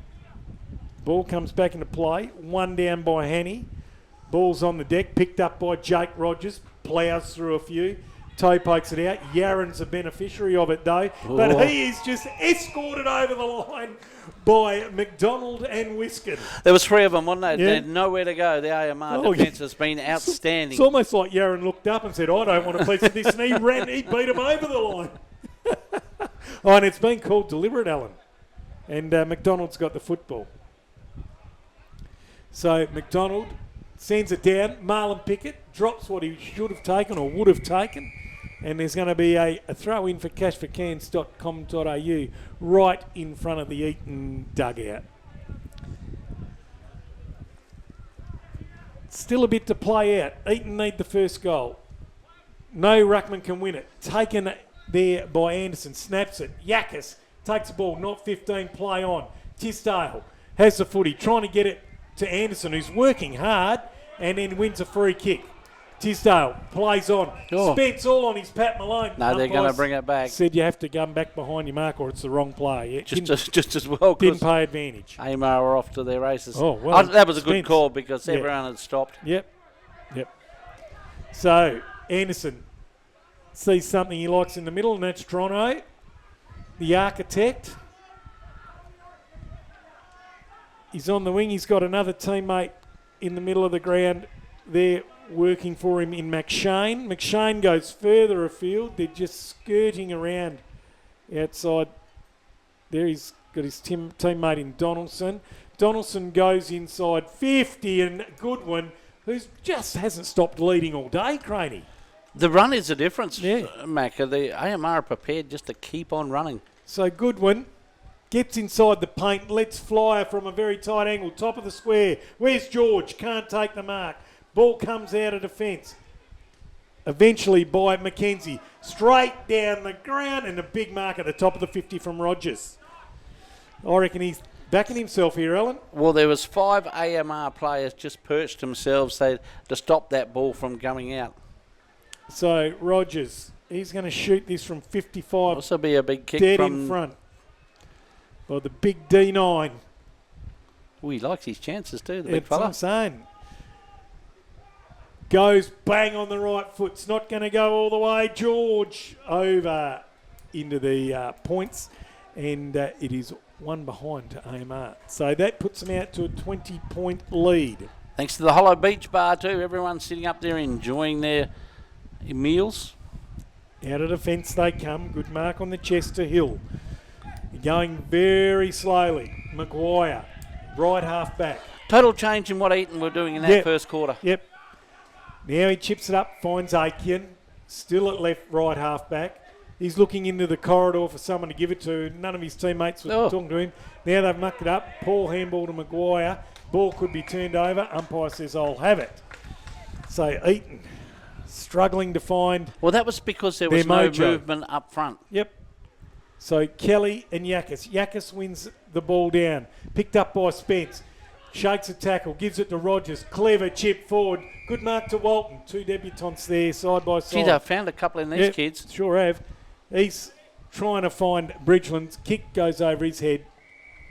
Speaker 2: Ball comes back into play. One down by Hanny. Ball's on the deck, picked up by Jake Rogers. Ploughs through a few. toe pokes it out. Yaron's a beneficiary of it, though. But he is just escorted over the line by McDonald and Wiskin.
Speaker 1: There was 3 of them, wasn't there?
Speaker 2: Yeah.
Speaker 1: They had nowhere to go. The AMR defence has been outstanding.
Speaker 2: It's almost like Yaron looked up and said, I don't want a piece of this, and he beat him over the line. And it's been called deliberate, Alan. And McDonald's got the football. So McDonald sends it down. Marlon Pickett drops what he should have taken or would have taken. And there's going to be a throw in for cashforcans.com.au right in front of the Eaton dugout. Still a bit to play out. Eaton need the first goal. No ruckman can win it. Taken there by Anderson. Snaps it. Yakas takes the ball. Not 15. Play on. Tisdale has the footy. Trying to get it to Anderson, who's working hard, and then wins a free kick. Tisdale plays on. Spence all on his Pat Malone.
Speaker 1: No, they're going to bring it back.
Speaker 2: Said you have to come back behind your mark or it's the wrong play.
Speaker 1: Just as well.
Speaker 2: Didn't pay advantage.
Speaker 1: AMR were off to their races.
Speaker 2: Oh, well,
Speaker 1: that was a good
Speaker 2: Spence.
Speaker 1: call because everyone had stopped.
Speaker 2: Yep. So, Anderson sees something he likes in the middle, and that's Toronto, the architect. He's on the wing. He's got another teammate in the middle of the ground there working for him in McShane. McShane goes further afield. They're just skirting around outside. There he's got his teammate in Donaldson. Donaldson goes inside 50, and Goodwin, who just hasn't stopped leading all day, Craney.
Speaker 1: The run is the difference, Mac. The AMR are prepared just to keep on running.
Speaker 2: So Goodwin gets inside the paint, lets fly from a very tight angle, top of the square. Where's George? Can't take the mark. Ball comes out of defence. Eventually by Mackenzie. Straight down the ground, and a big mark at the top of the 50 from Rogers. I reckon he's backing himself here, Alan.
Speaker 1: Well, there was 5 AMR players just perched themselves to stop that ball from going out.
Speaker 2: So Rogers, he's going to shoot this from 55.
Speaker 1: Also be a big kick
Speaker 2: dead
Speaker 1: from
Speaker 2: in front. By the big D9.
Speaker 1: Oh, he likes his chances too, the big
Speaker 2: That's
Speaker 1: fella.
Speaker 2: what I'm saying. Goes bang on the right foot. It's not going to go all the way. George over into the points. And it is one behind to AMR. So that puts them out to a 20-point lead.
Speaker 1: Thanks to the Hollow Beach Bar too. Everyone's sitting up there enjoying their meals.
Speaker 2: Out of defence they come. Good mark on the chest to Hill. Going very slowly. Maguire, right half back.
Speaker 1: Total change in what Eaton were doing in that first quarter.
Speaker 2: Yep. Now he chips it up, finds Aiken. Still at left, right half back. He's looking into the corridor for someone to give it to. None of his teammates were talking to him. Now they've mucked it up. Paul handball to Maguire. Ball could be turned over. Umpire says, I'll have it. So Eaton struggling to find.
Speaker 1: Well, that was because there was no movement up front.
Speaker 2: Yep. So Kelly and Yakas. Yakas wins the ball down. Picked up by Spence. Shakes a tackle. Gives it to Rogers. Clever chip forward. Good mark to Walton. 2 debutants there side by side.
Speaker 1: Geez, I found a couple in these kids.
Speaker 2: Sure have. He's trying to find Bridgeland's. Kick goes over his head.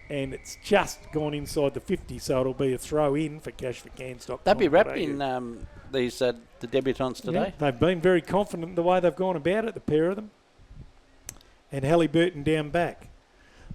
Speaker 2: And it's just gone inside the 50, so it'll be a throw in for cashforcans.com.
Speaker 1: They'll be wrapped in these the debutants today.
Speaker 2: Yeah, they've been very confident in the way they've gone about it, the pair of them. And Halliburton down back.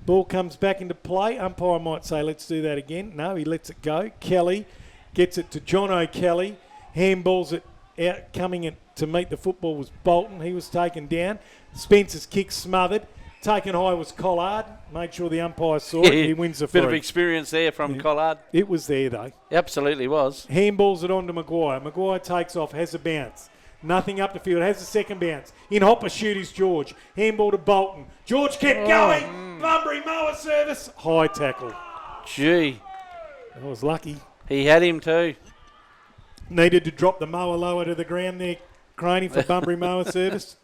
Speaker 2: Ball comes back into play. Umpire might say, let's do that again. No, he lets it go. Kelly gets it to John O'Kelly. Handballs it out. Coming in to meet the football was Bolton. He was taken down. Spencer's kick smothered. Taken high was Collard. Made sure the umpire saw it. He wins the free.
Speaker 1: Bit of experience there from Collard.
Speaker 2: It was there, though.
Speaker 1: Absolutely was.
Speaker 2: Handballs it on to Maguire. Maguire takes off, has a bounce. Nothing up the field, has a second bounce. In hopper shoot is George. Handball to Bolton. George kept going. Bunbury mower service. High tackle.
Speaker 1: Gee.
Speaker 2: That was lucky.
Speaker 1: He had him too.
Speaker 2: Needed to drop the mower lower to the ground there, Craney, for Bunbury mower service.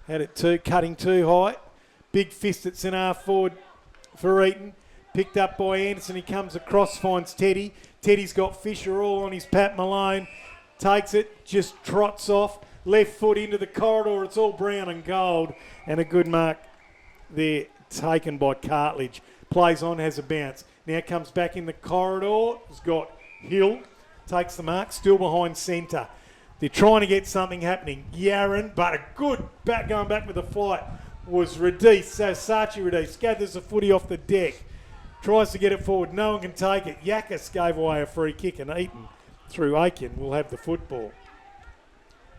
Speaker 2: Had it cutting too high. Big fist at centre half forward for Eaton. Picked up by Anderson. He comes across, finds Teddy. Teddy's got Fisher all on his Pat Malone. Takes it, just trots off. Left foot into the corridor. It's all brown and gold. And a good mark there taken by Cartledge. Plays on, has a bounce. Now comes back in the corridor. Has got Hill. Takes the mark, still behind centre. They're trying to get something happening. Yaron, but a good going back with the flight was Radice. So Sachi Radice gathers the footy off the deck. Tries to get it forward. No one can take it. Yakas gave away a free kick, and Eaton through Aiken will have the football.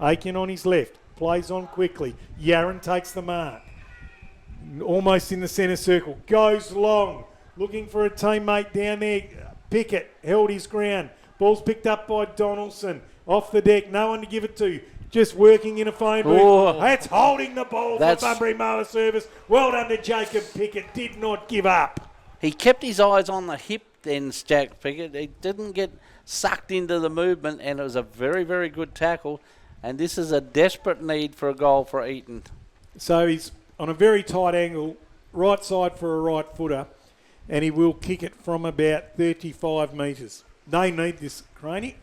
Speaker 2: Aiken on his left. Plays on quickly. Yaron takes the mark. Almost in the centre circle. Goes long. Looking for a teammate down there. Pickett held his ground. Ball's picked up by Donaldson. Off the deck. No one to give it to. Just working in a phone booth.
Speaker 1: Oh.
Speaker 2: That's holding the ball for Bunbury Mower Service. Well done to Jacob Pickett. Did not give up.
Speaker 1: He kept his eyes on the hip then, Jack Pickett. He didn't get sucked into the movement, and it was a very, very good tackle. And this is a desperate need for a goal for Eaton.
Speaker 2: So he's on a very tight angle, right side for a right footer, and he will kick it from about 35 metres. They need this, Craney.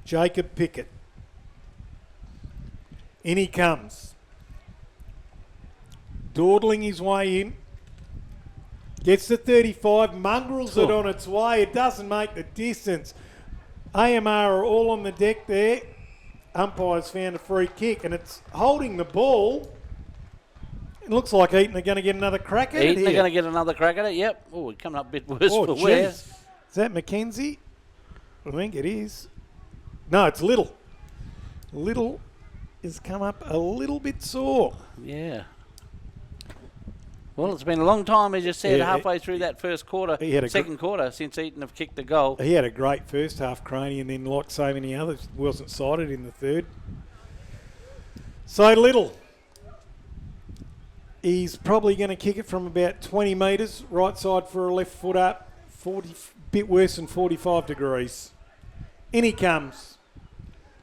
Speaker 2: Jacob Pickett. In he comes. Dawdling his way in. Gets to 35, mongrels it on its way. It doesn't make the distance. AMR are all on the deck there. Umpires found a free kick, and it's holding the ball. It looks like Eaton are going to get another crack at it
Speaker 1: Eaton
Speaker 2: here.
Speaker 1: are going to get another crack at it, yep. Oh, we're coming up a bit worse for
Speaker 2: geez.
Speaker 1: wear.
Speaker 2: Is that Mackenzie? I think it is. No, it's Little. Little has come up a little bit sore.
Speaker 1: Yeah. Well, it's been a long time, as you said,
Speaker 2: Yeah,
Speaker 1: halfway through that first quarter,
Speaker 2: he had a
Speaker 1: second quarter, since Eaton have kicked the goal.
Speaker 2: He had a great first half, Craney, and then like so many others, wasn't sighted in the third. So Little, he's probably going to kick it from about 20 metres, right side for a left foot up, 40, bit worse than 45 degrees. In he comes,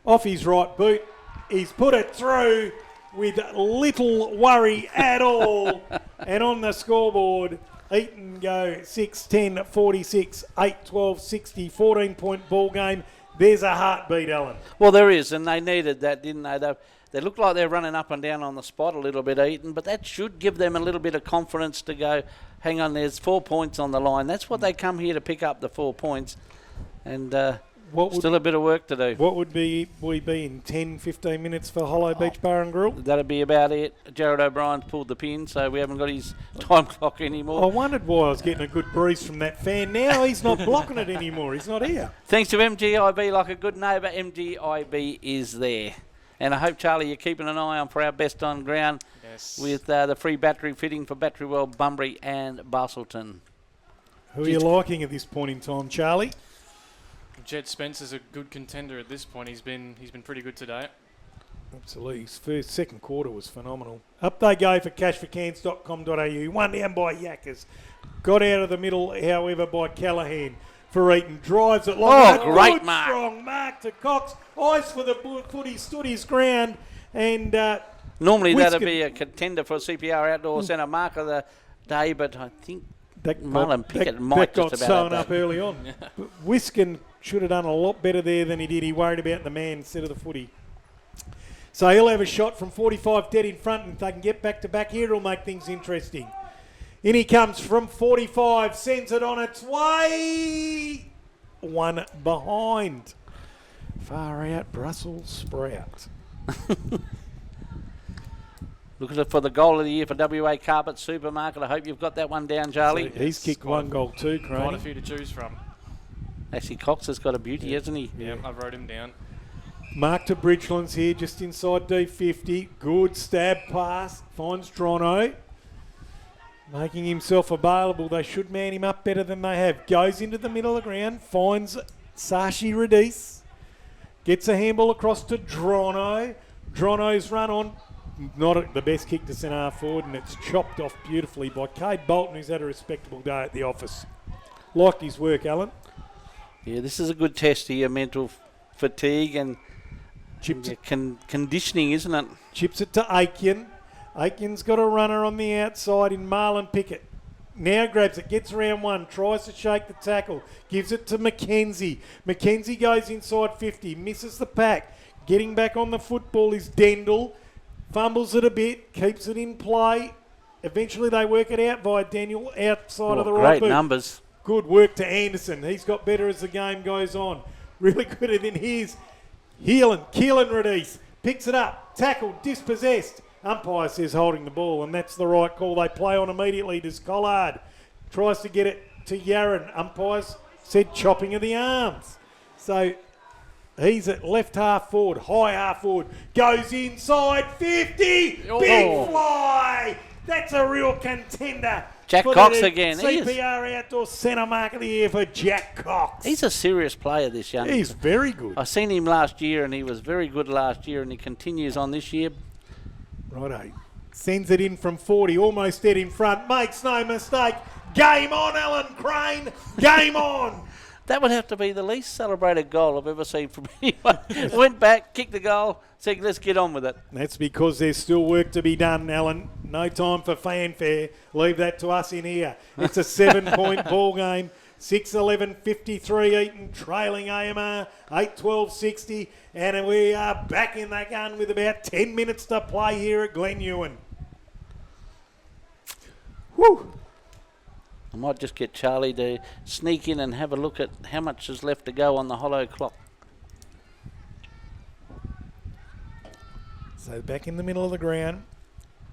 Speaker 2: off his right boot, he's put it through with little worry at all. And on the scoreboard, Eaton go 6-10, 46, 8-12, 60, 14-point ball game. There's a heartbeat, Alan.
Speaker 1: Well, there is, and they needed that, didn't they? They look like they're running up and down on the spot a little bit, Eaton, but that should give them a little bit of confidence to go, hang on, there's 4 points on the line. That's what they come here to pick up, the 4 points. And still a bit of work to do.
Speaker 2: What would we be in 10, 15 minutes for Hollow Beach Bar and Grill?
Speaker 1: That'd be about it. Jared O'Brien's pulled the pin, so we haven't got his time clock anymore.
Speaker 2: I wondered why I was getting a good breeze from that fan. Now he's not blocking it anymore. He's not here.
Speaker 1: Thanks to MGIB, like a good neighbour, MGIB is there. And I hope, Charlie, you're keeping an eye on for our best on ground with the free battery fitting for Battery World, Bunbury and Bustleton.
Speaker 2: Who are you liking at this point in time, Charlie?
Speaker 3: Jed Spencer's a good contender at this point. He's been pretty good today.
Speaker 2: Absolutely. His second quarter was phenomenal. Up they go for cashforcans.com.au. One down by Yackers. Got out of the middle, however, by Callahan for Eaton. Drives it long.
Speaker 1: Oh, great
Speaker 2: good,
Speaker 1: mark.
Speaker 2: Strong mark to Cox. Eyes for the foot. He stood his ground. And
Speaker 1: normally that'd be a contender for a CPR Outdoor Centre mark of the day, but I think Marlon Pickett might
Speaker 2: that
Speaker 1: just
Speaker 2: got
Speaker 1: about
Speaker 2: sewn up early on. But Wiskin should have done a lot better there than he did. He worried about the man instead of the footy. So he'll have a shot from 45 dead in front, and if they can get back to back here, it'll make things interesting. In he comes from 45, sends it on its way. One behind. Far out, Brussels sprout.
Speaker 1: Looking for the goal of the year for WA Carpet Supermarket. I hope you've got that one down, Charlie.
Speaker 2: So he's kicked one goal too, Craney.
Speaker 3: Quite a few to choose from.
Speaker 1: Actually, Cox has got a beauty, hasn't he?
Speaker 3: Yeah, I wrote him down.
Speaker 2: Mark to Bridgelands here, just inside D50. Good stab pass. Finds Drono. Making himself available. They should man him up better than they have. Goes into the middle of the ground. Finds Sashi Radice. Gets a handball across to Drono. Drono's run on. Not the best kick to centre half forward, and it's chopped off beautifully by Cade Bolton, who's had a respectable day at the office. Liked his work, Alan.
Speaker 1: Yeah, this is a good test of your mental fatigue and conditioning, isn't it?
Speaker 2: Chips it to Aiken. Aiken's got a runner on the outside in Marlon Pickett. Now grabs it, gets around one, tries to shake the tackle, gives it to Mackenzie. Mackenzie goes inside 50, misses the pack. Getting back on the football is Dendel. Fumbles it a bit, keeps it in play. Eventually they work it out via Daniel outside of the right boot.
Speaker 1: Great numbers.
Speaker 2: Good work to Anderson. He's got better as the game goes on. really good. And then here's Keelan Radice picks it up, tackled, dispossessed. Umpire says holding the ball, and that's the right call. They play on immediately to Collard. Tries to get it to Yaron. Umpires said chopping of the arms. So he's at left half forward, high half forward, goes inside 50,
Speaker 3: Oh.
Speaker 2: big fly. That's a real contender.
Speaker 1: Jack
Speaker 2: for
Speaker 1: Cox
Speaker 2: the
Speaker 1: again.
Speaker 2: CPR outdoor centre mark of the year for Jack Cox.
Speaker 1: He's a serious player, this young.
Speaker 2: He's very good.
Speaker 1: I seen him last year, and he was very good last year, and he continues on this year.
Speaker 2: Righto. Sends it in from 40, almost dead in front. Makes no mistake. Game on, Alan Crane. Game on.
Speaker 1: That would have to be the least celebrated goal I've ever seen from anyone. Went back, kicked the goal, said, let's get on with it.
Speaker 2: That's because there's still work to be done, Alan. No time for fanfare. Leave that to us in here. It's a 7-point ball game. 6-11-53 Eaton trailing AMR 8-12-60, and we are back in the gun with about 10 minutes to play here at Glen Ewan. Woo!
Speaker 1: I might just get Charlie to sneak in and have a look at how much is left to go on the hollow clock.
Speaker 2: So back in the middle of the ground.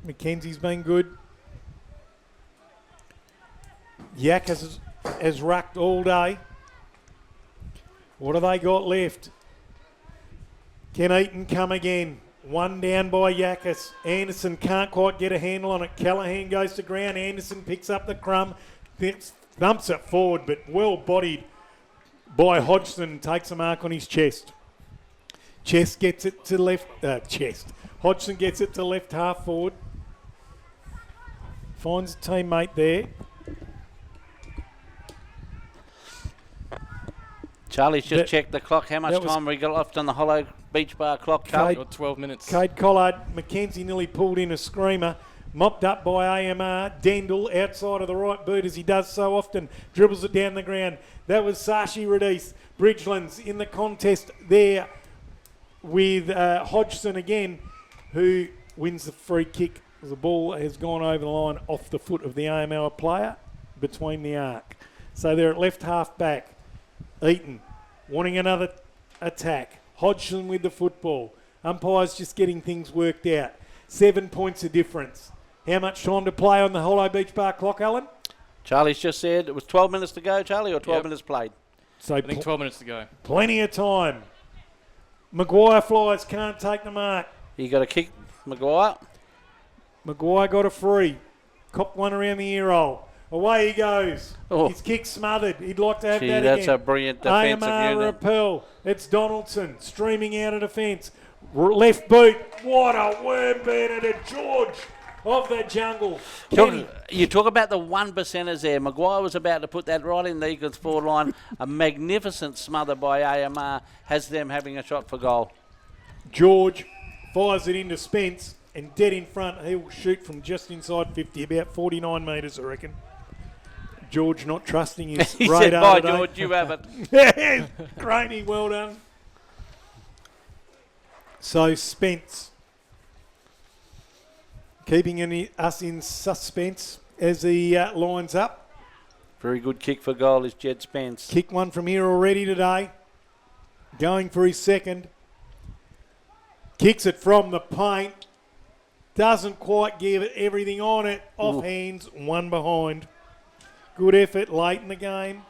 Speaker 2: Mackenzie's been good. Yak has rucked all day. What have they got left? Can Eaton come again? One down by Yakis. Anderson can't quite get a handle on it. Callahan goes to ground. Anderson picks up the crumb. Thumps it forward, but well bodied by Hodgson. Takes a mark on his chest. Chest gets it to left. Hodgson gets it to left half forward. Finds a teammate there.
Speaker 1: Charlie's just checked the clock. How much time have we got left on the hollow beach bar clock, Charlie?
Speaker 3: Got 12 minutes.
Speaker 2: Cade Collard, Mackenzie nearly pulled in a screamer. Mopped up by AMR. Dendel outside of the right boot as he does so often. Dribbles it down the ground. That was Sashi Radice. Bridgelands in the contest there with Hodgson again, who wins the free kick. The ball has gone over the line off the foot of the AMR player between the arc. So they're at left half back. Eaton wanting another attack. Hodgson with the football. Umpires just getting things worked out. 7 points of difference. How much time to play on the Hollow Beach Bar clock, Alan?
Speaker 1: Charlie's just said it was 12 minutes to go, Charlie, or 12 minutes played?
Speaker 2: So
Speaker 3: I think 12 minutes to go.
Speaker 2: Plenty of time. Maguire flies, can't take the mark.
Speaker 1: You got a kick, Maguire.
Speaker 2: Maguire got a free. Copped one around the ear hole. Away he goes.
Speaker 1: Oh.
Speaker 2: His kick smothered. He'd like to have
Speaker 1: Gee,
Speaker 2: that
Speaker 1: that's
Speaker 2: again.
Speaker 1: a brilliant defensive
Speaker 2: AMR
Speaker 1: unit.
Speaker 2: repel. It's Donaldson streaming out of defence. Left boot. What a worm beater to George of the jungle.
Speaker 1: You talk about the 1%ers there. Maguire was about to put that right in the Eagles forward line. A magnificent smother by AMR has them having a shot for goal.
Speaker 2: George fires it into Spence, and dead in front, he'll shoot from just inside 50, about 49 metres, I reckon. George not trusting his
Speaker 1: He
Speaker 2: radar
Speaker 1: said, bye,
Speaker 2: today.
Speaker 1: George, you have it.
Speaker 2: Yeah, Graney, well done. So Spence keeping us in suspense as he lines up.
Speaker 1: Very good kick for goal is Jed Spence.
Speaker 2: Kicked one from here already today. Going for his second. Kicks it from the paint. Doesn't quite give it everything on it. Off hands, one behind. Good effort late in the game.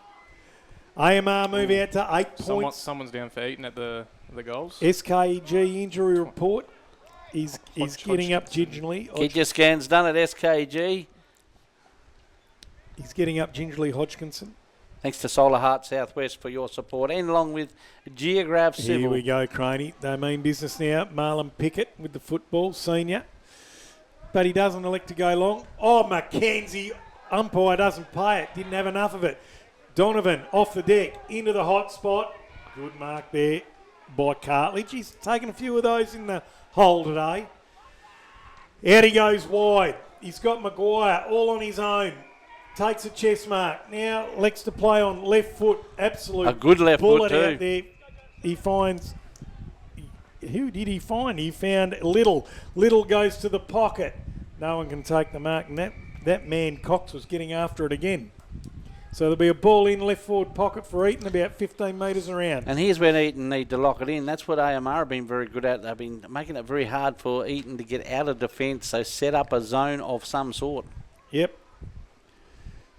Speaker 2: AMR move out to 8 points.
Speaker 3: Someone's down for Eaton at the goals.
Speaker 2: SKG injury report. He's getting up gingerly.
Speaker 1: Kidja Scan's done at SKG.
Speaker 2: He's getting up gingerly, Hodgkinson.
Speaker 1: Thanks to Solar Heart Southwest for your support, and along with Geograph Civil.
Speaker 2: Here we go, Craney. They mean business now. Marlon Pickett with the football, senior. But he doesn't elect to go long. Oh, Mackenzie. Umpire doesn't pay it. Didn't have enough of it. Donovan off the deck into the hot spot. Good mark there by Cartledge. He's taken a few of those in the hole today. Out he goes wide. He's got Maguire all on his own. Takes a chest mark. Now elects to play on left foot. Absolute
Speaker 1: a good left foot
Speaker 2: bullet
Speaker 1: too.
Speaker 2: out there. He finds... Who did he find? He found Little. Little goes to the pocket. No one can take the mark. And that man, Cox, was getting after it again. So there'll be a ball in left forward pocket for Eaton, about 15 metres around.
Speaker 1: And here's where Eaton need to lock it in. That's what AMR have been very good at. They've been making it very hard for Eaton to get out of defence, so set up a zone of some sort.
Speaker 2: Yep.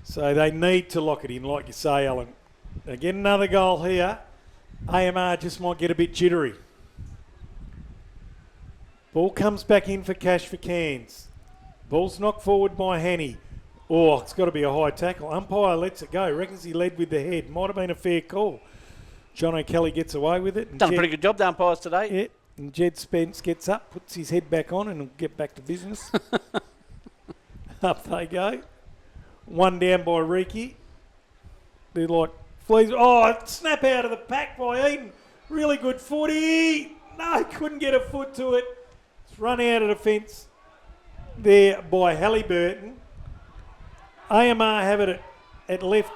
Speaker 2: So they need to lock it in, like you say, Alan. They get another goal here. AMR just might get a bit jittery. Ball comes back in for Cash for Cairns. Ball's knocked forward by Hanny. Oh, it's got to be a high tackle. Umpire lets it go. Reckons he led with the head. Might have been a fair call. John O'Kelly gets away with it.
Speaker 1: Done a pretty good job, the umpires today.
Speaker 2: Yeah. And Jed Spence gets up, puts his head back on, and will get back to business. Up they go. One down by Reiki. They're like fleas. Oh, snap out of the pack by Eaton. Really good footy. No, couldn't get a foot to it. It's run out of the fence there by Halliburton. AMR have it at left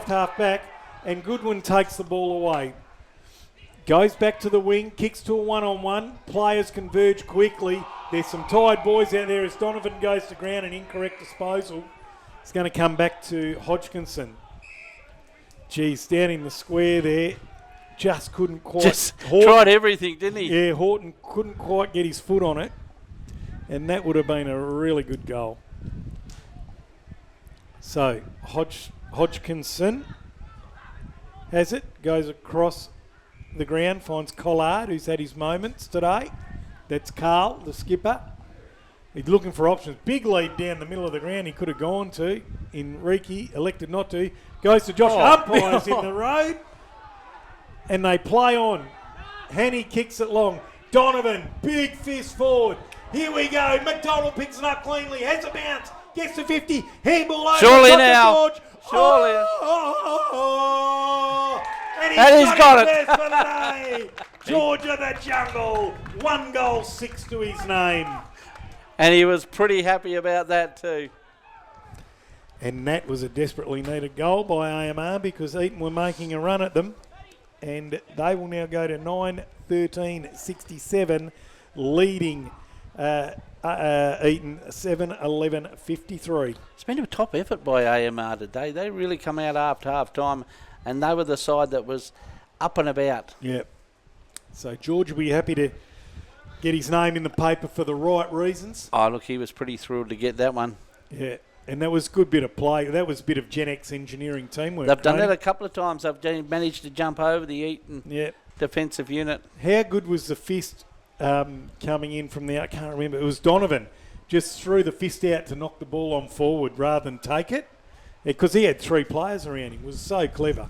Speaker 2: half back, and Goodwin takes the ball away. Goes back to the wing, kicks to a one-on-one. Players converge quickly. There's some tired boys out there as Donovan goes to ground, an incorrect disposal. It's going to come back to Hodgkinson. Geez, down in the square there. Just couldn't quite.
Speaker 1: Just tried everything, didn't he?
Speaker 2: Yeah, Horton couldn't quite get his foot on it. And that would have been a really good goal. So, Hodgkinson has it, goes across the ground, finds Collard, who's had his moments today. That's Carl, the skipper. He's looking for options. Big lead down the middle of the ground he could have gone to. Enrique elected not to. Goes to Josh. Umpires in the road. And they play on. Hanny kicks it long. Donovan, big fist forward. Here we go. McDonald picks it up cleanly. Has a bounce. Gets to 50. Handball over.
Speaker 1: Surely now.
Speaker 2: George.
Speaker 1: Surely.
Speaker 2: And he's got
Speaker 1: it.
Speaker 2: For the day. George of the Jungle. 1 goal, 6 to his name.
Speaker 1: And he was pretty happy about that too.
Speaker 2: And that was a desperately needed goal by AMR because Eaton were making a run at them. And they will now go to 9-13-67, leading Eaton 7-11-53.
Speaker 1: It's been a top effort by AMR today. They really come out after half time, and they were the side that was up and about.
Speaker 2: Yeah. So George will be happy to get his name in the paper for the right reasons.
Speaker 1: Oh, look, he was pretty thrilled to get that one.
Speaker 2: Yeah. And that was a good bit of play. That was a bit of Gen X engineering teamwork.
Speaker 1: They've done that a couple of times. They've managed to jump over the Eaton defensive unit.
Speaker 2: How good was the fist coming in from the... I can't remember. It was Donovan. Just threw the fist out to knock the ball on forward rather than take it. Because he had 3 players around him. It was so clever.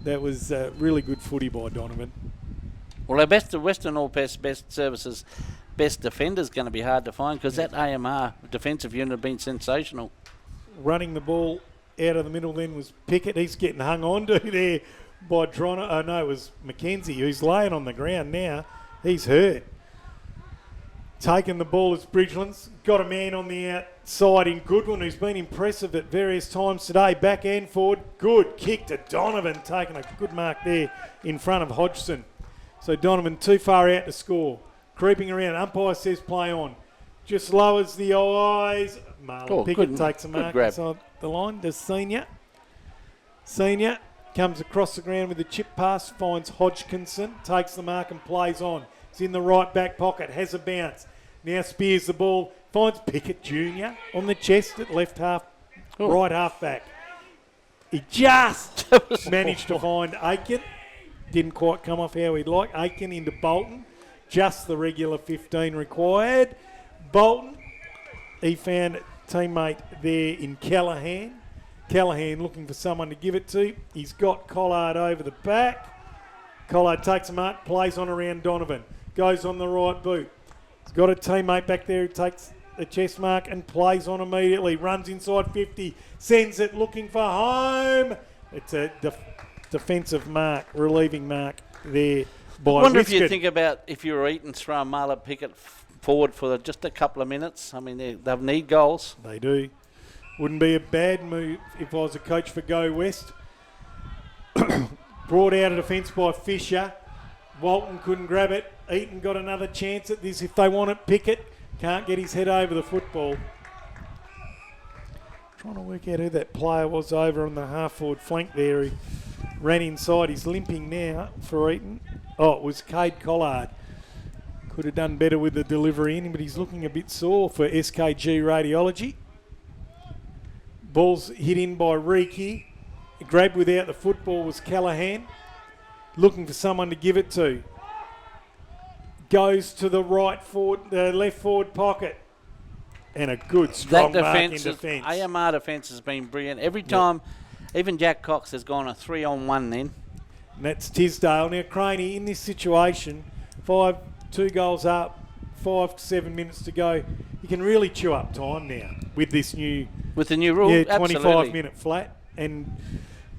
Speaker 2: That was really good footy by Donovan.
Speaker 1: Well, our Western All best Services best defender's going to be hard to find because that AMR defensive unit have been sensational.
Speaker 2: Running the ball out of the middle then was Pickett. He's getting hung on to there by Drono. Oh, no, it was McKenzie who's laying on the ground now. He's hurt. Taking the ball is Bridgelands. Got a man on the outside in Goodwin who's been impressive at various times today. Back and forward. Good kick to Donovan. Taking a good mark there in front of Hodgson. So Donovan too far out to score. Creeping around. Umpire says play on. Just lowers the eyes. Marlon Pickett takes a mark inside the line. Does Senior. Senior comes across the ground with a chip pass. Finds Hodgkinson. Takes the mark and plays on. He's in the right back pocket. Has a bounce. Now spears the ball. Finds Pickett Jr. on the chest at left half. Right half back. He just managed to find Aiken. Didn't quite come off how he'd like. Aiken into Bolton. Just the regular 15 required. Bolton, he found teammate there in Callahan. Callahan looking for someone to give it to. He's got Collard over the back. Collard takes a mark, plays on around Donovan. Goes on the right boot. He's got a teammate back there who takes the chest mark and plays on immediately. Runs inside 50. Sends it looking for home. It's a defensive mark, relieving mark there. I
Speaker 1: wonder if you think about if you were Eaton throwing Marlon Pickett forward for just a couple of minutes. I mean, they need goals.
Speaker 2: They do. Wouldn't be a bad move if I was a coach for Go West. Brought out of defence by Fisher. Walton couldn't grab it. Eaton got another chance at this if they want it. Pickett can't get his head over the football. Trying to work out who that player was over on the half-forward flank there. He ran inside. He's limping now for Eaton. Oh, it was Cade Collard. Could have done better with the delivery in him, but he's looking a bit sore for SKG Radiology. Ball's hit in by Reiki. Grabbed without the football was Callahan. Looking for someone to give it to. Goes to the left forward pocket. And a good, strong mark in defence.
Speaker 1: AMR defence has been brilliant. Every time, even Jack Cox has gone a 3-on-1 then.
Speaker 2: And that's Tisdale. Now, Craney, in this situation, 2 goals up, 5 to 7 minutes to go. You can really chew up time now with this new...
Speaker 1: With the new rule,
Speaker 2: yeah,
Speaker 1: absolutely.
Speaker 2: 25-minute flat. And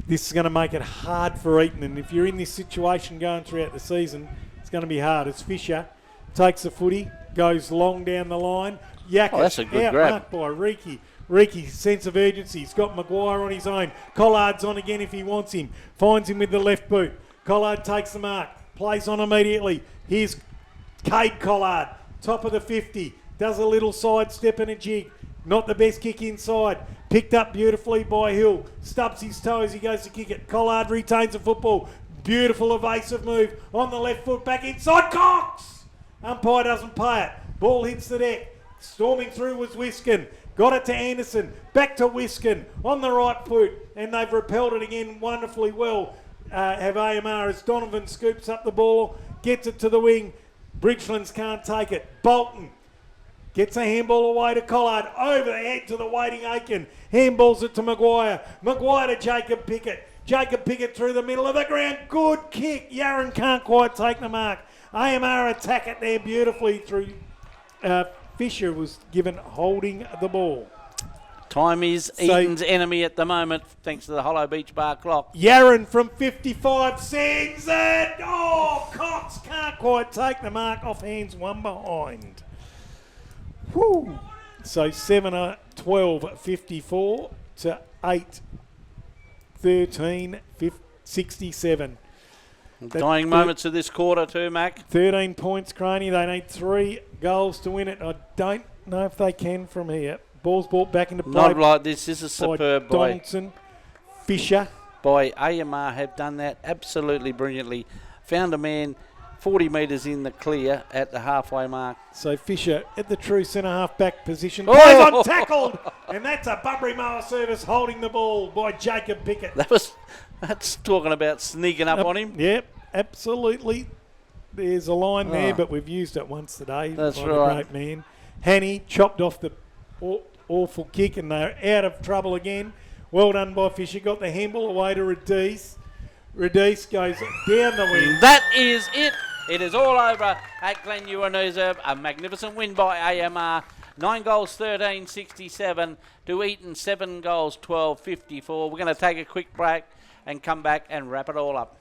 Speaker 2: this is going to make it hard for Eaton. And if you're in this situation going throughout the season, it's going to be hard. As Fisher takes the footy, goes long down the line. Yakic,
Speaker 1: that's a good grab.
Speaker 2: By Reiki. Reiki's sense of urgency. He's got Maguire on his own. Collard's on again if he wants him. Finds him with the left boot. Collard takes the mark. Plays on immediately. Here's Cade Collard. Top of the 50. Does a little sidestep and a jig. Not the best kick inside. Picked up beautifully by Hill. Stubs his toe as he goes to kick it. Collard retains the football. Beautiful evasive move. On the left foot. Back inside. Cox! Umpire doesn't pay it. Ball hits the deck. Storming through was Wiskin. Got it to Anderson. Back to Wiskin. On the right foot. And they've repelled it again wonderfully well. Have AMR as Donovan scoops up the ball. Gets it to the wing. Bridgelands can't take it. Bolton gets a handball away to Collard. Over the head to the waiting Aiken. Handballs it to Maguire. Maguire to Jacob Pickett. Jacob Pickett through the middle of the ground. Good kick. Yaron can't quite take the mark. AMR attack it there beautifully through... Fisher was given holding the ball.
Speaker 1: Time is Eaton's enemy at the moment, thanks to the Hollow Beach Bar clock.
Speaker 2: Yaron from 55 sends it. Oh, Cox can't quite take the mark off hands, one behind. Woo. So 7-12, 54 to 8-13, 67.
Speaker 1: Dying moments of this quarter too, Mac.
Speaker 2: 13 points, Craney. They need 3 goals to win it. I don't know if they can from here. Ball's brought back into play.
Speaker 1: Not like this. This is superb by
Speaker 2: Donaldson. Fisher.
Speaker 1: By AMR have done that absolutely brilliantly. Found a man 40 metres in the clear at the halfway mark.
Speaker 2: So Fisher at the true centre-half back position. Plays on tackled. And that's a Bunbury Mower service holding the ball by Jacob Pickett.
Speaker 1: That's talking about sneaking up on him.
Speaker 2: Yep, absolutely. There's a line there, but we've used it once today.
Speaker 1: That's
Speaker 2: by
Speaker 1: right.
Speaker 2: The great man. Hanny chopped off the awful kick and they're out of trouble again. Well done by Fisher. Got the handball away to Radice. Radice goes down the wing.
Speaker 1: That is it. It is all over at Glen Ewan Reserve. A magnificent win by AMR. 9 goals, 13-67 to Eaton. 7 goals, 12-54. We're going to take a quick break and come back and wrap it all up.